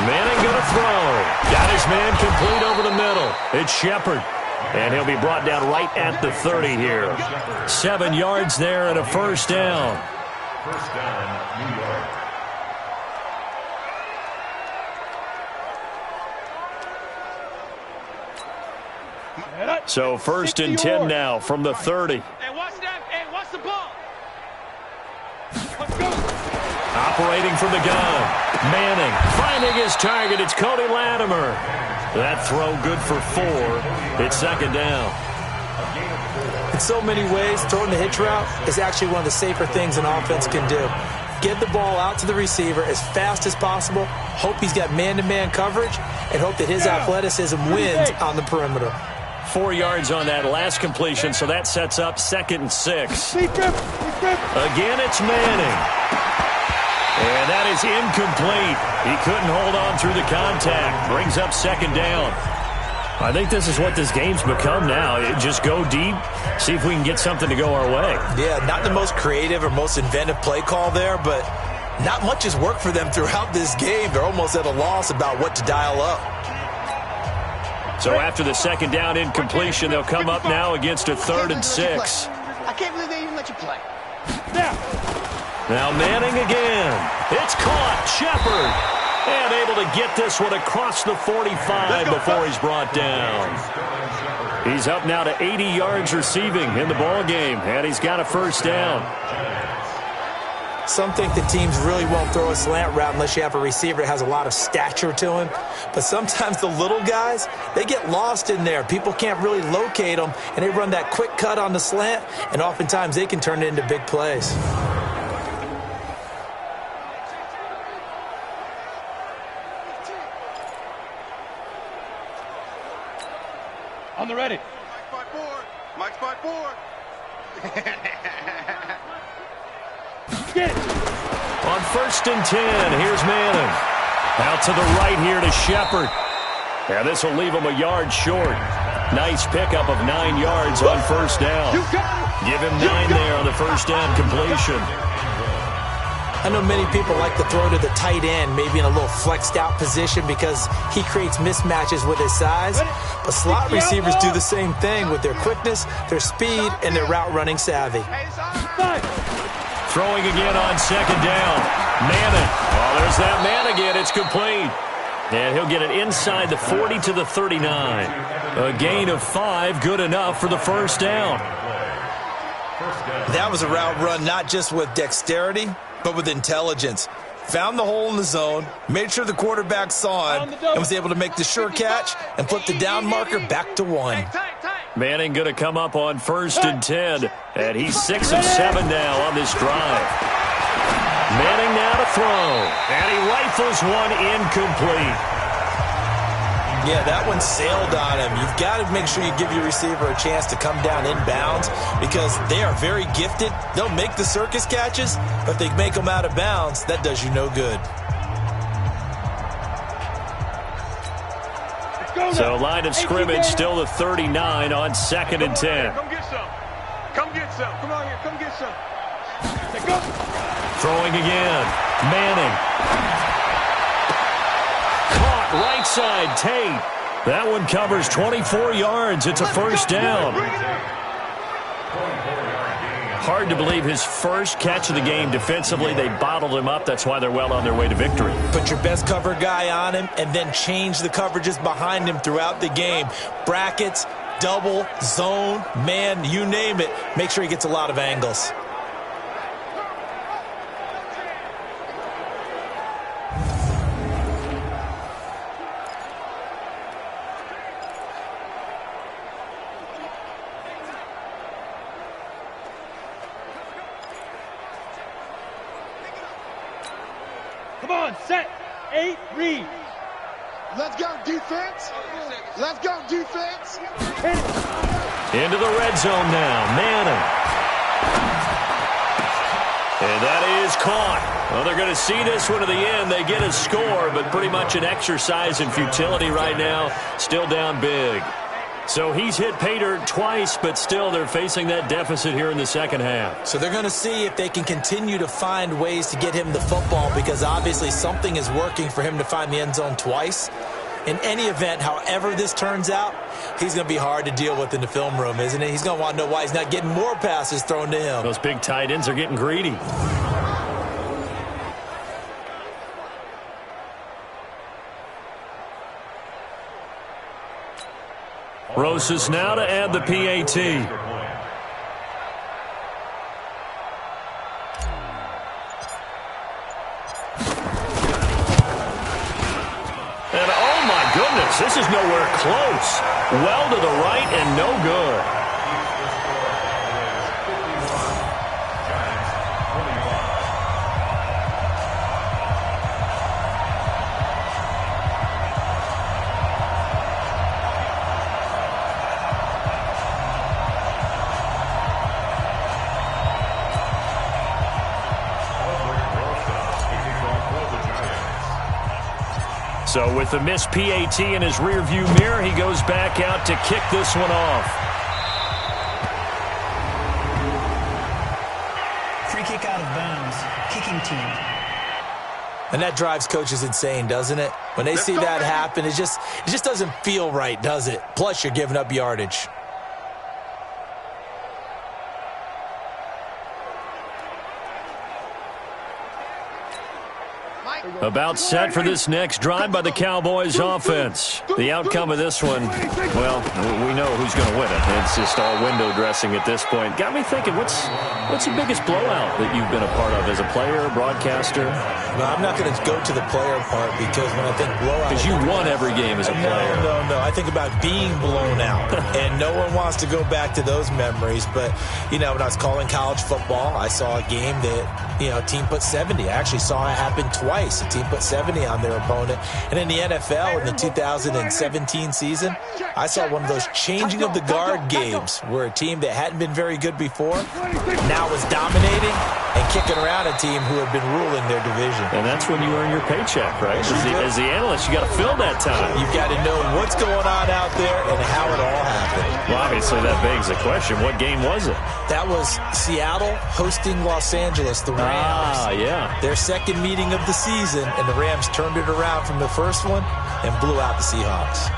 Manning going to throw. Got his man complete over the middle. It's Shepard. And he'll be brought down right at the 30 here. 7 yards there and a 1st down. First down, New York. So 1st and 10 now from the 30. Hey, watch that. Hey, watch the ball. Let's go. Operating from the gun. Manning finding his target. It's Cody Latimer. That throw good for 4. It's 2nd down. In so many ways, throwing the hitch route is actually one of the safer things an offense can do. Get the ball out to the receiver as fast as possible, hope he's got man-to-man coverage, and hope that his athleticism wins on the perimeter. 4 yards on that last completion, so that sets up 2nd and 6. Again, it's Manning. And that is incomplete. He couldn't hold on through the contact. Brings up 2nd down. I think this is what this game's become now. Just go deep, see if we can get something to go our way. Yeah, not the most creative or most inventive play call there, but not much has worked for them throughout this game. They're almost at a loss about what to dial up. So after the 2nd down incompletion, they'll come up now against a 3rd and 6. I can't believe they even let you play. Now Manning again. It's caught. Shepard. And able to get this one across the 45 before he's brought down. He's up now to 80 yards receiving in the ballgame, and he's got a 1st down. Some think that teams really won't throw a slant route unless you have a receiver that has a lot of stature to him. But sometimes the little guys, they get lost in there. People can't really locate them, and they run that quick cut on the slant, and oftentimes they can turn it into big plays. On the ready. Mike's by 4. Get it. On 1st and 10, here's Manning. Out to the right here to Shepard. And this will leave him a yard short. Nice pickup of 9 yards on 1st down. Give him 9 there on the 1st down completion. I know many people like to throw to the tight end, maybe in a little flexed out position because he creates mismatches with his size. But slot receivers do the same thing with their quickness, their speed, and their route running savvy. Throwing again on 2nd down. Manning. Oh, there's that man again. It's complete. And he'll get it inside the 40 to the 39. A gain of 5, good enough for the 1st down. That was a route run not just with dexterity, but with intelligence. Found the hole in the zone, made sure the quarterback saw him, and was able to make the sure catch and flip the down marker back to 1. Manning going to come up on 1st and 10, and he's 6 of 7 now on this drive. Manning now to throw, and he rifles one incomplete. Yeah, that one sailed on him. You've got to make sure you give your receiver a chance to come down inbounds because they are very gifted. They'll make the circus catches, but if they make them out of bounds, that does you no good. So line of scrimmage still the 39 on 2nd and 10. Come get some. Come get some. Come on here. Come get some. Go. Throwing again. Manning. Caught right side. Tate. That one covers 24 yards. It's a 1st down. Hard to believe his first catch of the game defensively. They bottled him up. That's why they're well on their way to victory. Put your best cover guy on him and then change the coverages behind him throughout the game. Brackets, double, zone, man, you name it. Make sure he gets a lot of angles. Come on, set, 8, read. Let's go, defense. Let's go, defense. Into the red zone now, Manning. And that is caught. Well, they're going to see this one to the end. They get a score, but pretty much an exercise in futility right now. Still down big. So he's hit pay dirt twice, but still they're facing that deficit here in the second half. So they're going to see if they can continue to find ways to get him the football, because obviously something is working for him to find the end zone twice. In any event, however this turns out, he's going to be hard to deal with in the film room, isn't it? He's going to want to know why he's not getting more passes thrown to him. Those big tight ends are getting greedy. Rosas now to add the PAT. And oh my goodness, this is nowhere close. Well to the right and no good. So with the missed PAT in his rearview mirror, he goes back out to kick this one off. Free kick out of bounds. Kicking team. And that drives coaches insane, doesn't it? When they see that happen, it just doesn't feel right, does it? Plus, you're giving up yardage. About set for this next drive by the Cowboys offense. The outcome of this one, well, we know who's going to win it. It's just all window dressing at this point. Got me thinking, what's the biggest blowout that you've been a part of as a player, broadcaster? No, I'm not going to go to the player part, because when I think blowout... Because you won every game as a player. No. I think about being blown out, and no one wants to go back to those memories. But, when I was calling college football, I saw a game that, a team put 70. I actually saw it happen twice. A team put 70 on their opponent. And in the NFL, in the 2017 season, I saw one of those changing of the guard games where a team that hadn't been very good before now was dominating and kicking around a team who had been ruling their division. And that's when you earn your paycheck, right? As the analyst, you got to fill that time. You've got to know what's going on out there and how it all happened. Well, obviously that begs the question, what game was it? That was Seattle hosting Los Angeles, the Rams. Ah, yeah. Their second meeting of the season, and the Rams turned it around from the first one and blew out the Seahawks.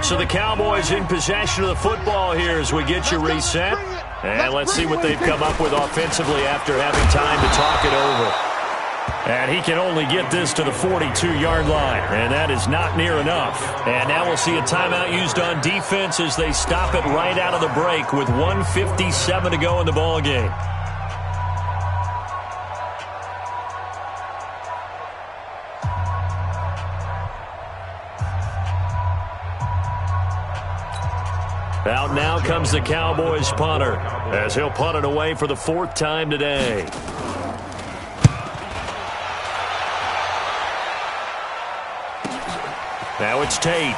So the Cowboys in possession of the football here as we get you reset. And let's see what they've come up with offensively after having time to talk it over. And he can only get this to the 42-yard line, and that is not near enough. And now we'll see a timeout used on defense as they stop it right out of the break with 1:57 to go in the ballgame. Out now comes the Cowboys punter as he'll punt it away for the fourth time today. Now it's Tate.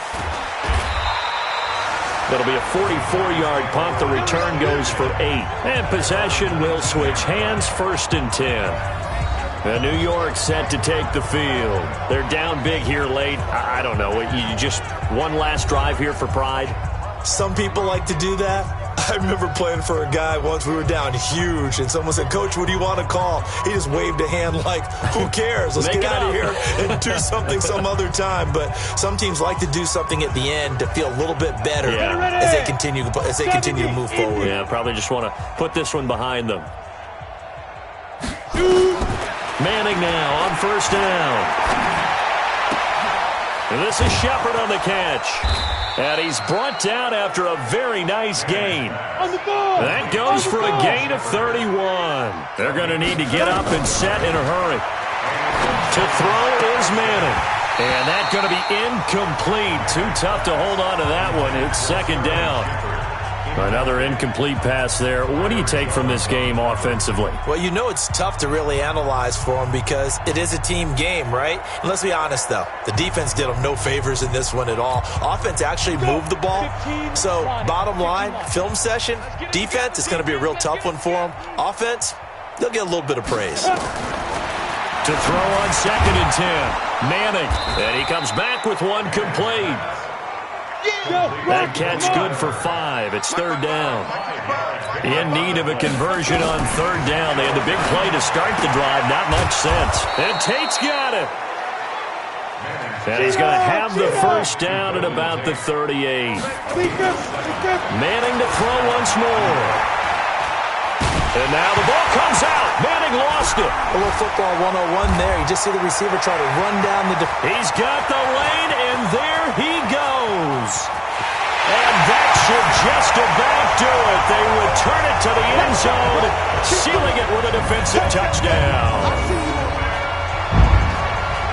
That'll be a 44-yard punt. The return goes for 8. And possession will switch hands, 1st and 10. New York set to take the field. They're down big here late. I don't know. You just one last drive here for pride? Some people like to do that. I remember playing for a guy once. We were down huge, and someone said, "Coach, what do you want to call?" He just waved a hand like, who cares? Let's get out of here and do something some other time. But some teams like to do something at the end to feel a little bit better as they continue to move forward. Yeah, probably just want to put this one behind them. Manning now on first down. And this is Shepard on the catch. And he's brought down after a very nice gain. That goes for a gain of 31. They're going to need to get up and set in a hurry. To throw is Manning. And that's going to be incomplete. Too tough to hold on to that one. It's second down. Another incomplete pass there. What do you take from this game offensively? Well, you know it's tough to really analyze for them because it is a team game, right? And let's be honest, though. The defense did them no favors in this one at all. Offense actually moved the ball. So, bottom line, film session, defense, it's going to be a real tough one for them. Offense, they'll get a little bit of praise. To throw on 2nd and 10. Manning. And he comes back with one complete. That catch good for 5. It's third down. In need of a conversion on third down. They had the big play to start the drive. Not much sense. And Tate's got it. And he's going to have the first down at about the 38. Manning to throw once more. And now the ball comes out. Manning lost it. A little football 101 there. You just see the receiver try to run down the He's got the lane, and there he goes. And that should just about do it. They return it to the end zone, sealing it with a defensive touchdown.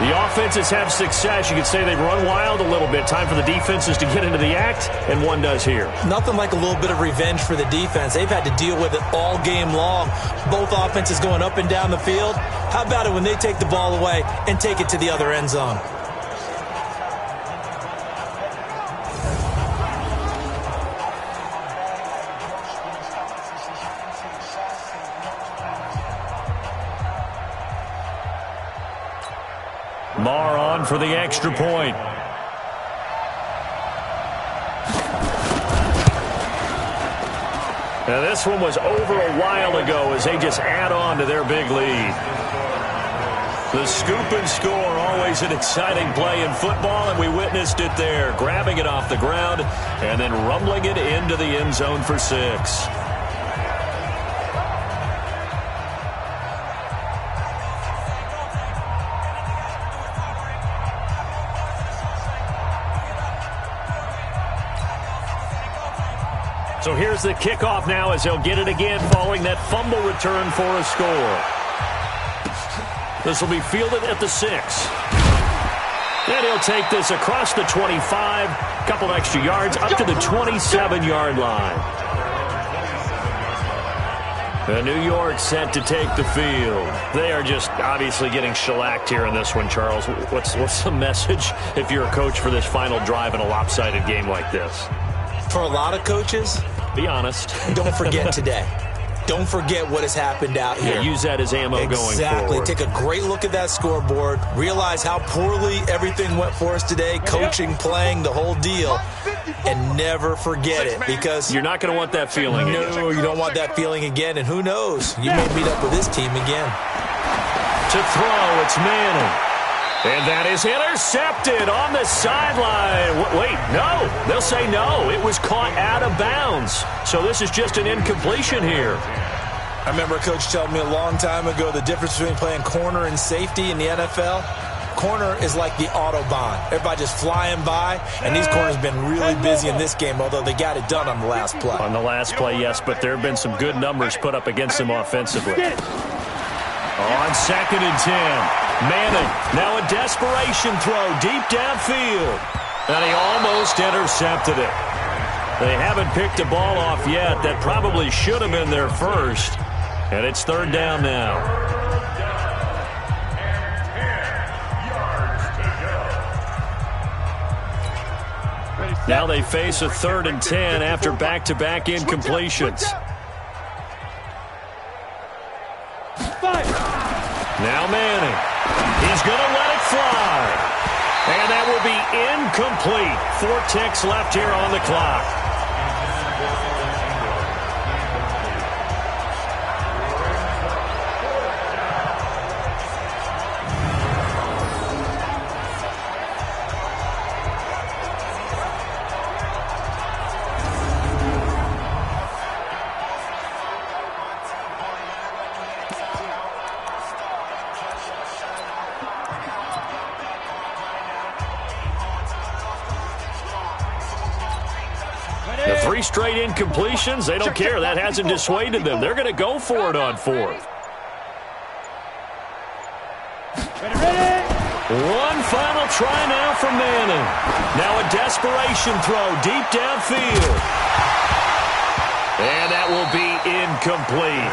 The offenses have success. You could say they've run wild a little bit. Time for the defenses to get into the act, and one does here. Nothing like a little bit of revenge for the defense. They've had to deal with it all game long. Both offenses going up and down the field. How about it when they take the ball away and take it to the other end zone? Marr on for the extra point. Now this one was over a while ago as they just add on to their big lead. The scoop and score, always an exciting play in football, and we witnessed it there. Grabbing it off the ground and then rumbling it into the end zone for 6. So here's the kickoff now as they'll get it again following that fumble return for a score. This will be fielded at the 6. And he'll take this across the 25, couple extra yards up to the 27-yard line. And New York set to take the field. They are just obviously getting shellacked here in this one, Charles. What's the message if you're a coach for this final drive in a lopsided game like this? For a lot of coaches, be honest. Don't forget today. Don't forget what has happened out here. Yeah, use that as ammo going forward. Exactly. Take a great look at that scoreboard. Realize how poorly everything went for us today. Coaching, playing, the whole deal. And never forget it because you're not going to want that feeling again. No, you don't want that feeling again. And who knows? You may meet up with this team again. To throw, it's Manning. And that is intercepted on the sideline. Wait, no. They'll say no. It was caught out of bounds. So this is just an incompletion here. I remember a coach telling me a long time ago the difference between playing corner and safety in the NFL. Corner is like the Autobahn. Everybody just flying by, and these corners have been really busy in this game, although they got it done on the last play. On the last play, yes, but there have been some good numbers put up against them offensively. On 2nd and 10. Manning, now a desperation throw deep downfield. And he almost intercepted it. They haven't picked a ball off yet. That probably should have been their first. And it's third down now. Now they face a 3rd and 10 after back-to-back incompletions. Now Manning. He's going to let it fly. And that will be incomplete. 4 ticks left here on the clock. The 3 straight incompletions, they don't care. That hasn't dissuaded them. They're going to go for it on 4th. One final try now from Manning. Now a desperation throw deep downfield. And that will be incomplete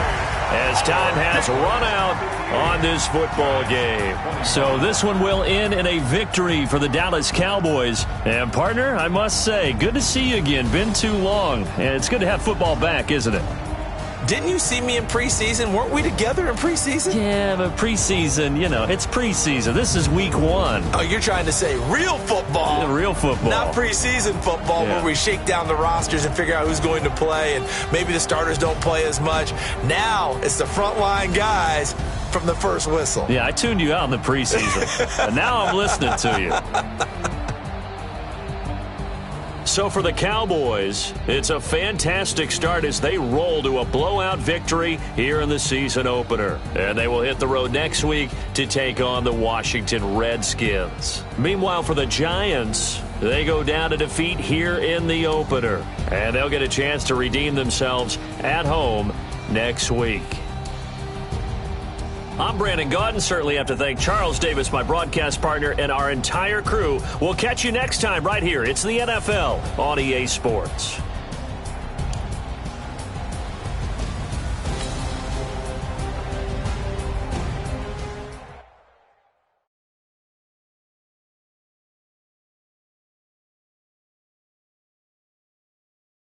as time has run out on this football game. So this one will end in a victory for the Dallas Cowboys. And, partner, I must say, good to see you again. Been too long. And it's good to have football back, isn't it? Didn't you see me in preseason? Weren't we together in preseason? Yeah, but preseason, it's preseason. This is week 1. Oh, you're trying to say real football. Yeah, real football. Not preseason football where we shake down the rosters and figure out who's going to play, and maybe the starters don't play as much. Now it's the frontline guys from the first whistle. Yeah, I tuned you out in the preseason, and now I'm listening to you. So for the Cowboys, it's a fantastic start as they roll to a blowout victory here in the season opener. And they will hit the road next week to take on the Washington Redskins. Meanwhile, for the Giants, they go down to defeat here in the opener. And they'll get a chance to redeem themselves at home next week. I'm Brandon Gaudin. Certainly have to thank Charles Davis, my broadcast partner, and our entire crew. We'll catch you next time right here. It's the NFL on EA Sports.